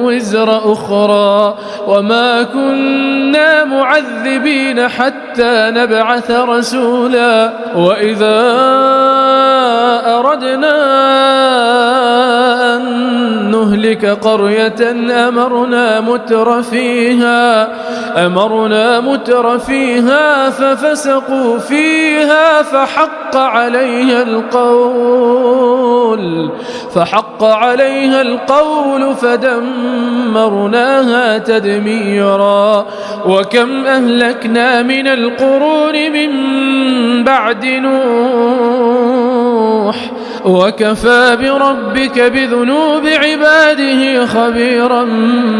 وزر أخرى وما كنا معذبين حتى نبعث رسولا وإذا أردنا أن نهلك قرية أمرنا متر فيها ففسقوا فيها فحق عليها القول فدمرناها تدميرا وكم أهلكنا من القرون من بعد نوح وكفى بربك بذنوب عباده خبيرا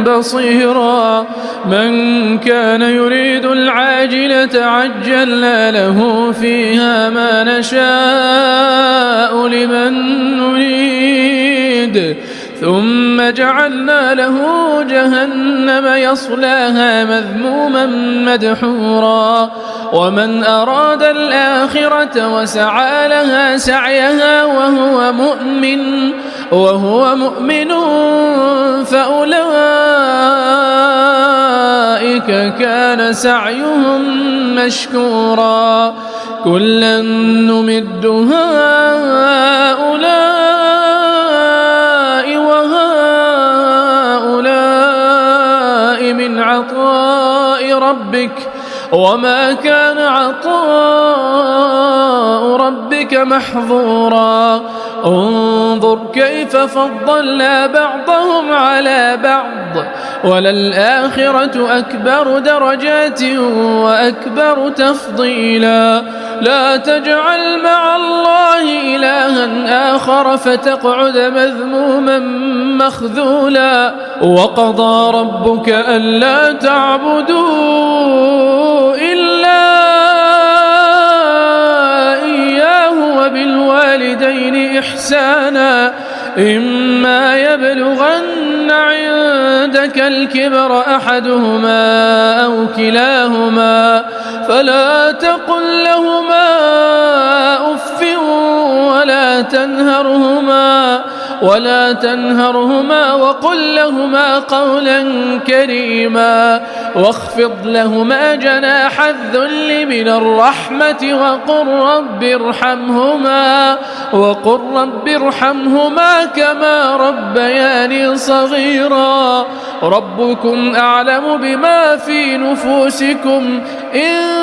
بصيرا من كان يريد العاجلة عجلنا له فيها ما نشاء لمن نريد ثم جعلنا له جهنم يصلاها مذموما مدحورا ومن أراد الآخرة وسعى لها سعيها وهو مؤمن فأولئك كان سعيهم مشكورا كلا نمد هؤلاء وهؤلاء من عطاء ربك وما كان عطاء ربك محظورا انظر كيف فضلنا بعضهم على بعض وللآخرة أكبر درجات وأكبر تفضيلا لا تجعل مع الله إلها آخر فتقعد مذموما مخذولا وقضى ربك ألا تعبدوا إلا إياه وبالوالدين إحسانا إما يبلغن عندك الكبر أحدهما أو كلاهما فلا تقل لهما أف ولا تنهرهما وقل لهما قولا كريما واخفض لهما جناح الذل من الرحمة وقل رب ارحمهما كما ربياني صغيرا ربكم أعلم بما في نفوسكم إن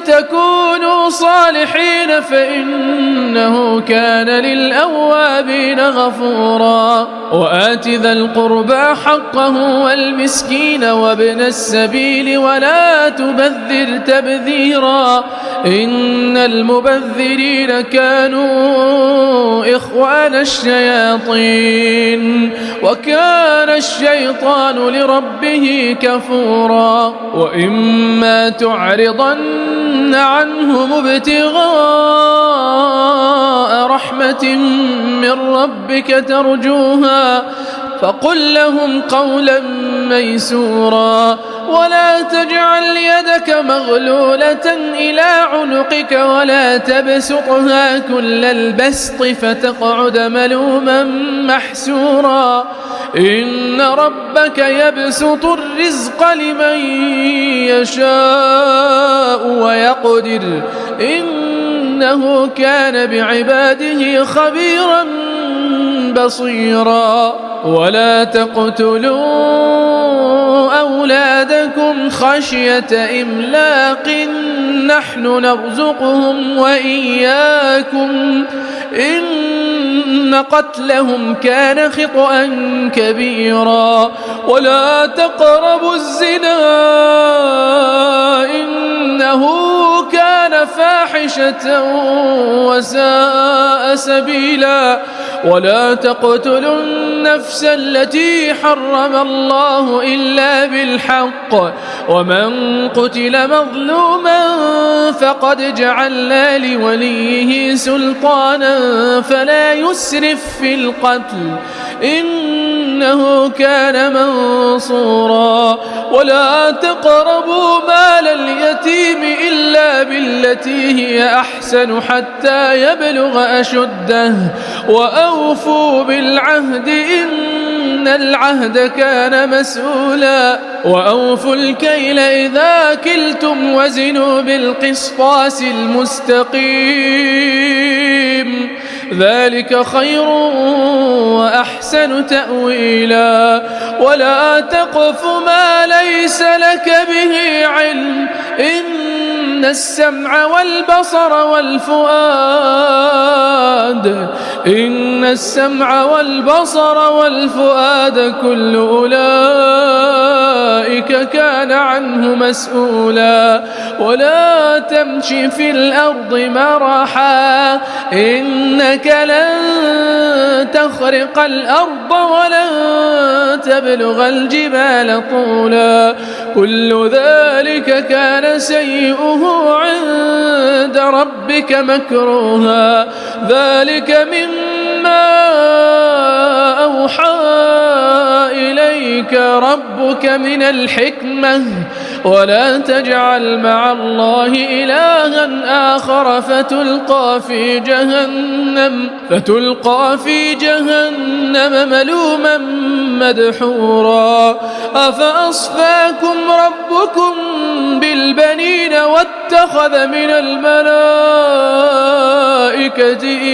تكونوا صالحين فإنه كان للأوابين غفورا وآت ذا القربى حقه والمسكين وابن السبيل ولا تبذر تبذيرا إن المبذرين كانوا إخوان الشياطين وكان الشيطان لربه كفورا وإما تعرضن عنهم ابتغاء رحمة من ربك ترجوها فقل لهم قولا ميسورا ولا تجعل يدك مغلولة إلى عنقك ولا تبسطها كل البسط فتقعد ملوما محسورا إن ربك يبسط الرزق لمن يشاء ويقدر إنه كان بعباده خبيرا بصيرا ولا تقتلوا أولادكم خشية إملاق نحن نرزقهم وإياكم إن قتلهم كان خطأ كبيرا ولا تقربوا الزنا إنه كان فاحشة وساء سبيلا ولا تقتلوا والنفس التي حرم الله إلا بالحق ومن قتل مظلوما فقد جعلنا لوليه سلطانا فلا يسرف في القتل إنه كان منصورا ولا تقربوا مال اليتيم إلا بالتي هي أحسن حتى يبلغ أشده وأوفوا بالعهد إن العهد كان مسؤولا وأوفوا الكيل إذا كلتم وزنوا بالقسطاس المستقيم ذلك خير وأحسن تأويلا ولا تقف ما ليس لك به علم إن السمع والبصر والفؤاد كل أولئك كان عنه مسؤولا ولا تمش في الأرض مرحا إنك لن تخرق الأرض ولن تبلغ الجبال طولا كل ذلك كان سيئه عند ربك مكروها ذلك مما أوحى إليك ربك من الحكمة ولا تجعل مع الله إلها آخر فتلقى في جهنم ملوما مدحورا أفأصفاكم ربكم بالبنين واتخذ من الملائكة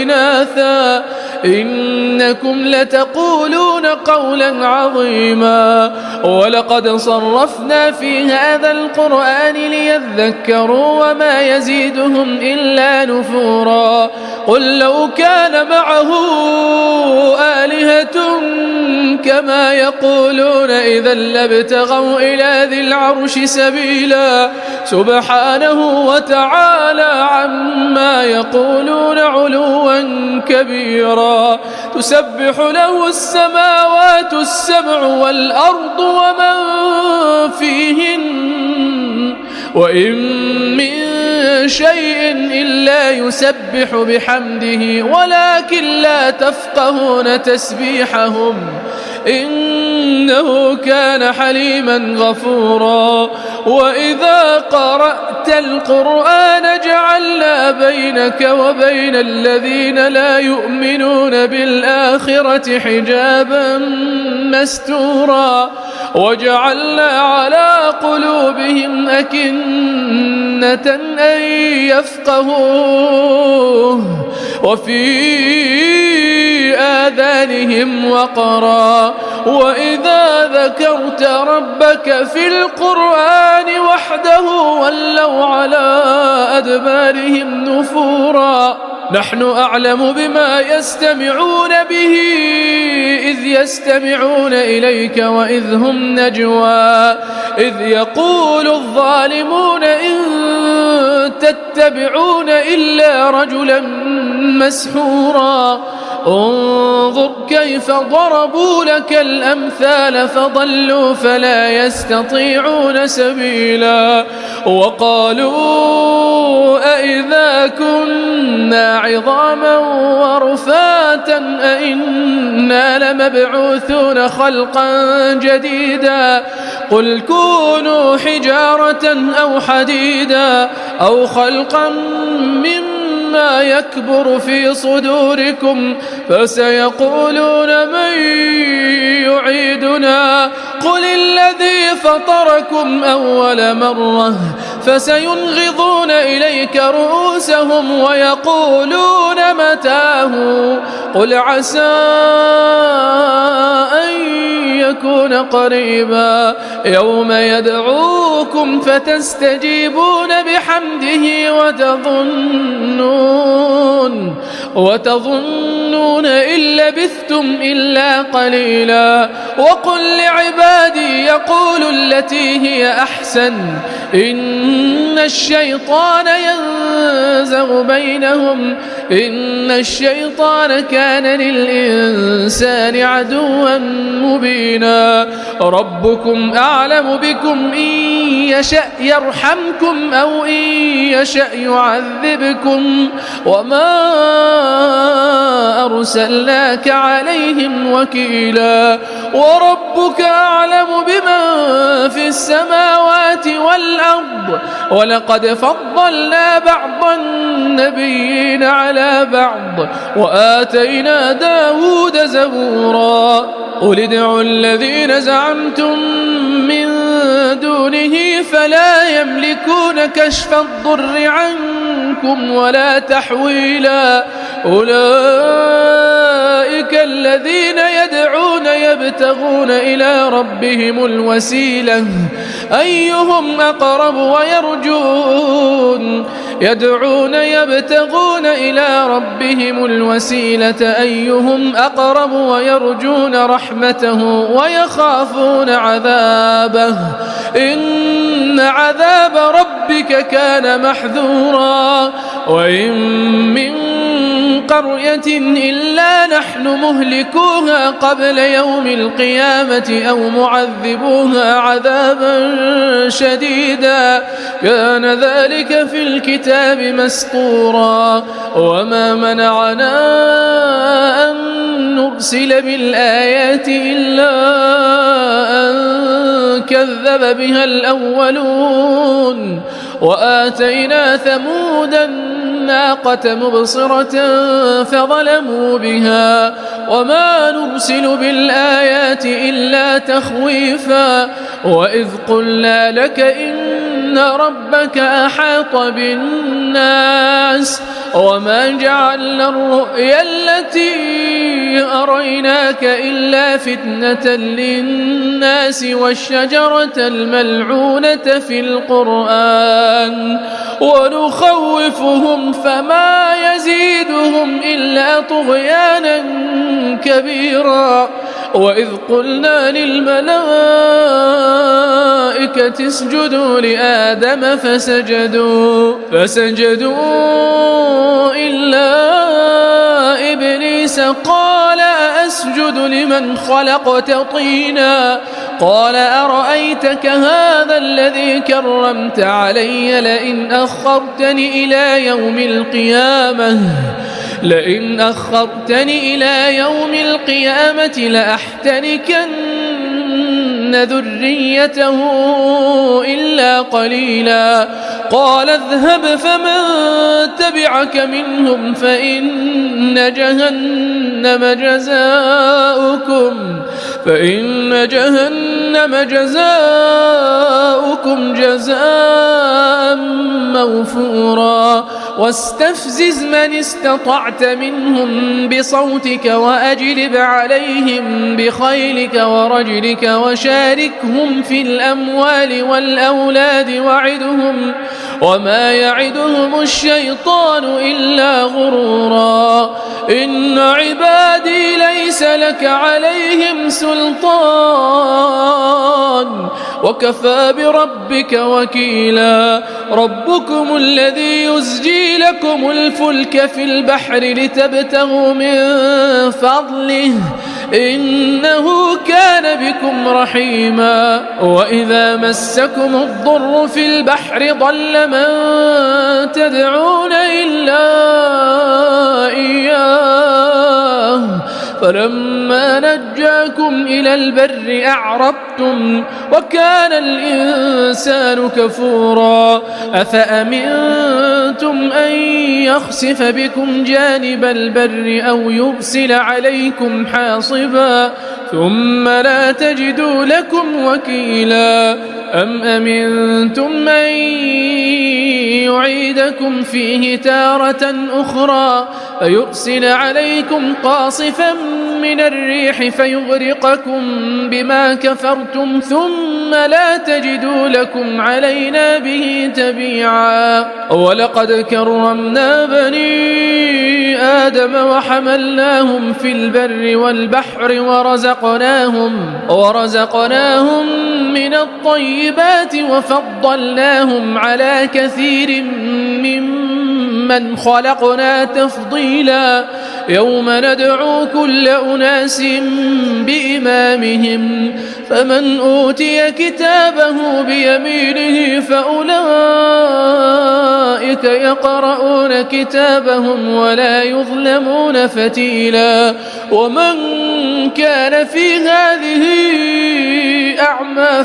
إناثا إنكم لتقولون قولا عظيما ولقد صرفنا في هذا القرآن ليذكروا وما يزيدهم إلا نفورا قل لو كان معه آلهة كما يقولون إذا لابتغوا إلى ذي العرش سبيلا سبحانه وتعالى عما يقولون علوا كبيرا تسبح له السماوات السبع والأرض ومن فيهن وإن من شيء إلا يسبح بحمده ولكن لا تفقهون تسبيحهم إنه كان حليما غفورا وإذا قرأت القرآن جعلنا بينك وبين الذين لا يؤمنون بالآخرة حجابا مستورا وجعلنا على قلوبهم أكنة أن يفقهوه وفي آذانهم وقرا وإذا ذكرت ربك في القرآن وحده ولوا على أدبارهم نفورا نحن أعلم بما يستمعون به إذ يستمعون إليك وإذ هم نجوى إذ يقول الظالمون إن تتبعون إلا رجلا مسحورا انظر كيف ضربوا لك الأمثال فضلوا فلا يستطيعون سبيلا وقالوا أئذا كنا عظاما ورفاتا أئنا لمبعوثون خلقا جديدا قل كونوا حجارة أو حديدا أو خلقا مما يكبر في صدوركم فسيقولون من يعيدنا قل الذي فطركم أول مرة فسينغضون إليك رؤوسهم ويقولون متاه قل عسى أن يكون قريبا يوم يدعوكم فتستجيبون بحمده وتظنون إن لبثتم إلا قليلا وقل لعبادي يقولوا التي هي أحسن إن الشيطان ينزغ إن الشيطان كان للإنسان عدوا مبينا ربكم أعلم بكم إن يشأ يرحمكم أو إن يشأ يعذبكم وما أرسلناك عليهم وكيلا وربك أعلم بمن في السماوات والأرض ولقد فضلنا بعض النبيين على بعض وآتينا داود زبورا قل ادعوا الذين زعمتم من دونه فلا يملكون كشف الضر عنكم ولا تحويلا أولئك الذين يدعون يبتغون إلى ربهم الوسيلة أيهم أقرب يدعون يبتغون إلى ربهم الوسيلة أيهم أقرب ويرجون رحمته ويخافون عذابه إن عذاب ربك كان محذورا وإن من قرية إلا نحن مهلكوها قبل يوم القيامة أو معذبوها عذابا شديدا كان ذلك في الكتاب مسطورا وما منعنا أن نرسل بالآيات إلا أن كذب بها الأولون وآتينا ثمود الناقة مبصرة فظلموا بها وما نرسل بالآيات إلا تخويفا وإذ قلنا لك إن ربك أحاط بالناس وما جعلنا الرؤيا التي أريناك إلا فتنة للناس والشجرة الملعونة في القرآن ونخوفهم فما يزيدهم إلا طغيانا كبيرا وإذ قلنا للملائكة اسجدوا لآدم فسجدوا إلا إبليس قال أسجد لمن خلقت طينا قال أرأيتك هذا الذي كرمت علي لئن أخرتني إلى يوم القيامة لأحتنكن ذريته إلا قليلا قال اذهب فمن تبعك منهم فإن جهنم جزاؤكم جزاء موفورا واستفزز من استطعت منهم بصوتك وأجلب عليهم بخيلك ورجلك وشاركهم في الأموال والأولاد وعدهم وما يعدهم الشيطان إلا غرورا إن عبادي ليس لك عليهم سلطان وكفى بربك وكيلا ربكم الذي يزجي لكم الفلك في البحر لتبتغوا من فضله إنه كان بكم رحيما وإذا مسكم الضر في البحر ضل من تدعون إلا إياه فلما نجاكم إلى البر أعرضتم وكان الإنسان كفورا أفأمنتم أن يخسف بكم جانب البر أو يرسل عليكم حاصبا ثم لا تجدوا لكم وكيلا أم أمنتم أن يعيدكم فيه تارة أخرى فيرسل عليكم قاصفا من الريح فيغرقكم بما كفرتم ثم لا تجدوا لكم علينا به تبيعا ولقد كرمنا بني آدم وحملناهم في البر والبحر ورزقناهم من الطيبات وفضلناهم على كثير ممن خلقنا تفضيلا يوم ندعو كل أناس بإمامهم فمن أوتي كتابه بيمينه فأولئك يقرؤون كتابهم ولا يظلمون فتيلا ومن كان في هذه أعمى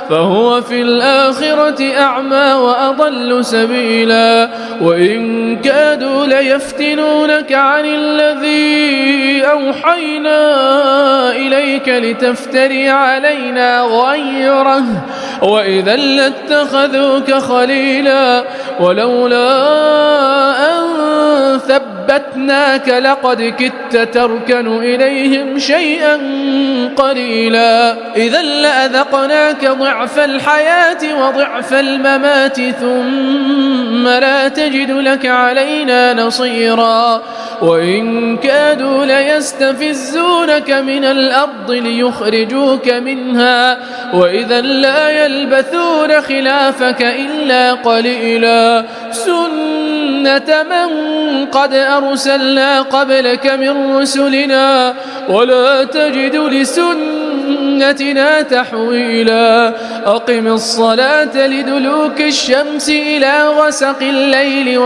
فهو في الآخرة أعمى وأضل سبيلا وإن كادوا ليفتنونك عن الذي أوحينا إليك لتفتري علينا غيره وإذا لاتخذوك خليلا ولولا أن ثبتناك لقد كدت تركن إليهم شيئا قليلا إذا لأذقناك ضعف الحياة وضعف الممات ثم لا تجد لك علينا نصيرا وإن كادوا ليستفزونك من الأرض ليخرجوك منها وإذا لا يلبثون خلافك إلا قليلا سنة من قد أرسلنا قبلك من رسلنا ولا تجد لسنتنا تحويلا أقم الصلاة لدلوك الشمس إلى غسق الليل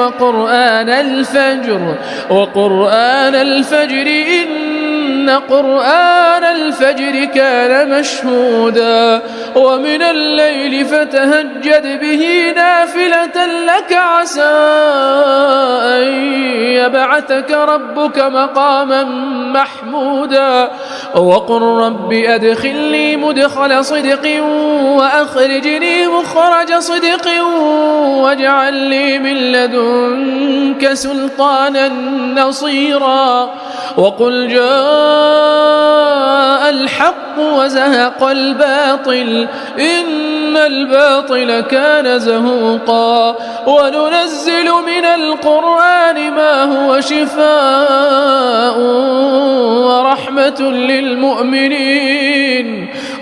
وقرآن الفجر إن قرآن الفجر كان مشهودا ومن الليل فتهجد به نافلة لك عسى أن يبعثك ربك مقاما محمودا وقل رب أدخلني مدخل صدق وأخرجني مخرج صدق واجعل لي من لدنك سلطانا نصيرا وقل جاء الحق وزهق الباطل إن الباطل كان زهوقا وننزل من القرآن ما هو شفاء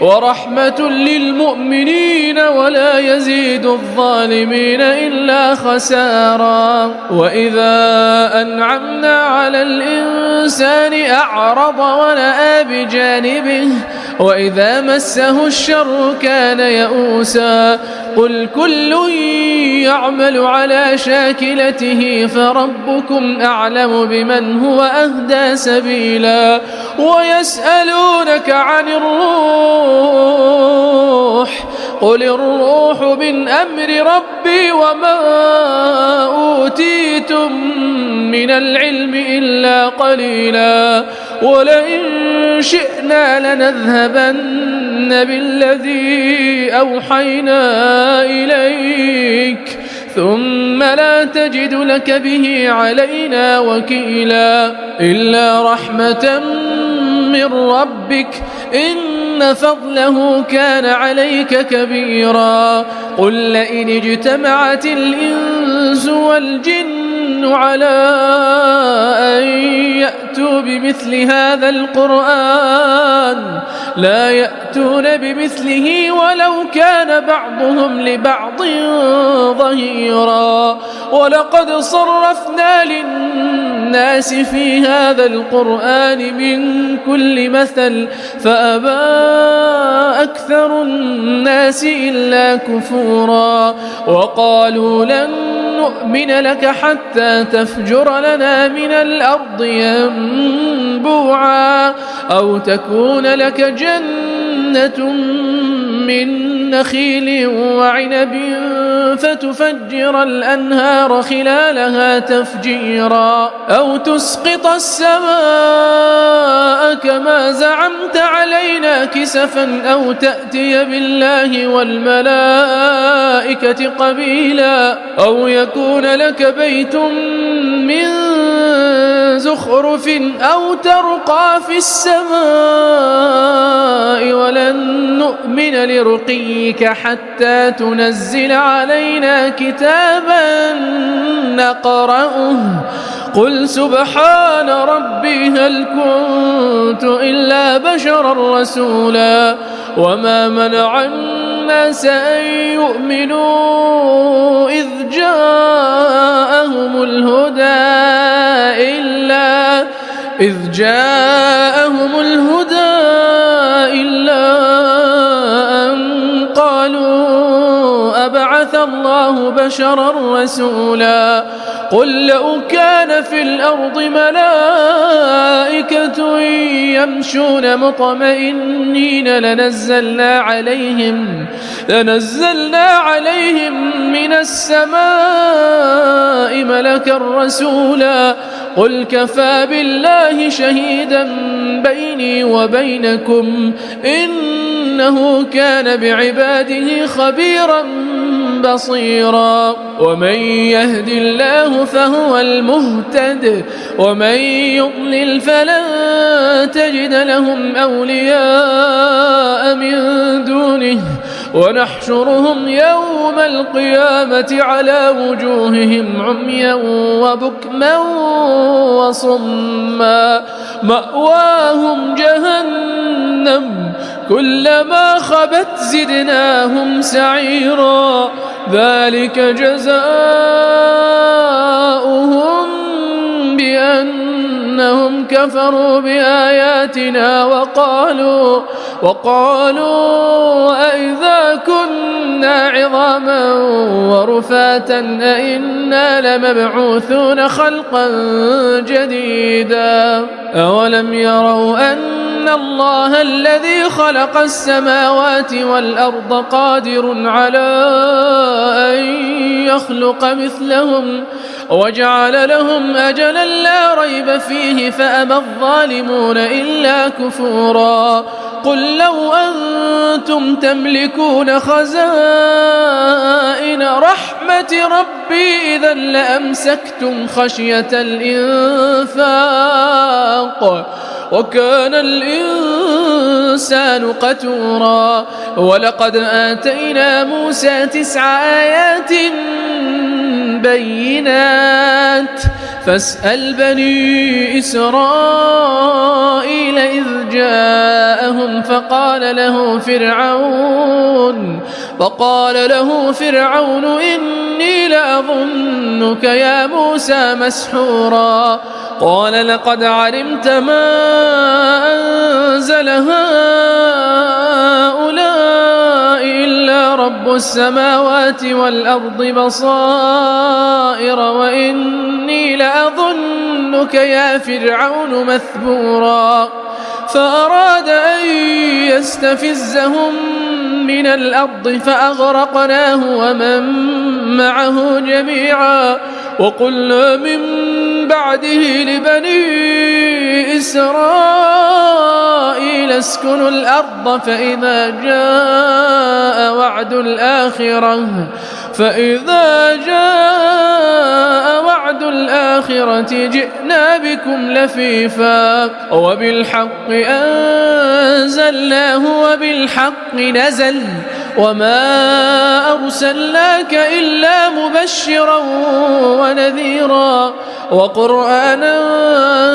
ورحمة للمؤمنين ولا يزيد الظالمين إلا خسارا وإذا أنعمنا على الإنسان أعرض ونأى بجانبه وإذا مسه الشر كان يئوسا قل كل يعمل على شاكلته فربكم أعلم بمن هو أهدى سبيلا ويسألونك عن الروح قل الروح من أمر ربي وما أوتيتم من العلم إلا قليلا ولئن شئنا لنذهبن بالذي أوحينا إليك ثم لا تجد لك به علينا وكيلا إلا رحمة من ربك إن فضله كان عليك كبيرا قل لئن اجتمعت الإنس والجن على أن يأتوا بمثل هذا القرآن لا يأتون بمثله ولو كان بعضهم لبعض ظهيرا ولقد صرفنا للناس في هذا القرآن من كل مثل فأبى أكثر الناس إلا كفورا وقالوا لن نؤمن لك حتى تفجر لنا من الأرض ينبوعا أو تكون لك جنة من نخيل وعنب فتفجر الأنهار خلالها تفجيرا أو تسقط السماء كما زعمت علينا كسفا أو تأتي بالله والملائكة قبيلا أو يكون لك بيت من زخرف أو ترقى في السماء ولن نؤمن لرقيك حتى تنزل علينا كتابا نقرأه قل سبحان ربي هل كنت إلا بشرا رسولا وما منع الناس أن يؤمنوا إذ جاءهم الهدى إلا أن قالوا أبعث الله بشرا رسولا قل لو كان في الأرض ملائكة يمشون مطمئنين لنزلنا عليهم من السماء ملكا رسولا قل كفى بالله شهيدا بيني وبينكم إنه كان بعباده خبيرا بصيرا ومن يهد الله فهو المهتد ومن يضلل فلن تجد لهم أولياء من دونه ونحشرهم يوم القيامة على وجوههم عميا وبكما وصما مأواهم جهنم كلما خبت زدناهم سعيرا ذلك جزاؤهم بأنهم كفروا بآياتنا وقالوا أئذا كنا عظاما ورفاتا أئنا لمبعوثون خلقا جديدا أولم يروا أن الله الذي خلق السماوات والأرض قادر على أن يخلق مثلهم وجعل لهم أجلا لا ريب فيه فأبى الظالمون إلا كفورا قل لو أنتم تملكون خزائن رحمة ربي إذا لأمسكتم خشية الإنفاق وكان الإنسان قتورا ولقد آتينا موسى 9 آيات بينات فاسأل بني إسرائيل إذ جاءهم فقال له فرعون إني لأظنك يا موسى مسحورا قال لقد علمت ما أنزل هؤلاء إلا رب السماوات والأرض بصائر وإني لأظنك يا فرعون مثبورا فأراد أن يستفزهم من الأرض فأغرقناه ومن معه جميعا وقلنا من بعده لبني إسرائيل اسكنوا الأرض فإذا جاء وعد الآخرة جئنا بكم لفيفا وبالحق أنزلناه وبالحق نزل وما أرسلناك إلا مبشرا ونذيرا وقرآنا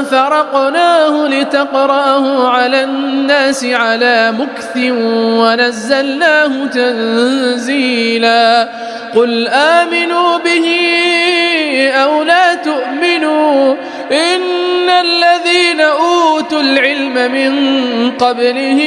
فرقناه لتقرأه على الناس على مكث ونزلناه تنزيلا قل آمنوا به أو لا تؤمنوا إن الذين أوتوا العلم من قبله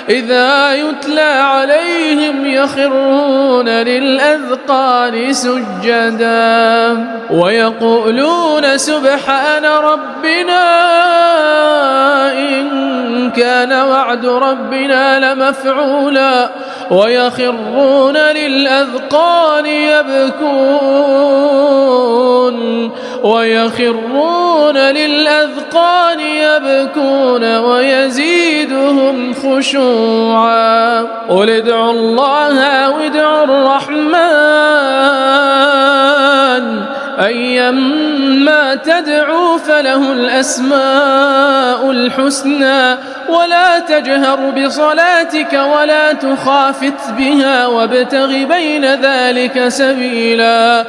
إذا يتلى عليهم يخرون للأذقان سجدا ويقولون سبحان ربنا إن كان وعد ربنا لمفعولا ويخرون للأذقان يبكون ويزيدهم خشوعا قل ادعوا الله أو ادعوا الرحمن أيما ما تدعو فله الأسماء الحسنى ولا تجهر بصلاتك ولا تخافت بها وابتغ بين ذلك سبيلا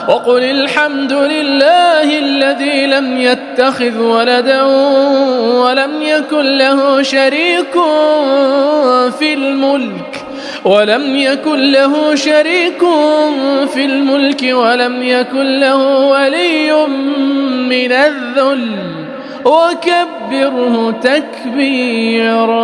وقل الحمد لله الذي لم يتخذ ولدا ولم يكن له شريك في الملك ولم يكن له ولي من الذل وكبره تكبيرا.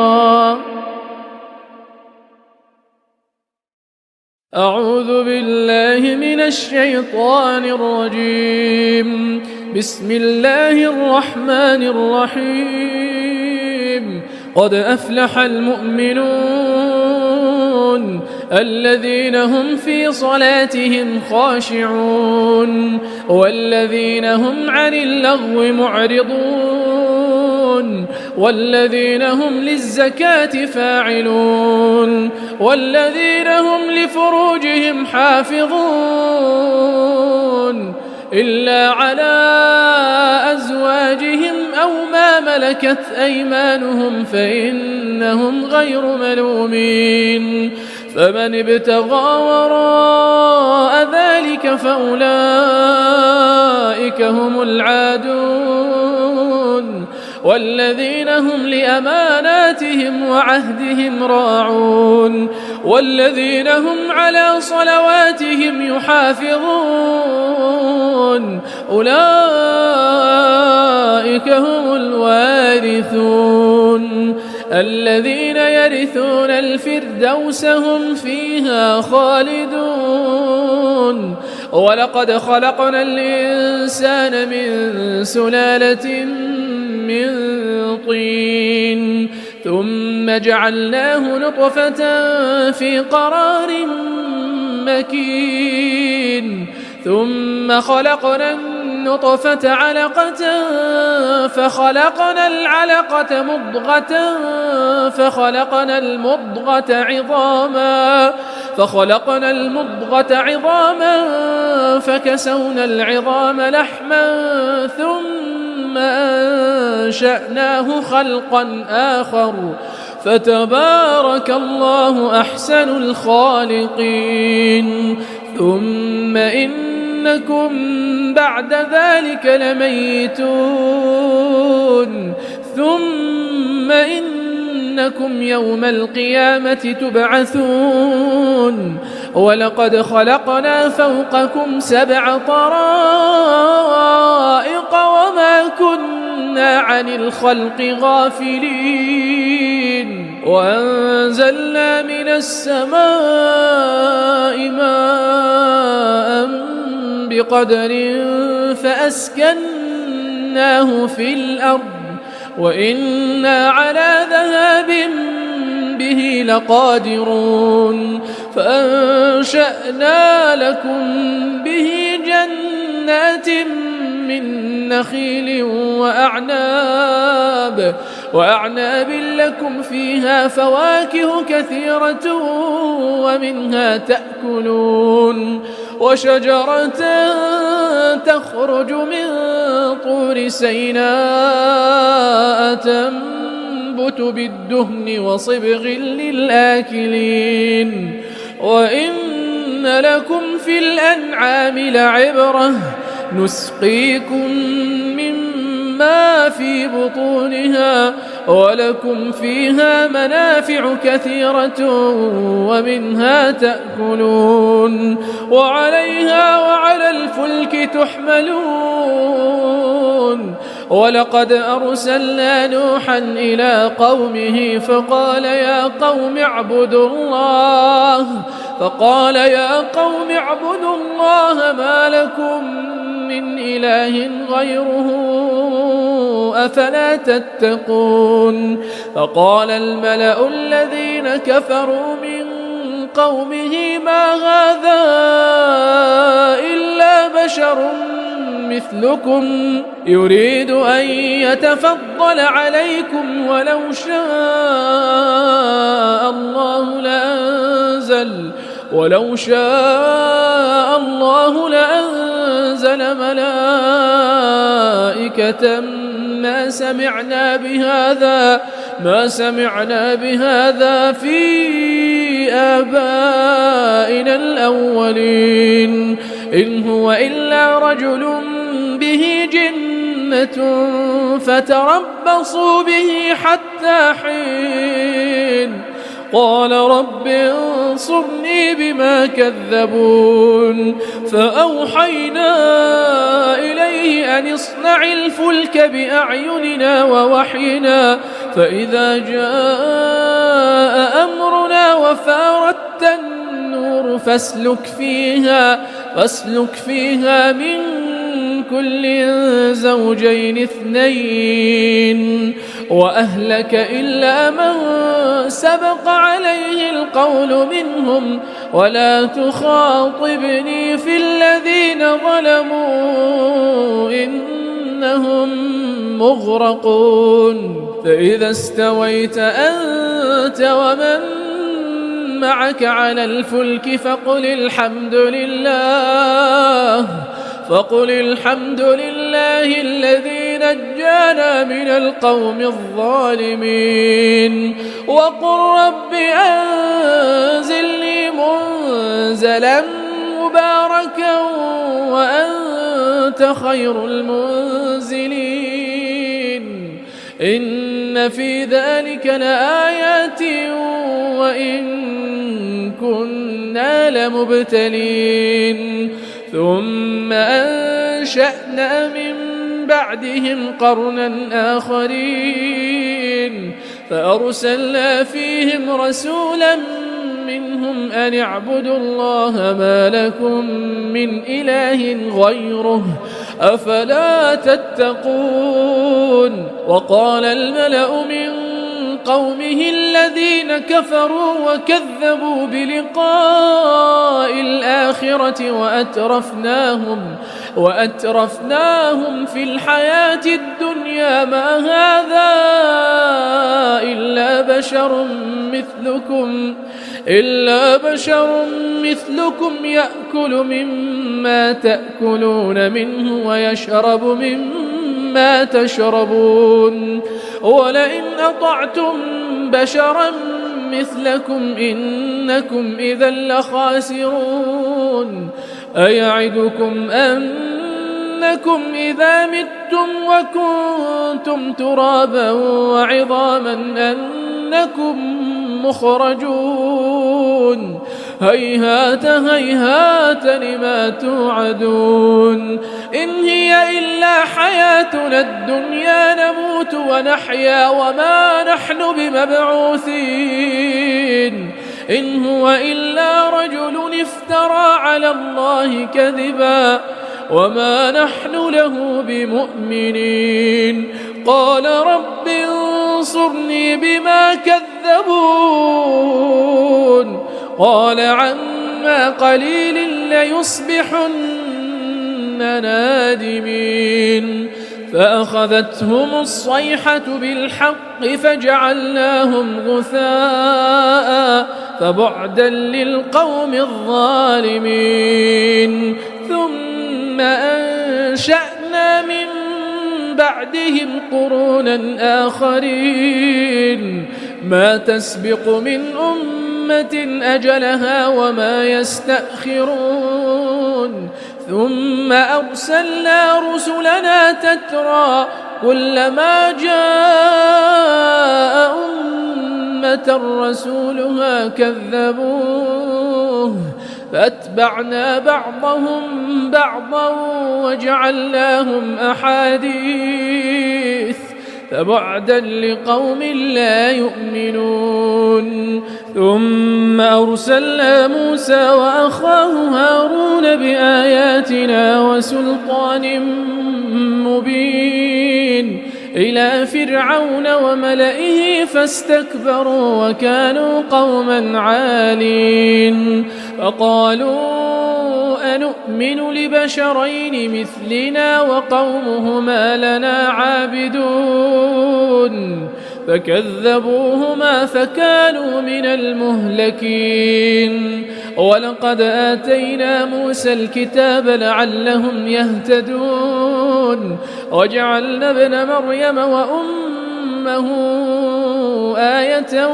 أعوذ بالله من الشيطان الرجيم. بسم الله الرحمن الرحيم. قد أفلح المؤمنون الذين هم في صلاتهم خاشعون والذين هم عن اللغو معرضون والذين هم للزكاة فاعلون والذين هم لفروجهم حافظون إلا على أزواجهم أو ما ملكت أيمانهم فإنهم غير ملومين فمن ابتغى وراء ذلك فأولئك هم العادون والذين هم لأماناتهم وعهدهم راعون والذين هم على صلواتهم يحافظون أولئك هم الوارثون الذين يرثون الفردوس هم فيها خالدون. ولقد خلقنا الإنسان من سلالة من طين ثم جعلناه نطفة في قرار مكين ثم خلقنا النطفة علقة فخلقنا العلقة مضغة فخلقنا المضغة عظاما فكسونا العظام لحما ثم أنشأناه خلقا آخر فتبارك الله أحسن الخالقين. ثم إنكم بعد ذلك لميتون ثم إنكم يوم القيامة تبعثون. ولقد خلقنا فوقكم 7 طرائق وما كنا عن الخلق غافلين وأنزلنا من السماء ماء بقدر فأسكناه في الأرض وإنا على ذهاب به لقادرون فأنشأنا لكم به جنات من نخيل وأعناب لكم فيها فواكه كثيرة ومنها تأكلون وشجرة تخرج من طور سيناء تنبت بالدهن وصبغ للآكلين وإن لكم في الأنعام لعبرة نسقيكم مما في بطونها ولكم فيها منافع كثيرة ومنها تأكلون وعليها وعلى الفلك تحملون. ولقد أرسلنا نوحا إلى قومه فقال يا قوم اعبدوا الله ما لكم من إله غيره أفلا تتقون. فقال الملأ الذين كفروا من قومه ما هذا إلا بشر مثلكم يريد أن يتفضل عليكم ولو شاء الله ولو شاء الله لأنزل ملائكة ما سمعنا بهذا في آبائنا الأولين إن هو إلا رجل به جنة فتربصوا به حتى حين قال رب انصرني بما كذبون فأوحينا إليه أن اصنع الفلك بأعيننا ووحينا فإذا جاء أمرنا وفارت النور فاسلك فيها من كل زوجين اثنين وأهلك إلا من سبق عليه القول منهم ولا تخاطبني في الذين ظلموا إنهم مغرقون فإذا استويت أنت ومن معك على الفلك فقل الحمد لله الذي نجانا من القوم الظالمين وقل رب أنزلني منزلا مباركا وأنت خير المنزلين إن في ذلك لآيات وإن كنا لمبتلين ثم أنشأنا من بعدهم قرنا آخرين فأرسلنا فيهم رسولا منهم أن اعبدوا الله ما لكم من إله غيره أفلا تتقون وقال الملأ من قومه الذين كفروا وكذبوا بلقاء الآخرة وأترفناهم في الحياة الدنيا ما هذا إلا بشر مثلكم يأكل مما تأكلون منه ويشرب مما تشربون ولئن أطعتم بشرا مثلكم إنكم إذا لخاسرون أيعدكم أنكم إذا متم وكنتم ترابا وعظاما أنكم مخرجون هيهات لما توعدون إن هي إلا حياتنا الدنيا نموت ونحيا وما نحن بمبعوثين إن هو إلا رجل افترى على الله كذبا وما نحن له بمؤمنين قال رب انصرني بما كذبون قال عما قليل ليصبحن نادمين فأخذتهم الصيحة بالحق فجعلناهم غثاء فبعدا للقوم الظالمين ثم أنشأنا من بعدهم قرونا آخرين ما تسبق من أمة أجلها وما يستأخرون ثم أرسلنا رسلنا تترى كلما جاء أمة رسولها كذبوه فأتبعنا بعضهم بعضا وجعلناهم أحاديث فبعدا لقوم لا يؤمنون ثم أرسلنا موسى وأخاه هارون بآياتنا وسلطان مبين إلى فرعون وملئه فاستكبروا وكانوا قوما عالين فقالوا أنؤمن لبشرين مثلنا وقومهما لنا عابدون فكذبوهما فكانوا من المهلكين. ولقد آتينا موسى الكتاب لعلهم يهتدون وجعلنا ابن مريم وأمه آية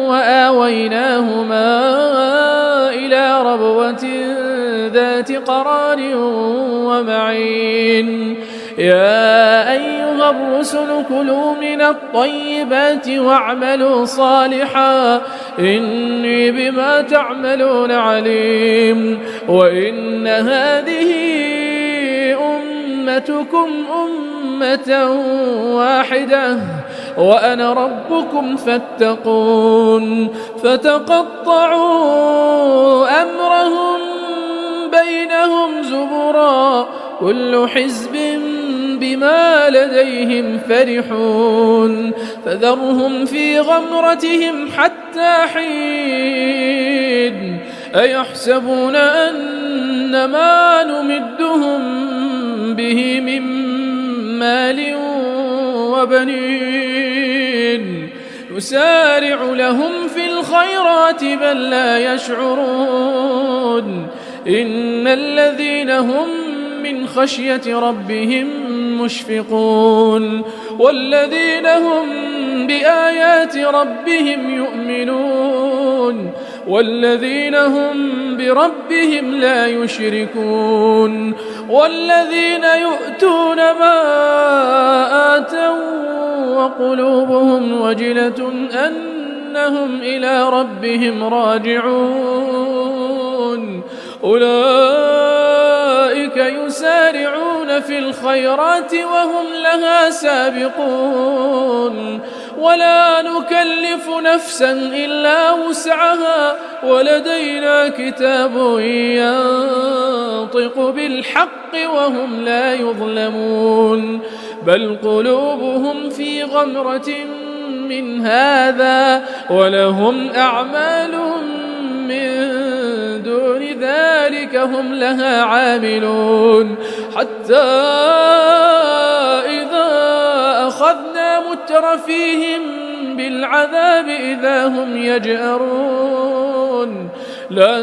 وآويناهما إلى ربوة ذات قرار ومعين. يا أيها الرسل كلوا من الطيبات واعملوا صالحا إني بما تعملون عليم. وإن هذه أمتكم أمة واحدة وأنا ربكم فاتقون. فتقطعوا أمرهم بينهم زبرا كل حزب بما لديهم فرحون. فذرهم في غمرتهم حتى حين. أيحسبون أن ما نمدهم به من مال وبنين نسارع لهم في الخيرات بل لا يشعرون. إن الذين هم من خشية ربهم مشفقون والذين هم بآيات ربهم يؤمنون والذين هم بربهم لا يشركون والذين يؤتون ما آتوا وقلوبهم وجلة أنهم إلى ربهم راجعون أولئك يسارعون في الخيرات وهم لها سابقون. ولا نكلف نفسا إلا وسعها ولدينا كتاب ينطق بالحق وهم لا يظلمون. بل قلوبهم في غمرة من هذا ولهم أعمال من دون ذلك هم لها عاملون. حتى إذا أخذنا مترفيهم بالعذاب إذا هم يجأرون. لا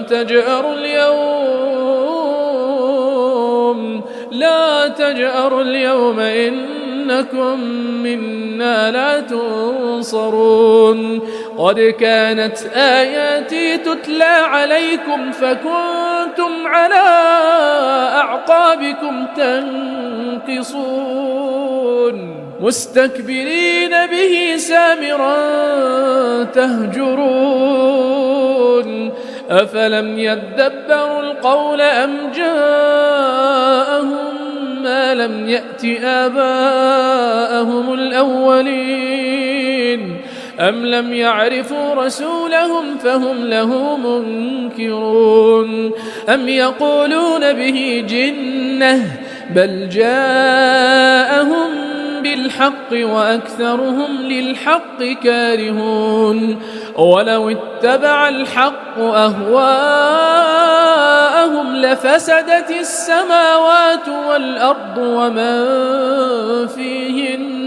تجأروا اليوم إنكم منا لا تنصرون. قد كانت آياتي تتلى عليكم فكنتم على أعقابكم تنكصون مستكبرين به سامرا تهجرون. أفلم يدبروا القول أم جاءهم ما لم يأت آباءهم الأولين أم لم يعرفوا رسولهم فهم له منكرون. أم يقولون به جنة بل جاءهم بالحق وأكثرهم للحق كارهون. ولو اتبع الحق أهواءهم لفسدت السماوات والأرض ومن فيهن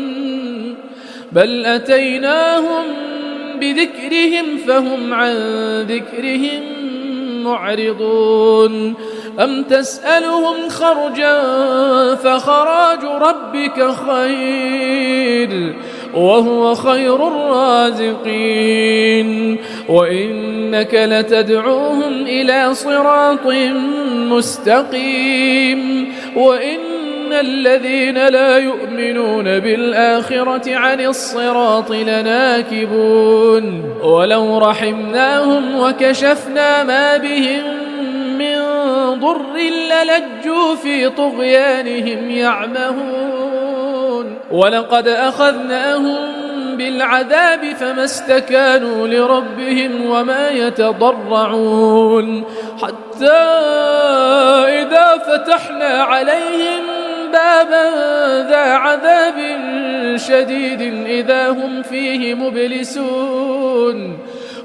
بل أتيناهم بذكرهم فهم عن ذكرهم معرضون. أم تسألهم خرجا فخراج ربك خير وهو خير الرازقين. وإنك لتدعوهم إلى صراط مستقيم. وإن الذين لا يؤمنون بالآخرة عن الصراط لناكبون. ولو رحمناهم وكشفنا ما بهم من ضر للجوا في طغيانهم يعمهون. ولقد أخذناهم بالعذاب فما استكانوا لربهم وما يتضرعون حتى إذا فتحنا عليهم بابا ذا عذاب شديد إذا هم فيه مبلسون.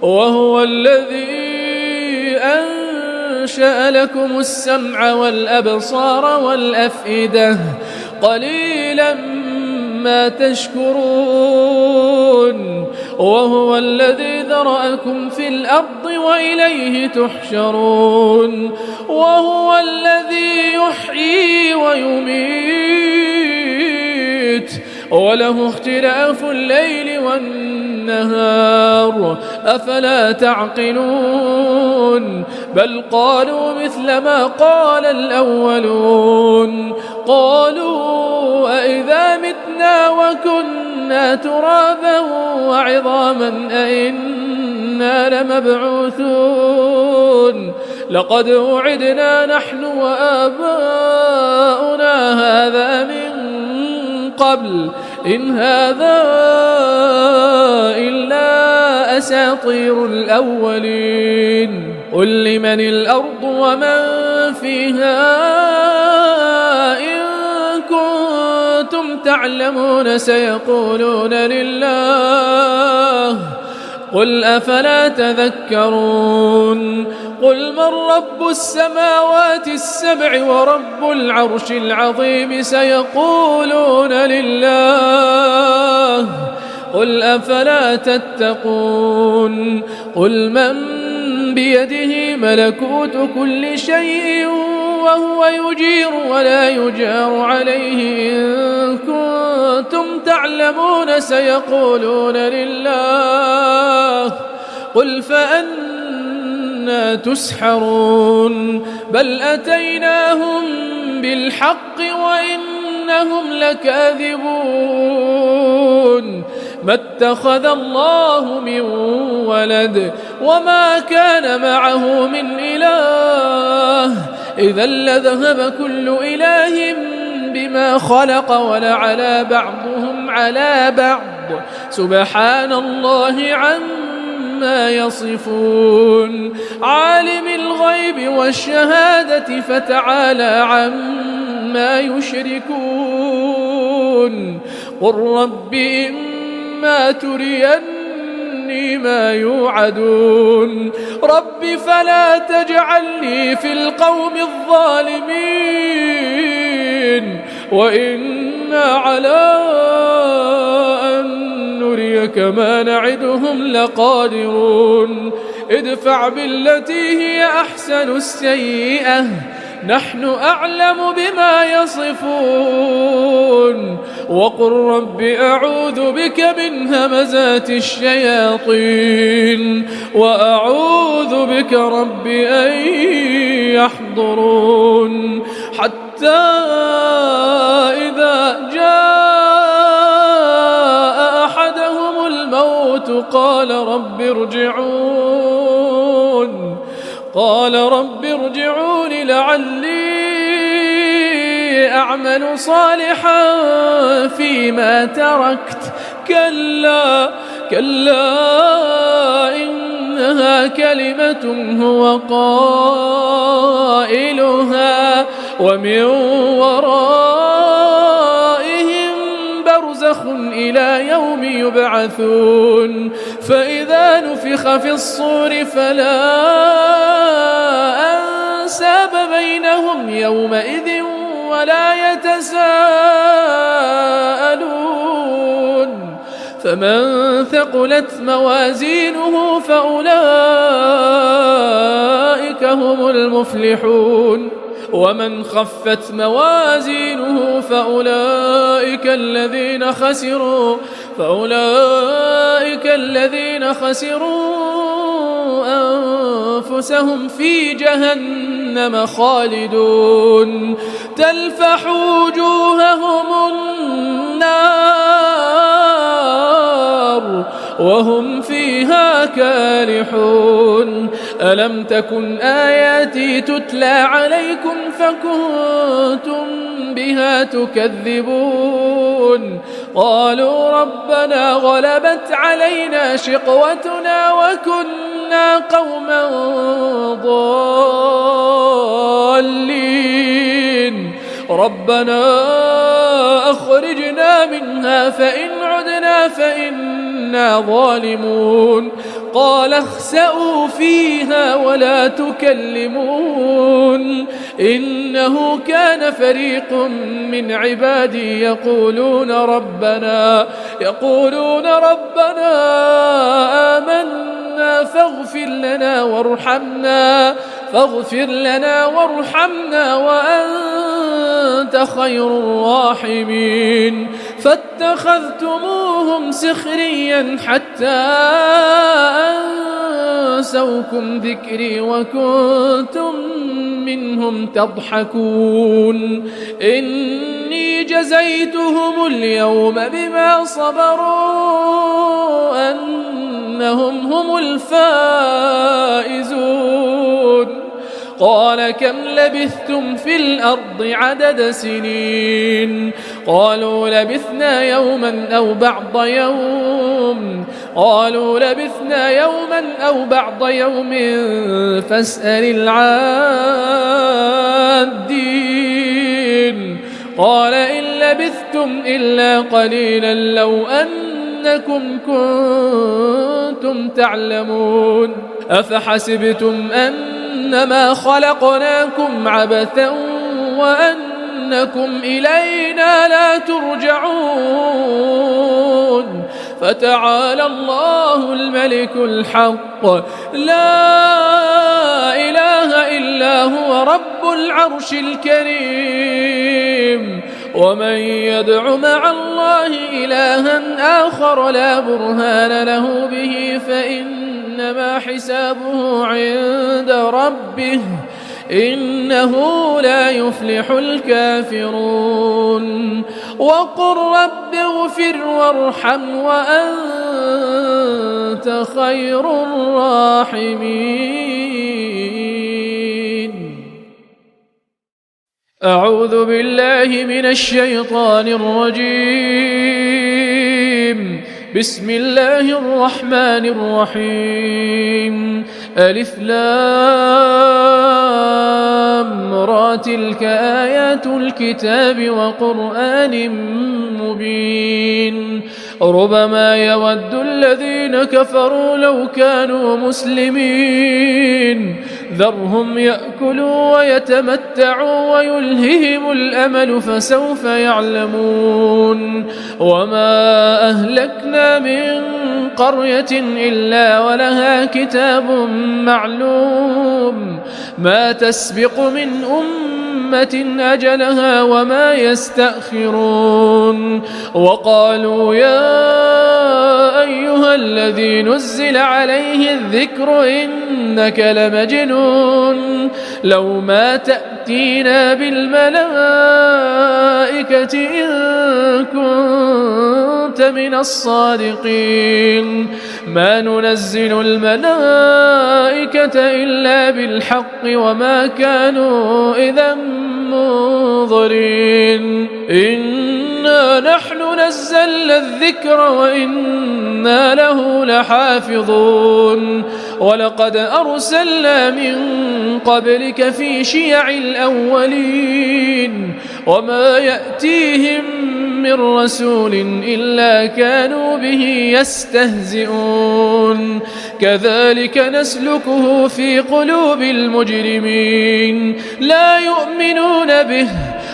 وهو الذي أنشأ لكم السمع والأبصار والأفئدة قليلا ما تشكرون وهو الذي ذرأكم في الأرض وإليه تحشرون وهو الذي يحيي ويميت وله اختلاف الليل والنهار أفلا تعقلون بل قالوا مثل ما قال الأولون قالوا أئذا متنا وكنا ترابا وعظاما أئنا لمبعوثون لقد وعدنا نحن وآباؤنا هذا من قبل إن هذا إلا أساطير الأولين قل لمن الأرض ومن فيها إن كنتم تعلمون سيقولون لله قل أفلا تذكرون قل من رب السماوات السبع ورب العرش العظيم سيقولون لله قل أفلا تتقون قل من بيده ملكوت كل شيء وهو يجير ولا يجار عليه إن كنتم تعلمون سيقولون لله قل فأنى تسحرون بل أتيناهم بالحق وإنهم لكاذبون ما اتخذ الله من ولد وما كان معه من إله إذا لذهب كل إله بما خلق ولعلى بعضهم على بعض سبحان الله عما يصفون عالم الغيب والشهادة فتعالى عما يشركون قل رب إما تريني ما يوعدون رب فلا تجعلني في القوم الظالمين وإنا على أن نريك ما نعدهم لقادرون ادفع بالتي هي أحسن السيئة نحن أعلم بما يصفون وقل رب أعوذ بك من همزات الشياطين وأعوذ بك رب أن يحضرون حتى إذا جاء أحدهم الموت قال رب ارجعون لعلي أعمل صالحا فيما تركت كلا إنها كلمة هو قائلها ومن ورائهم برزخ إلى يوم يبعثون فإذا نفخ في الصور فلا أنساب بينهم يومئذ ولا يتساءلون فمن ثقلت موازينه فأولئك هم المفلحون ومن خفت موازينه فأولئك الذين خسروا أنفسهم في جهنم خالدون تلفح وجوههم النار وهم فيها كالحون ألم تكن آياتي تتلى عليكم فكنتم بها تكذبون قالوا ربنا غلبت علينا شقوتنا وكنا قوما ضالين ربنا أخرجنا منها فإن عدنا فإنا ظالمون قال اخسئوا فيها ولا تكلمون إنه كان فريق من عبادي يقولون ربنا آمنا فاغفر لنا وارحمنا وأنت خير الراحمين فاتخذتموهم سخريا حتى أنسوكم ذكري وكنتم منهم تضحكون إني جزيتهم اليوم بما صبروا أنهم هم الفائزون قال كم لبثتم في الأرض عدد سنين قالوا لبثنا يوما أو بعض يوم فاسأل العادين قال إن لبثتم إلا قليلا لو أنكم كنتم تعلمون أفحسبتم أنما خلقناكم عبثا وأنكم إلينا لا ترجعون فتعالى الله الملك الحق لا إله إلا هو رب العرش الكريم ومن يدع مع الله إلها آخر لا برهان له به فإنما حسابه عند ربه إنه لا يفلح الكافرون وقل رب اغفر وارحم وأنت خير الراحمين أعوذ بالله من الشيطان الرجيم بسم الله الرحمن الرحيم ألف لام را تلك آيات الكتاب وقرآن مبين ربما يود الذين كفروا لو كانوا مسلمين ذرهم يأكلوا ويتمتعوا ويلههم الأمل فسوف يعلمون وما أهلكنا من قرية إلا ولها كتاب معلوم ما تسبق من أمة أجلها وما يستأخرون وقالوا يا أيها الذي نزل عليه الذكر إنك لمجنون لو ما تأتينا بالملائكة إن كنت من الصادقين ما ننزل الملائكة إلا بالحق وما كانوا إذا منظرين إنا نحن نزلنا الذكر وإنا له لحافظون ولقد أرسلنا من قبلك في شيع الأولين وما يأتيهم من رسول إلا كانوا به يستهزئون كذلك نسلكه في قلوب المجرمين لا يؤمنون به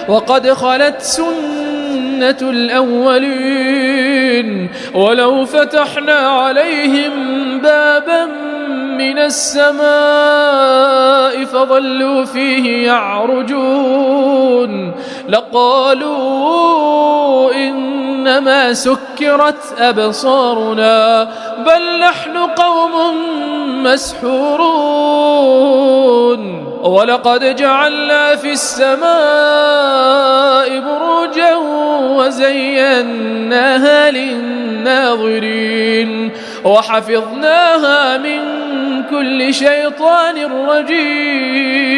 وقد خلت سنة الأولين ولو فتحنا عليهم بابا من السماء فظلوا فيه يعرجون لقالوا إنما سكرت أبصارنا بل نحن قوم مسحورون ولقد جعلنا في السماء بروجا وزيناها للناظرين وحفظناها من كل شيطان رجيم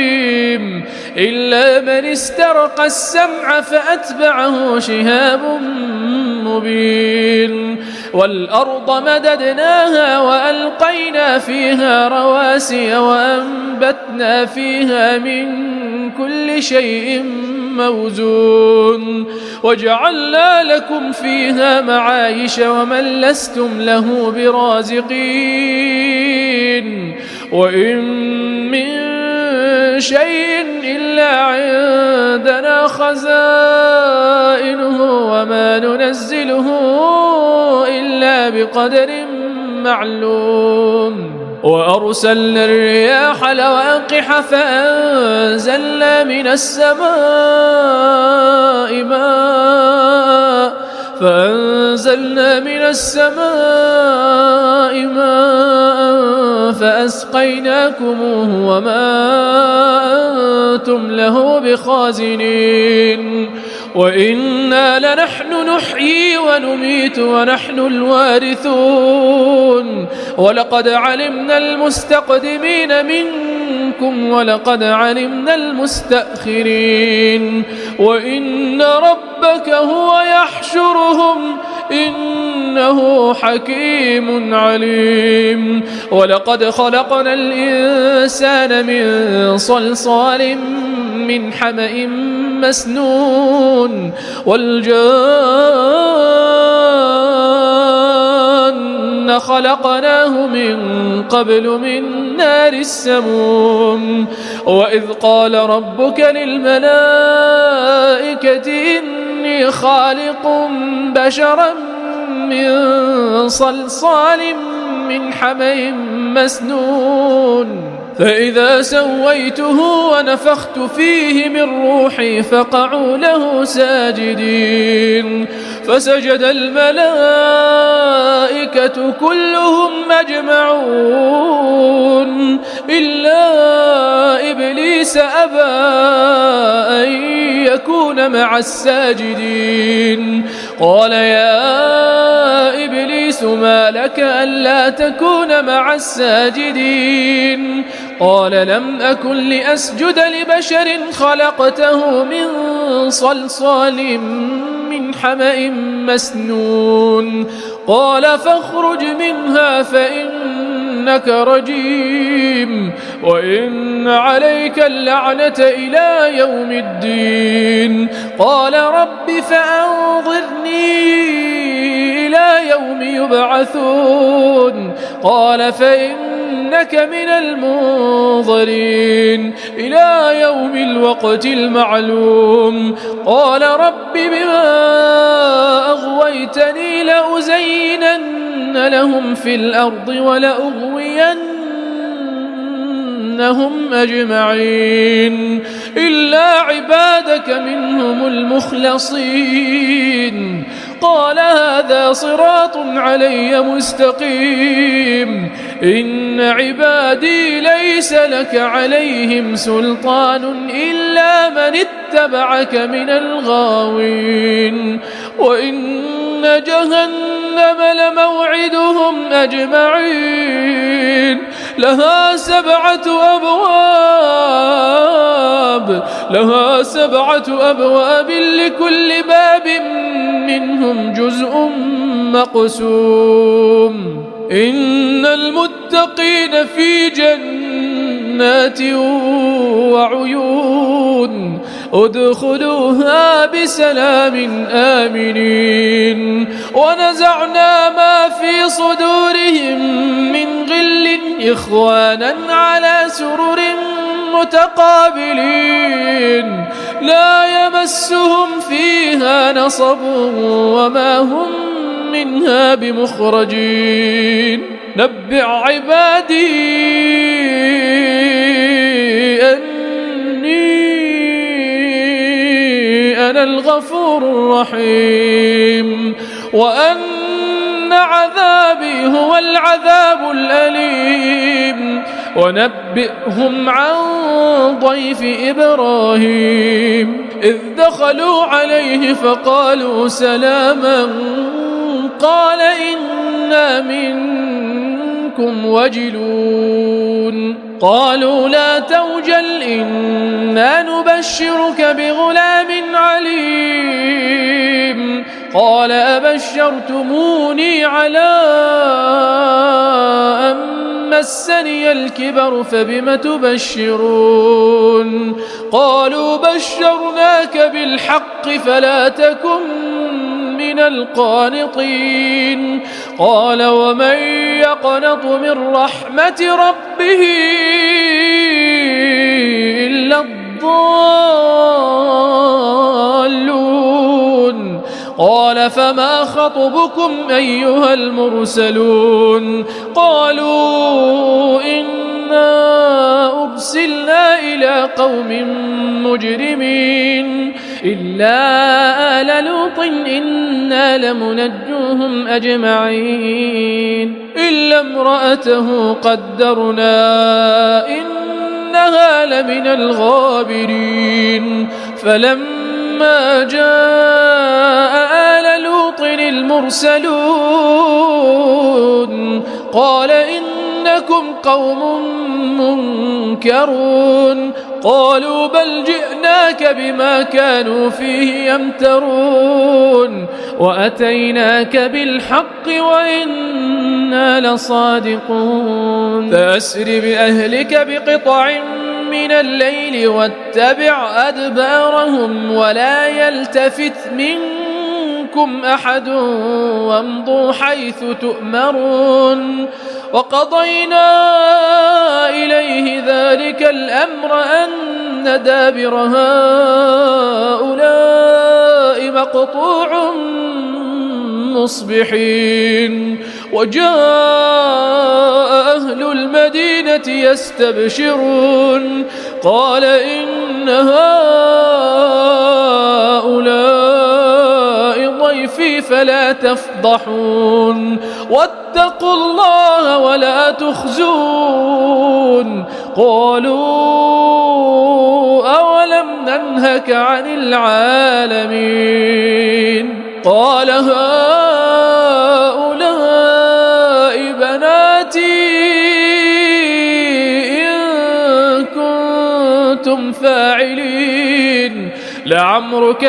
إلا من استرق السمع فأتبعه شهاب مبين والأرض مددناها وألقينا فيها رواسي وأنبتنا فيها من كل شيء موزون وجعلنا لكم فيها معايش ومن لستم له برازقين وإن من شيء إلا عندنا خزائنه وما ننزله إلا بقدر معلوم وأرسلنا الرياح لواقح فأنزلنا من السماء ماء فأسقيناكموه وما أنتم له بخازنين وإنا لنحن نحيي ونميت ونحن الوارثون ولقد علمنا المستقدمين منكم ولقد علمنا المستأخرين وإن ربك هو يحشرهم إنه حكيم عليم ولقد خلقنا الإنسان من صلصال من حمأ مسنون والجان خلقناه من قبل من نار السموم وإذ قال ربك للملائكة إني خالق بشرا من صلصال من حمأ مسنون فإذا سويته ونفخت فيه من روحي فقعوا له ساجدين فسجد الملائكة كلهم أجمعون إلا إبليس أبى أن يكون مع الساجدين قال يا إبليس ما لك ألا تكون مع الساجدين قال لم أكن لأسجد لبشر خلقته من صلصال من حمأ مسنون قال فاخرج منها فإنك رجيم وإن عليك اللعنة إلى يوم الدين قال رب فأنظرني إلى يوم يبعثون قال فإنك من المنظرين إلى يوم الوقت المعلوم قال رب بما أغويتني لأزينن لهم في الأرض ولأغوينهم أجمعين إلا عبادك منهم المخلصين قال هذا صراط علي مستقيم إن عبادي ليس لك عليهم سلطان إلا من اتبعك من الغاوين وإن جهنم لموعدهم أجمعين لها سبعة أبواب لكل باب منهم جزء مقسوم إن المتقين في جنات وعيون ادخلوها بسلام آمنين ونزعنا ما في صدورهم من غل إخوانا على سرر متقابلين لا يمسهم فيها نصب وما هم منها بمخرجين نبئ عبادي أني أنا الغفور الرحيم وأن عذابي هو العذاب الأليم ونبئهم عن ضيف إبراهيم إذ دخلوا عليه فقالوا سلاما قال إنا منكم وجلون قالوا لا توجل إنا نبشرك بغلام عليم قال أبشرتموني على أن مسني الكبر فبم تبشرون قالوا بشرناك بالحق فلا تكن من القانطين قال ومن يقنط من رحمة ربه ضالون قال فما خطبكم أيها المرسلون قالوا إنا أرسلنا إلى قوم مجرمين إلا آل لوط إنا لمنجوهم أجمعين إلا امرأته قدرنا إنها لمن الغابرين فلما جاء آل لوط المرسلون قال إنكم قوم منكرون قالوا بل جئناك بما كانوا فيه يمترون وأتيناك بالحق وإنا لصادقون فأسر بأهلك بقطع من الليل واتبع أدبارهم ولا يلتفت منكم أحد وامضوا حيث تؤمرون وقضينا إليه ذلك الأمر أن دابر هؤلاء مقطوع مصبحين وجاء أهل المدينة يستبشرون قال إن هؤلاء ضيفي فلا تفضحون واتقوا الله ولا تخزون قالوا أولم ننهك عن العالمين قال هؤلاء بناتي إن كنتم فاعلين لعمرك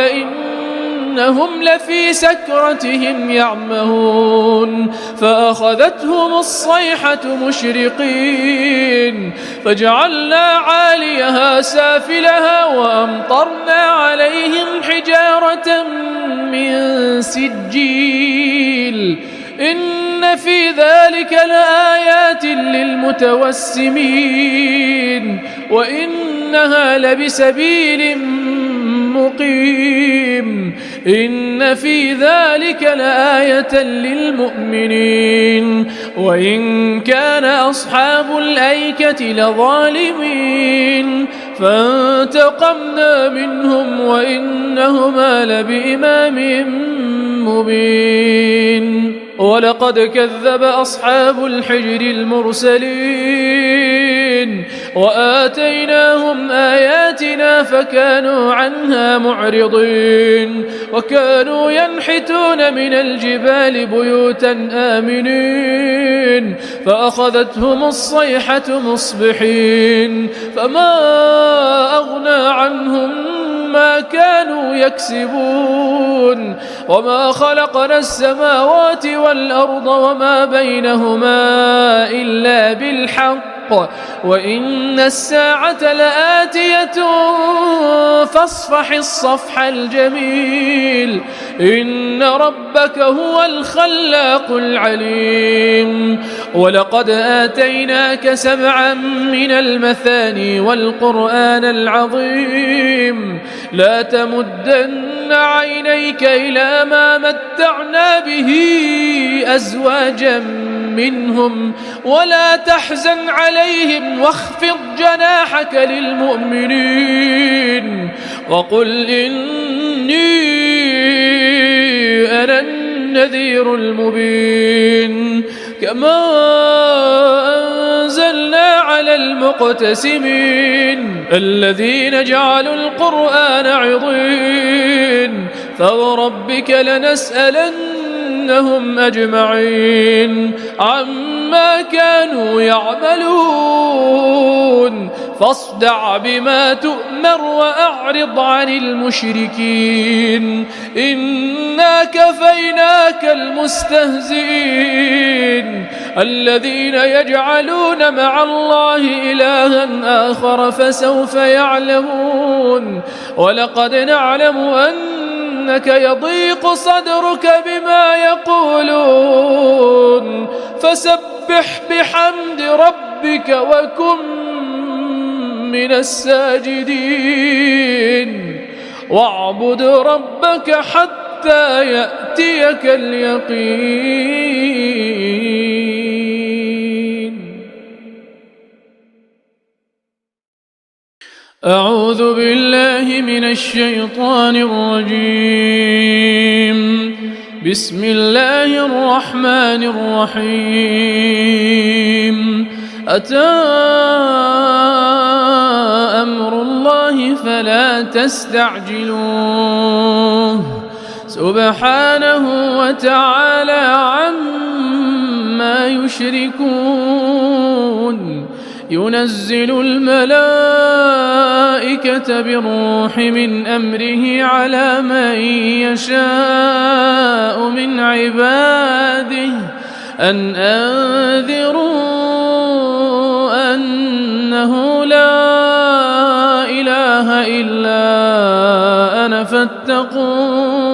إنهم لفي سكرتهم يعمهون فأخذتهم الصيحة مشرقين فجعلنا عاليها سافلها وأمطرنا عليهم حجارة من سجيل إن في ذلك لآيات للمتوسمين وإنها لبسبيل مقيم إن في ذلك لآية للمؤمنين وإن كان أصحاب الأيكة لظالمين فانتقمنا منهم وإنهما لبإمام مبين ولقد كذب أصحاب الحجر المرسلين وآتيناهم آياتنا فكانوا عنها معرضين وكانوا ينحتون من الجبال بيوتا آمنين فأخذتهم الصيحة مصبحين فما أغنى عنهم ما كانوا يكسبون وما خلقنا السماوات والأرض وما بينهما إلا بالحق وإن الساعة لآتية فاصفح الصفح الجميل إن ربك هو الخلاق العليم ولقد آتيناك 7 من المثاني والقرآن العظيم لا تمدن عينيك إلى ما متعنا به أزواجا منهم ولا تحزن عليهم واخفض جناحك للمؤمنين وقل إني أنا النذير المبين كما أنزلنا على المقتسمين الذين جعلوا القرآن عضين فوربك لنسألنهم أجمعين عما كانوا يعملون فاصدع بما تؤمر وأعرض عن المشركين إنا كفيناك المستهزئين الذين يجعلون مع الله إلها آخر فسوف يعلمون ولقد نعلم أنك يضيق صدرك بما يقولون فسبح بحمد ربك وكن من الساجدين واعبد ربك حتى يأتيك اليقين. أعوذ بالله من الشيطان الرجيم. بسم الله الرحمن الرحيم. أتى أمر الله فلا تستعجلوه سبحانه وتعالى عما يشركون. ينزل الملائكة بالروح من أمره على من يشاء من عباده أن أنذروا أنه لا إله إلا أنا فاتقون.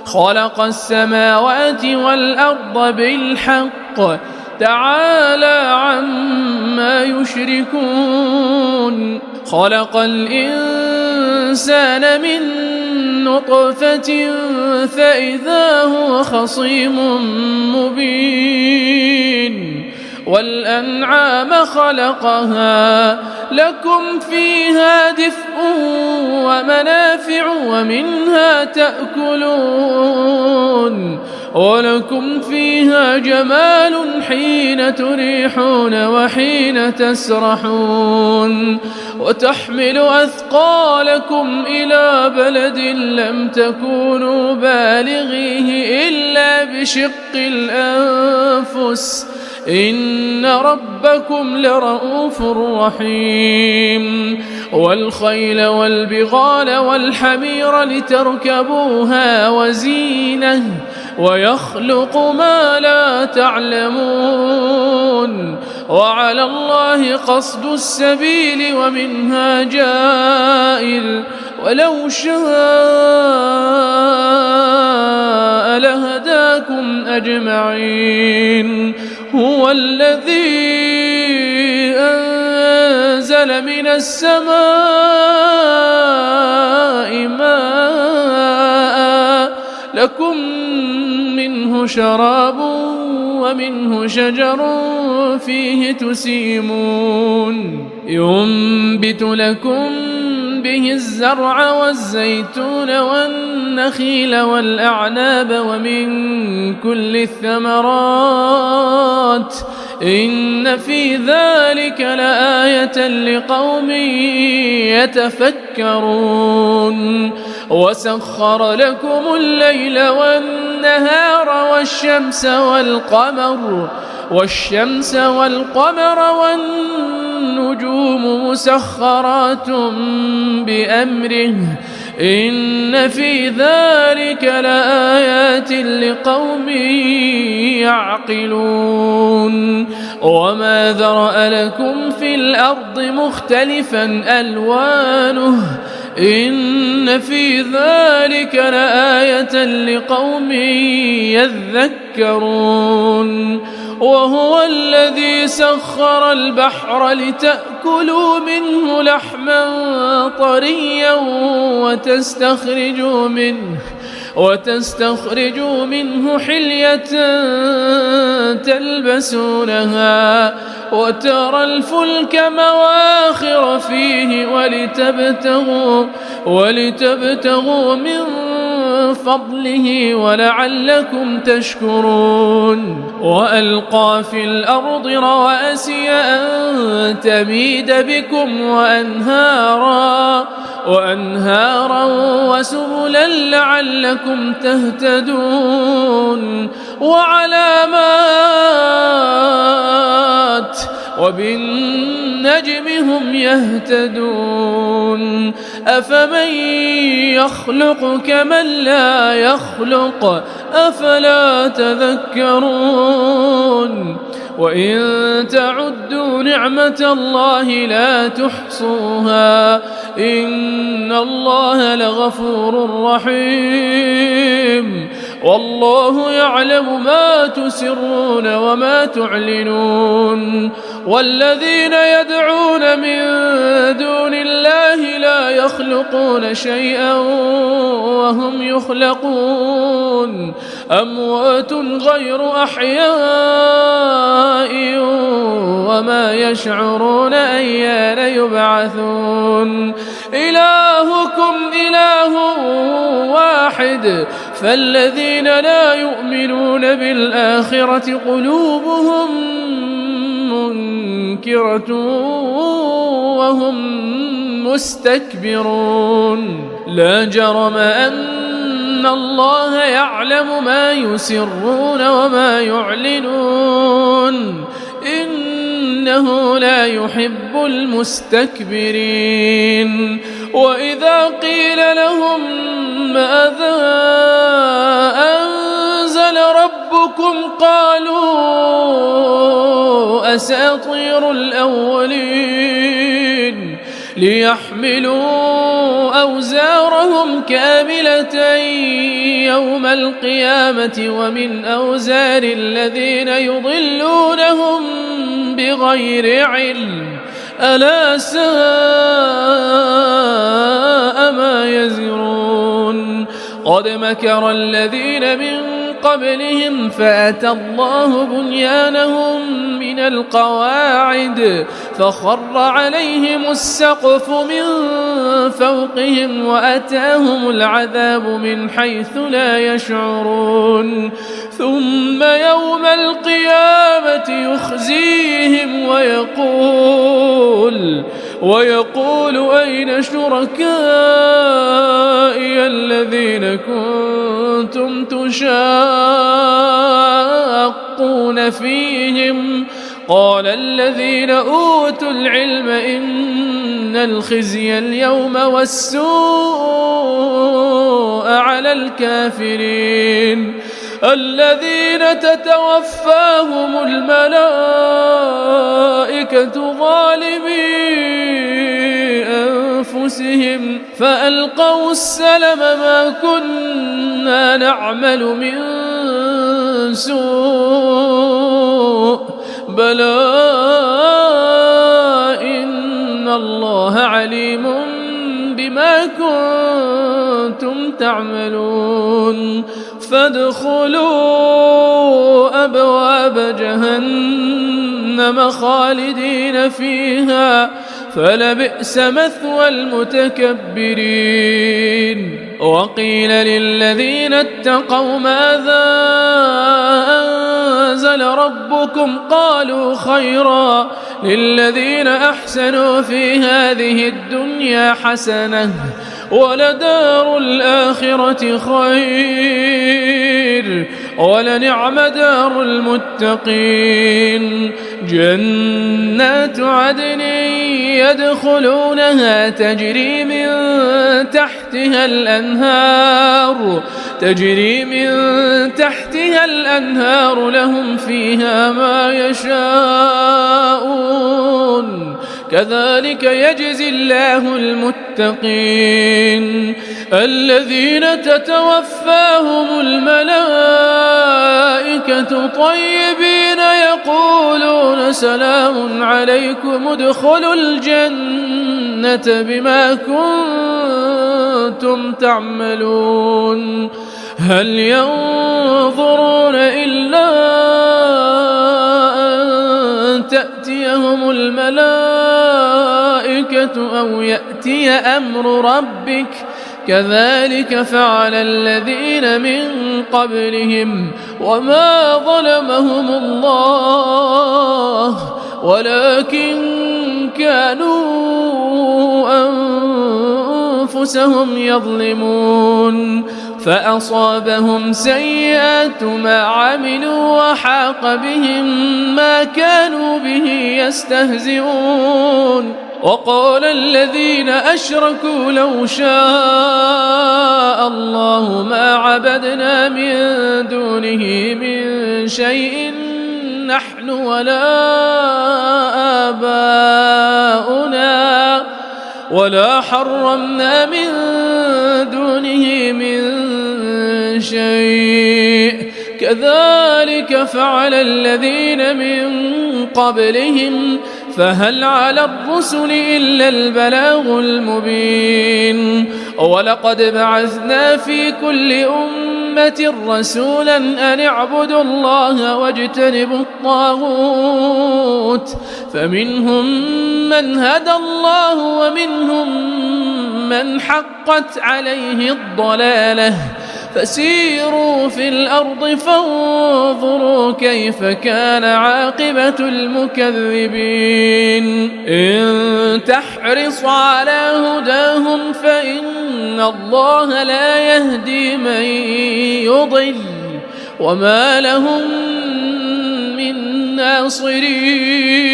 خلق السماوات والأرض بالحق تعالى عما يشركون. خلق الإنسان من نطفة فإذا هو خصيم مبين. والأنعام خلقها لكم فيها دفء ومنافع ومنها تأكلون ولكم فيها جمال حين تريحون وحين تسرحون وتحمل أثقالكم إلى بلد لم تكونوا بالغيه إلا بشق الأنفس إن ربكم لرؤوف رحيم. والخيل والبغال والحمير لتركبوها وزينة ويخلق ما لا تعلمون وعلى الله قصد السبيل ومنها جائر ولو شاء لهداكم أجمعين. هو الذي أنزل من السماء ماء لكم منه شراب ومنه شجر فيه تسيمون. ينبت لكم به الزرع والزيتون والنخيل والأعناب ومن كل الثمرات إن في ذلك لآية لقوم يتفكرون. وسخر لكم الليل والنهار والشمس والقمر والنجوم مسخرات بأمره إن في ذلك لآيات لقوم يعقلون. وما ذرأ لكم في الأرض مختلفا ألوانه إن في ذلك لآية لقوم يذكرون. وهو الذي سخر البحر لتأكلوا منه لحما طريا وتستخرجوا منه حلية تلبسونها وترى الفلك مواخر فيه ولتبتغوا من فضله ولعلكم تشكرون. وألقى في الأرض رواسي أن تميد بكم وأنهارا وسبلا لعلكم تهتدون. وعلامات وبالنجم هم يهتدون. أفمن يخلق كمن لا يخلق أفلا تذكرون. وإن تعدوا نعمة الله لا تحصوها إن الله لغفور رحيم. والله يعلم ما تسرون وما تعلنون والذين يدعون من دون الله لا يخلقون شيئا وهم يخلقون أموات غير أحياء وما يشعرون أيان يبعثون إلهكم إله واحد فالذين لا يؤمنون بالآخرة قلوبهم منكرة وهم مستكبرون لا جرم أن الله يعلم ما يسرون وما يعلنون إنه لا يحب المستكبرين وإذا قيل لهم ماذا أنزل ربكم قالوا أساطير الأولين ليحملوا أوزارهم كاملة يوم القيامة ومن أوزار الذين يضلونهم بغير علم ألا ساء ما يزرون قد مكر الذين من قبلهم فأتى الله بنيانهم من القواعد فخر عليهم السقف من فوقهم وأتاهم العذاب من حيث لا يشعرون ثم يوم القيامة يخزيهم ويقول أين شركائي الذين كنتم تشاقون فيهم قال الذين أوتوا العلم إن الخزي اليوم والسوء على الكافرين الذين تتوفاهم الملائكة ظالمي أنفسهم فألقوا السلم ما كنا نعمل من سوء بلى إن الله عليم بما كنتم تعملون فادخلوا أبواب جهنم خالدين فيها فلبئس مثوى المتكبرين وقيل للذين اتقوا ماذا أنزل ربكم قالوا خيرا للذين أحسنوا في هذه الدنيا حسنة ولدار الآخرة خير ولنعم دار المتقين جنات عدن يدخلونها تجري من تحتها الأنهار لهم فيها ما يشاءون كذلك يجزي الله المتقين الذين تتوفاهم الملائكة طيبين يقولون سلام عليكم ادخلوا الجنة بما كنتم تعملون هل ينظرون إلا أن تأتيهم الملائكة أو يأتي أمر ربك كذلك فعل الذين من قبلهم وما ظلمهم الله ولكن كانوا أنفسهم يظلمون فأصابهم سيئات ما عملوا وحاق بهم ما كانوا به يستهزئون وقال الذين أشركوا لو شاء الله ما عبدنا من دونه من شيء نحن ولا آباؤنا ولا حرمنا من دونه من شيء كذلك فعل الذين من قبلهم فهل على الرسل إلا البلاغ المبين ولقد بعثنا في كل أمة رسولا أن اعبدوا الله واجتنبوا الطاغوت فمنهم من هدى الله ومنهم من حقت عليه الضلالة فسيروا في الأرض فانظروا كيف كان عاقبة المكذبين إن تحرص على هداهم فإن الله لا يهدي من يضل وما لهم من ناصرين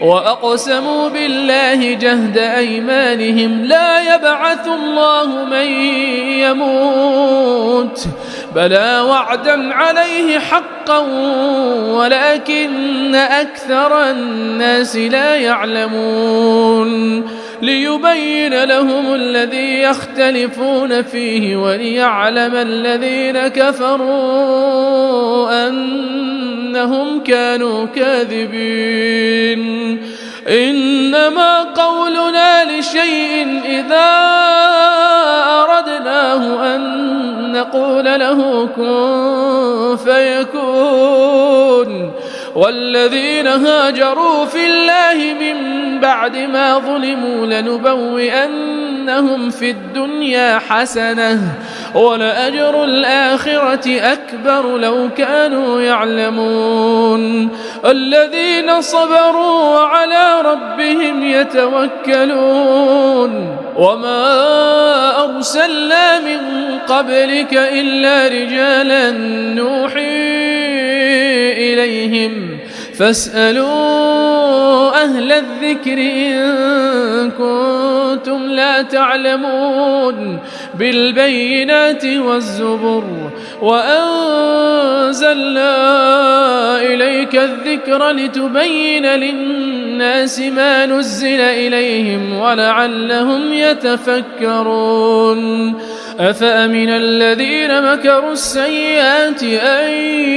وأقسموا بالله جهد أيمانهم لا يبعث الله من يموت بلى وعدا عليه حقا ولكن أكثر الناس لا يعلمون ليبين لهم الذي يختلفون فيه وليعلم الذين كفروا أنهم كانوا كاذبين إنما قولنا لشيء إذا أردناه أن نقول له كن فيكون والذين هاجروا في الله من بعد ما ظلموا لنبوئنهم في الدنيا حسنة ولأجر الآخرة أكبر لو كانوا يعلمون الذين صبروا وعلى ربهم يتوكلون وما أرسلنا من قبلك إلا رجالا نوحي إليهم فاسألوا أهل الذكر إن كنتم لا تعلمون بالبينات والزبر وأنزلنا إليك الذكر لتبين للناس ما نزل إليهم ولعلهم يتفكرون أفأمن الذين مكروا السيئات أن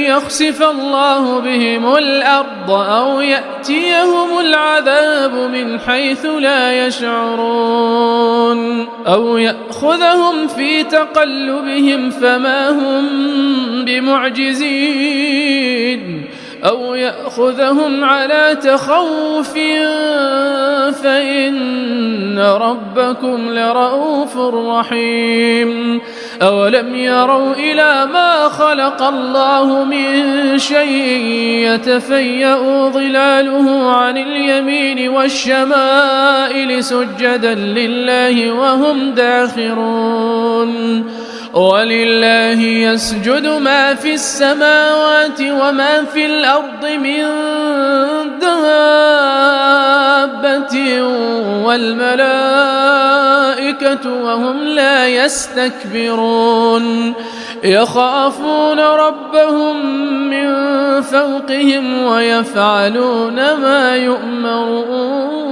يخسف الله بهم الأرض أو يأتيهم العذاب من حيث لا يشعرون أو يأخذهم في تقلبهم فما هم بمعجزين أو يأخذهم على تخوف فإن ربكم لرؤوف رحيم أولم يروا إلى ما خلق الله من شيء يتفيأ ظلاله عن اليمين والشمائل سجدا لله وهم داخرون ولله يسجد ما في السماوات وما في الأرض من دابة والملائكة وهم لا يستكبرون يخافون ربهم من فوقهم ويفعلون ما يؤمرون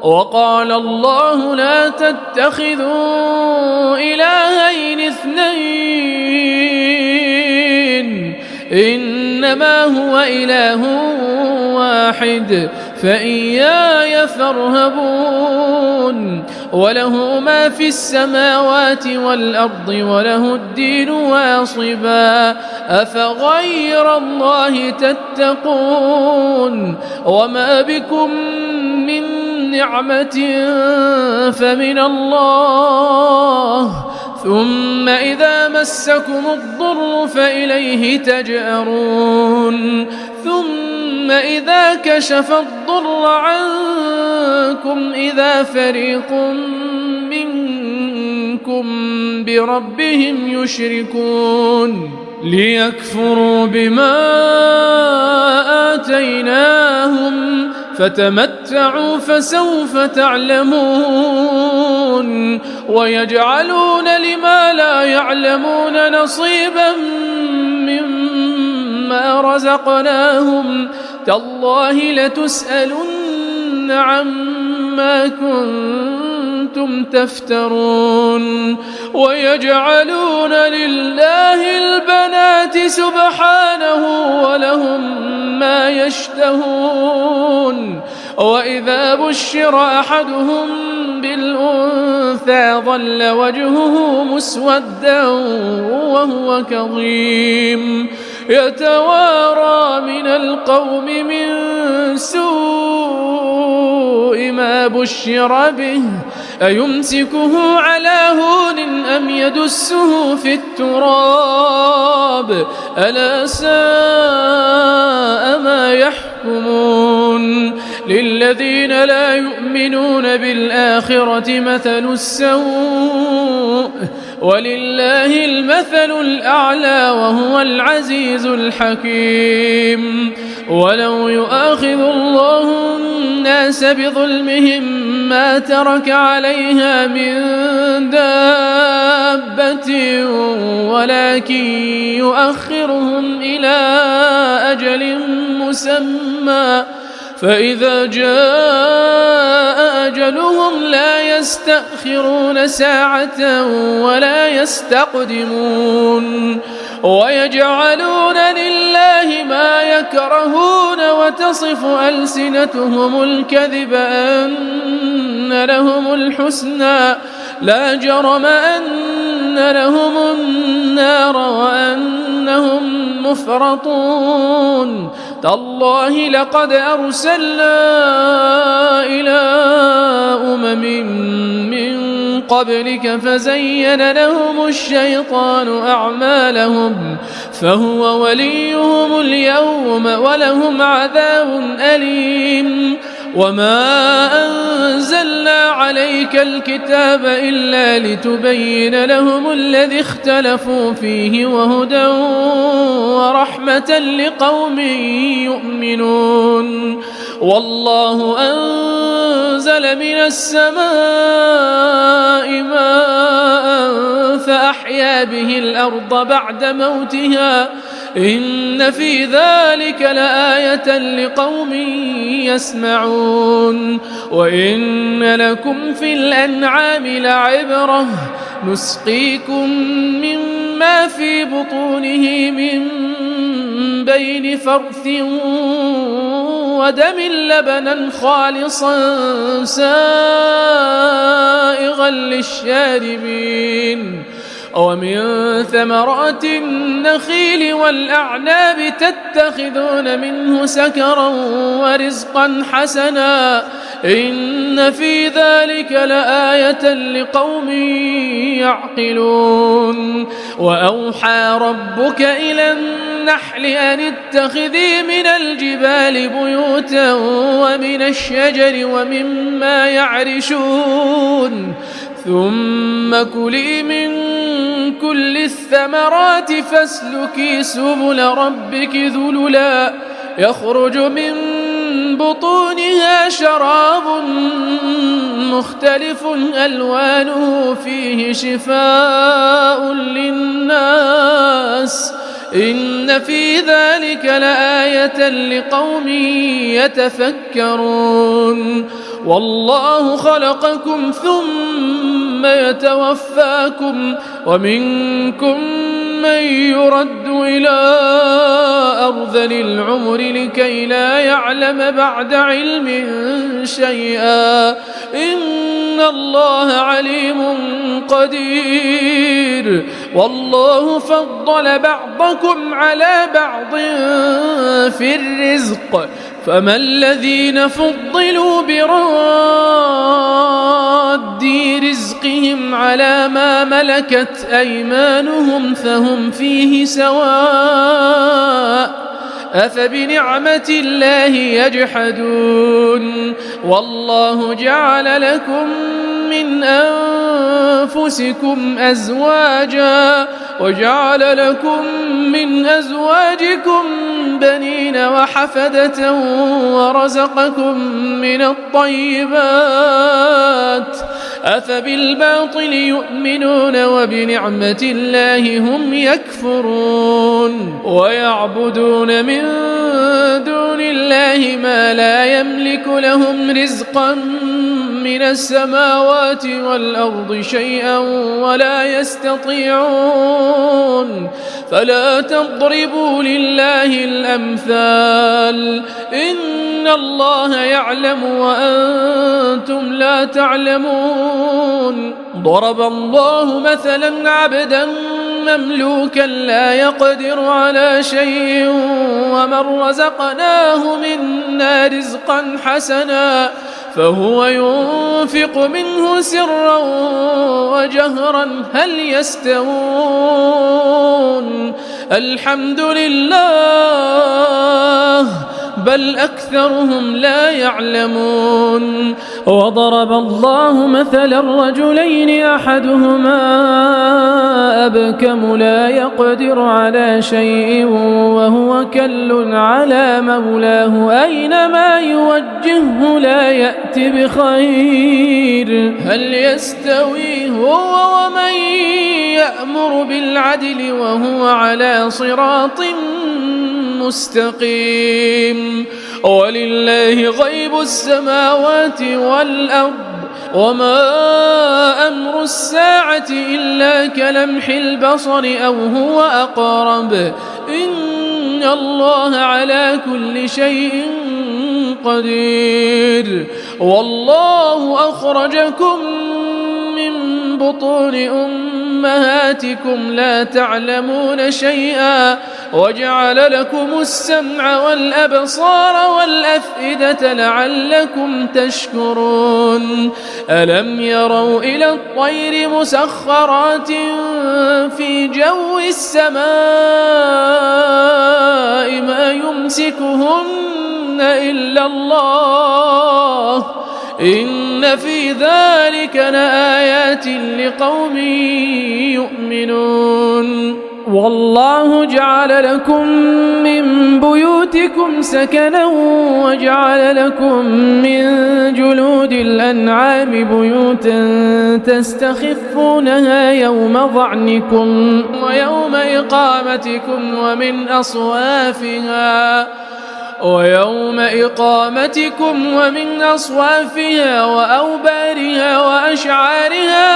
وقال الله لا تتخذوا إلهين اثنين إنما هو إله واحد فإياي فارهبون وله ما في السماوات والأرض وله الدين واصبا أفغير الله تتقون وما بكم من نعمة فمن الله ثم إذا مسكم الضر فإليه تجأرون ثم إذا كشف الضر عنكم إذا فريق منكم بربهم يشركون ليكفروا بما آتيناهم فتمتعوا فسوف تعلمون ويجعلون لما لا يعلمون نصيبا مما رزقناهم تالله لتسألن عما كنتم كنتم تفترون ويجعلون لله البنات سبحانه ولهم ما يشتهون وإذا بشر أحدهم بالأنثى ظل وجهه مسودا وهو كظيم يتوارى من القوم من سوء ما بشر به أيمسكه على هون أم يدسه في التراب ألا ساء ما يحكمون للذين لا يؤمنون بالآخرة مثل السوء ولله المثل الأعلى وهو العزيز الحكيم ولو يؤاخذ الله الناس بظلمهم ما ترك عليها من دابة ولكن يؤخرهم إلى أجل مسمى فإذا جاء أجلهم لا يستأخرون ساعة ولا يستقدمون ويجعلون لله ما يكرهون وتصف ألسنتهم الكذب أن لهم الحسنى لا جرم أن لهم النار وأنهم مفرطون تالله لقد أرسلنا إلى من قبلك فزين لهم الشيطان أعمالهم فهو وليهم اليوم ولهم عذاب أليم وما أنزلنا عليك الكتاب إلا لتبين لهم الذي اختلفوا فيه وهدى ورحمة لقوم يؤمنون والله أنزل من السماء ماء فأحيا به الأرض بعد موتها إن في ذلك لآية لقوم يسمعون وإن لكم في الأنعام لعبرة نسقيكم مما في بطونه من بين فرث ودم لبنا خالصا سائغا للشاربين ومن ثمرات النخيل والأعناب تتخذون منه سكرا ورزقا حسنا إن في ذلك لآية لقوم يعقلون وأوحى ربك إلى النحل أن اتخذي من الجبال بيوتا ومن الشجر ومما يعرشون ثم كلي من كل الثمرات فاسلكي سبل ربك ذللا يخرج من بطونها شراب مختلف ألوانه فيه شفاء للناس إن في ذلك لآية لقوم يتفكرون والله خلقكم ثم يتوفاكم ومنكم من يرد إلى أرذل العمر لكي لا يعلم بعد علم شيئا إن الله عليم قدير والله فضل بعضكم على بعض في الرزق فما الذين فضلوا براد رزقهم على ما ملكت أيمانهم فهم فيه سواء أفبنعمة الله يجحدون والله جعل لكم من أنفسكم أزواجا وجعل لكم من أزواجكم بنين وحفدة ورزقكم من الطيبات أفبالباطل يؤمنون وبنعمة الله هم يكفرون ويعبدون من دون الله ما لا يملك لهم رزقا من السماوات والأرض شيئا ولا يستطيعون فلا تضربوا لله الأمثال إن الله يعلم وأنتم لا تعلمون ضرب الله مثلا عبدا مملوكا لا يقدر على شيء ومن رزقناه منا رزقا حسنا فهو ينفق منه سرا وجهرا هل يستوون الحمد لله بل أكثرهم لا يعلمون وضرب الله مثلا رجلين أحدهما أبكم لا يقدر على شيء وهو كل على مولاه أينما يوجهه لا يأت بخير هل يستوي هو ومن يأمر بالعدل وهو على صراط مستقيم ولله غيب السماوات والأرض وما أمر الساعة إلا كلمح البصر أو هو أقرب إن الله على كل شيء قدير والله أخرجكم من بطون أمهاتكم لا تعلمون شيئا وجعل لكم السمع والأبصار والأفئدة لعلكم تشكرون ألم يروا إلى الطير مسخرات في جو السماء ما يمسكهن إلا الله إن في ذلك لآيات لقوم يؤمنون والله جعل لكم من بيوتكم سكنا وجعل لكم من جلود الأنعام بيوتا تستخفونها يوم ظعنكم ويوم إقامتكم ومن أصوافها وأوبارها وأشعارها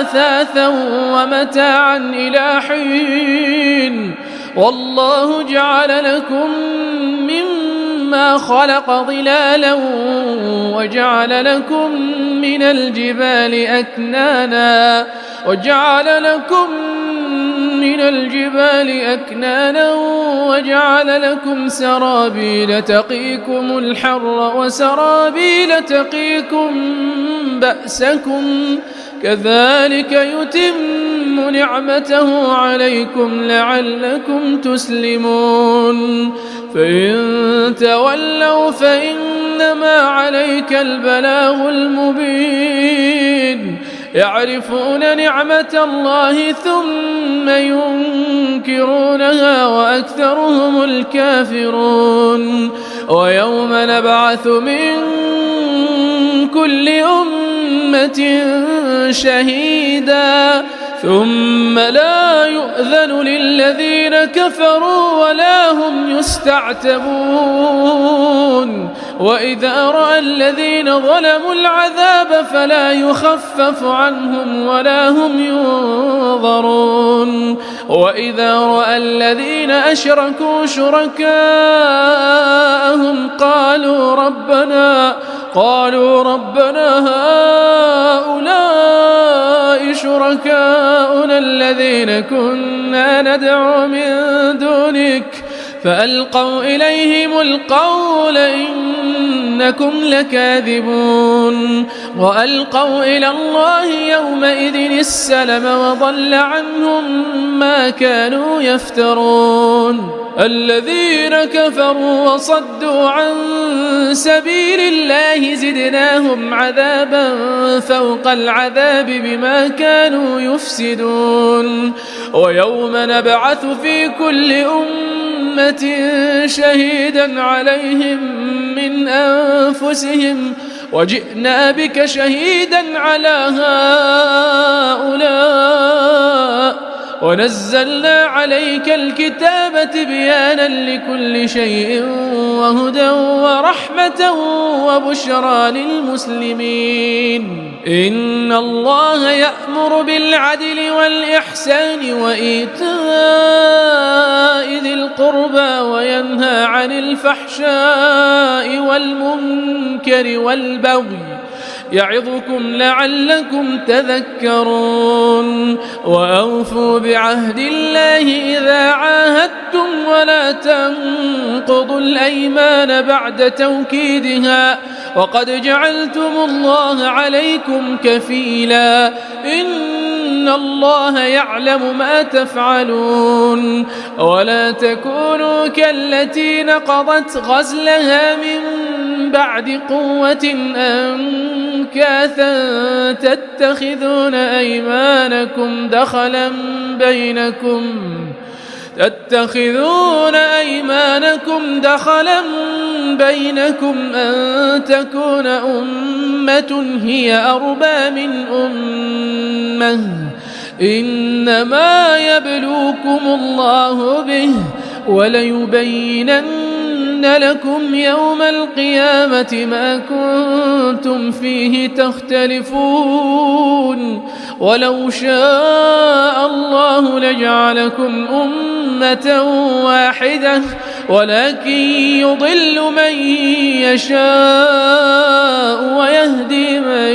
أثاثا ومتاعا إلى حين والله جعل لكم مما خلق ظلالا وجعل لكم من الجبال أكنانا وجعل لكم سرابيل تقيكم الحر وسرابيل تقيكم بأسكم كذلك يتم نعمته عليكم لعلكم تسلمون فإن تولوا فإنما عليك البلاغ المبين يعرفون نعمة الله ثم ينكرونها وأكثرهم الكافرون ويوم نبعث من كل أمة شهيدا ثم لا يؤذن للذين كفروا ولا هم يستعتبون وإذا رأى الذين ظلموا العذاب فلا يخفف عنهم ولا هم ينظرون وإذا رأى الذين أشركوا شركاءهم قالوا ربنا هؤلاء شركاؤنا الذين كنا ندعو من دونك فألقوا إليهم القول إنكم لكاذبون وألقوا إلى الله يومئذ السلم وضل عنهم ما كانوا يفترون الذين كفروا وصدوا عن سبيل الله زدناهم عذابا فوق العذاب بما كانوا يفسدون ويوم نبعث في كل أمة شهيدا عليهم من أنفسهم وجئنا بك شهيدا على هؤلاء ونزلنا عليك الكتاب تبيانا لكل شيء وهدى ورحمة وبشرى للمسلمين. إن الله يأمر بالعدل والإحسان وإيتاء ذي القربى وينهى عن الفحشاء والمنكر والبغي يعظكم لعلكم تذكرون. وأوفوا بعهد الله إذا عاهدتم ولا تنقضوا الأيمان بعد توكيدها وقد جعلتم الله عليكم كفيلا إن الله يعلم ما تفعلون. ولا تكونوا كالتي نقضت غزلها من بعد قوة أنكاثا تتخذون أيمانكم دخلا بينكم أن تكون أمة هي أربى من أمة إنما يبلوكم الله به وليبينن لكم يوم القيامة ما كنتم فيه تختلفون. ولو شاء الله لجعلكم أمة واحدة ولكن يضل من يشاء ويهدي من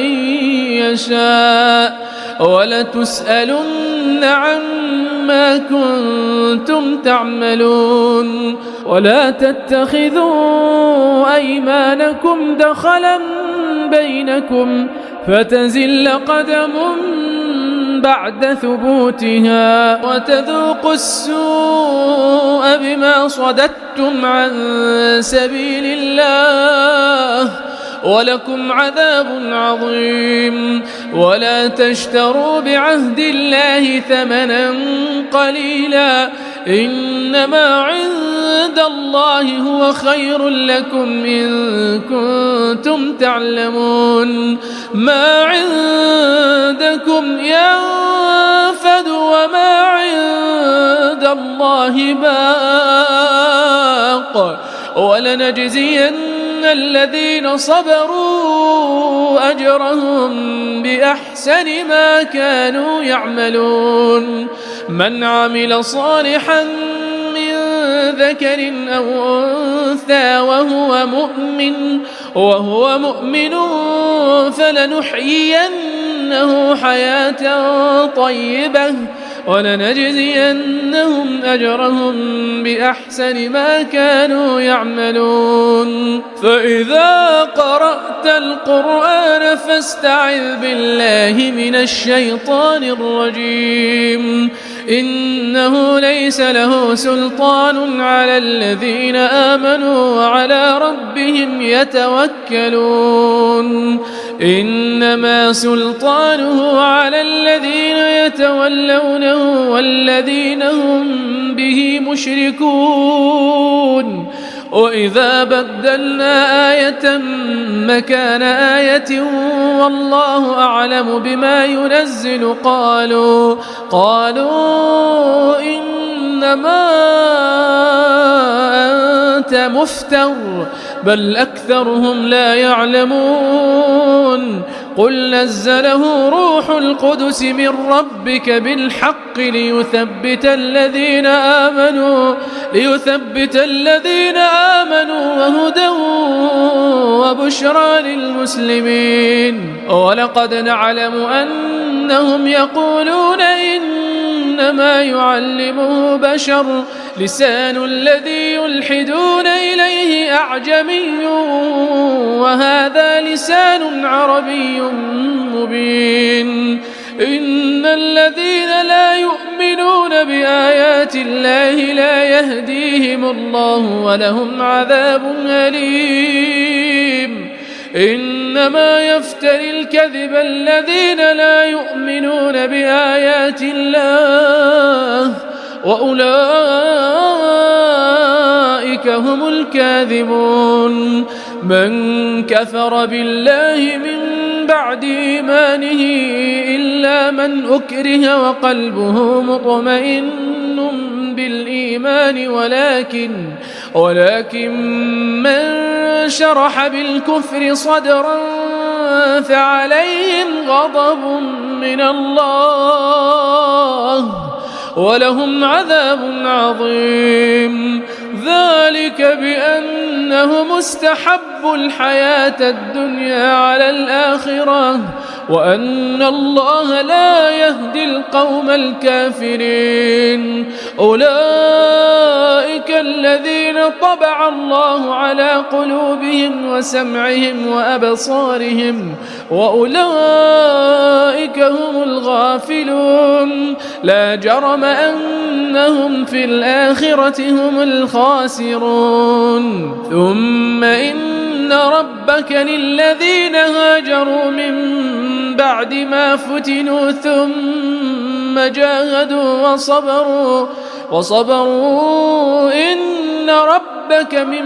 يشاء ولتسألن عما كنتم تعملون. ولا تتخذوا أيمانكم دخلا بينكم فتزل قدم بعد ثبوتها وتذوقوا السوء بما صددتم عن سبيل الله ولكم عذاب عظيم. ولا تشتروا بعهد الله ثمنا قليلا إنما عند الله هو خير لكم إن كنتم تعلمون. ما عندكم ينفد وما عند الله باق ولنجزين الذين صبروا أجرهم بأحسن ما كانوا يعملون. من عمل صالحا من ذكر أو أنثى وهو مؤمن فلنحيينه حياة طيبة ولنجزينهم أجرهم بأحسن ما كانوا يعملون. فإذا قرأت القرآن فاستعذ بالله من الشيطان الرجيم. إنه ليس له سلطان على الذين آمنوا وعلى ربهم يتوكلون. إنما سلطانه على الذين يتولونه والذين هم به مشركون. وإذا بدلنا آية مكان آية والله أعلم بما ينزل قالوا إنما أنت مفتر بل أكثرهم لا يعلمون. قل نزله روح القدس من ربك بالحق ليثبت الذين آمنوا وهدى وبشرى للمسلمين. ولقد نعلم أنهم يقولون إنما يعلمه بشر لسان الذي يلحدون إليه أعجمي وهذا لسان عربي مبين. إن الذين لا يؤمنون بآيات الله لا يهديهم الله ولهم عذاب أليم. إنما يفتري الكذب الذين لا يؤمنون بآيات الله وأولئك هم الكاذبون. من كفر بالله من بعد إيمانه إلا من أكره وقلبه مطمئن بالإيمان ولكن من شرح بالكفر صدرا فعليهم غضب من الله ولهم عذاب عظيم. ذلك بأنهم استحبوا الحياة الدنيا على الآخرة وأن الله لا يهدي القوم الكافرين. أولئك الذين طبع الله على قلوبهم وسمعهم وأبصارهم وأولئك هم الغافلون. لا جرم أنهم في الآخرة هم الخاسرون. ثم إن ربك للذين هاجروا من بعد ما فتنوا ثم جاهدوا وصبروا إن ربك من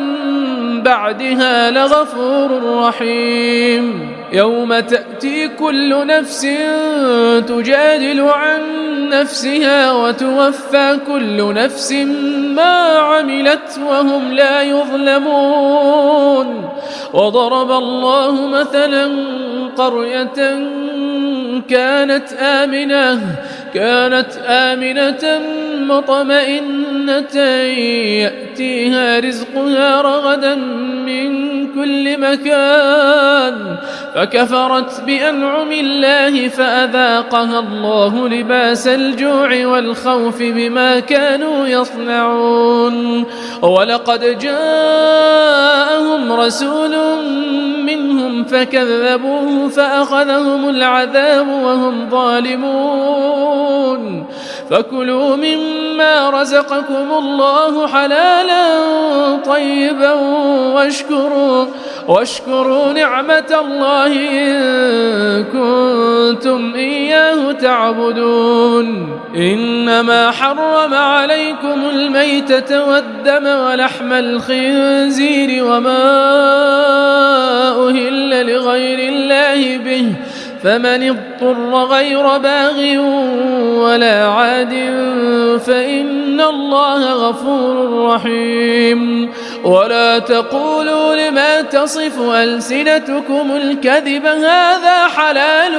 بعدها لغفور رحيم. يوم تأتي كل نفس تجادل عن نفسها وتوفى كل نفس ما عملت وهم لا يظلمون. وضرب الله مثلا قرية كانت آمنة مطمئنة يأتيها رزقها رغدا من كل مكان فكفرت بأنعم الله فأذاقها الله لباس الجوع والخوف بما كانوا يصنعون. ولقد جاءهم رسول منهم فكذبوه فأخذهم العذاب وهم ظالمون. فكلوا مما رزقكم الله حلالا طيبا واشكروا نعمة الله إن كنتم إياه تعبدون. إنما حرم عليكم الميتة والدم ولحم الخنزير وما أهل لغير الله به فمن اضطر غير باغ ولا عاد فإن الله غفور رحيم. ولا تقولوا لما تصف ألسنتكم الكذب هذا حلال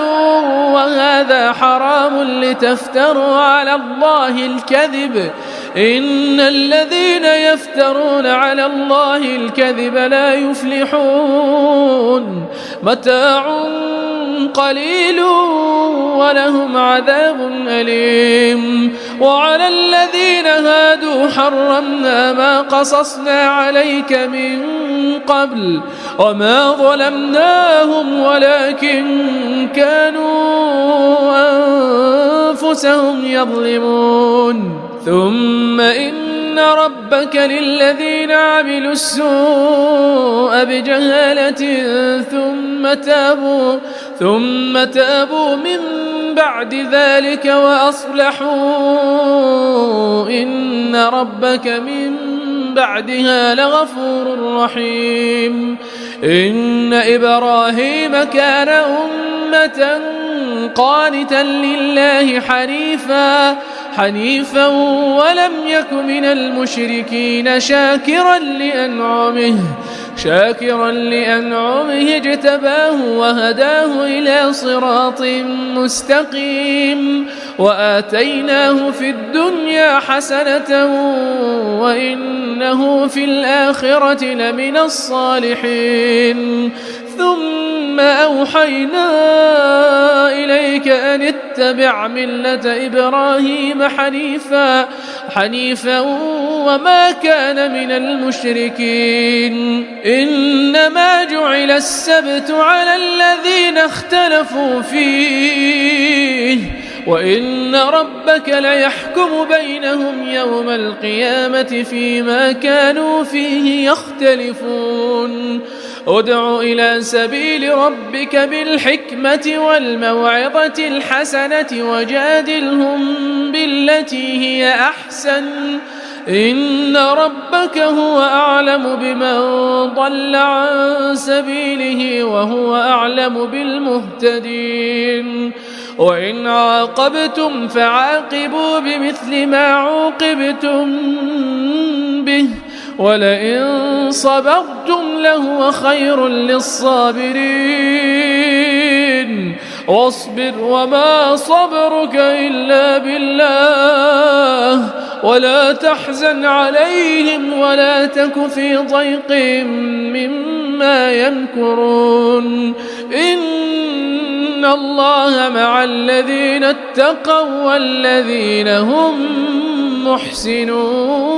وهذا حرام لتفتروا على الله الكذب إن الذين يفترون على الله الكذب لا يفلحون. متاع قليل ولهم عذاب أليم. وعلى الذين هادوا حرمنا ما قصصنا عليك من قبل وما ظلمناهم ولكن كانوا أنفسهم يظلمون. ثم إن ربك للذين عملوا السوء بجهالة ثم تابوا من بعد ذلك وأصلحوا إن ربك من بعدها لغفور رحيم. إن إبراهيم كان أمة قانتا لله حنيفا ولم يك من المشركين شاكرا لأنعمه اجتباه وهداه إلى صراط مستقيم. وآتيناه في الدنيا حسنة وإنه في الآخرة لمن الصالحين. ثم أوحينا إليك أن اتبع ملة إبراهيم حنيفا وما كان من المشركين. إنما جعل السبت على الذين اختلفوا فيه وإن ربك ليحكم بينهم يوم القيامة فيما كانوا فيه يختلفون. ادع إلى سبيل ربك بالحكمة والموعظة الحسنة وجادلهم بالتي هي أحسن إن ربك هو أعلم بمن ضل عن سبيله وهو أعلم بالمهتدين وإن عاقبتم فعاقبوا بمثل ما عوقبتم به ولئن صبرتم لهو خير للصابرين واصبر وما صبرك إلا بالله ولا تحزن عليهم ولا تك في ضيق مما يمكرون إن الله مع الذين اتقوا والذين هم محسنون.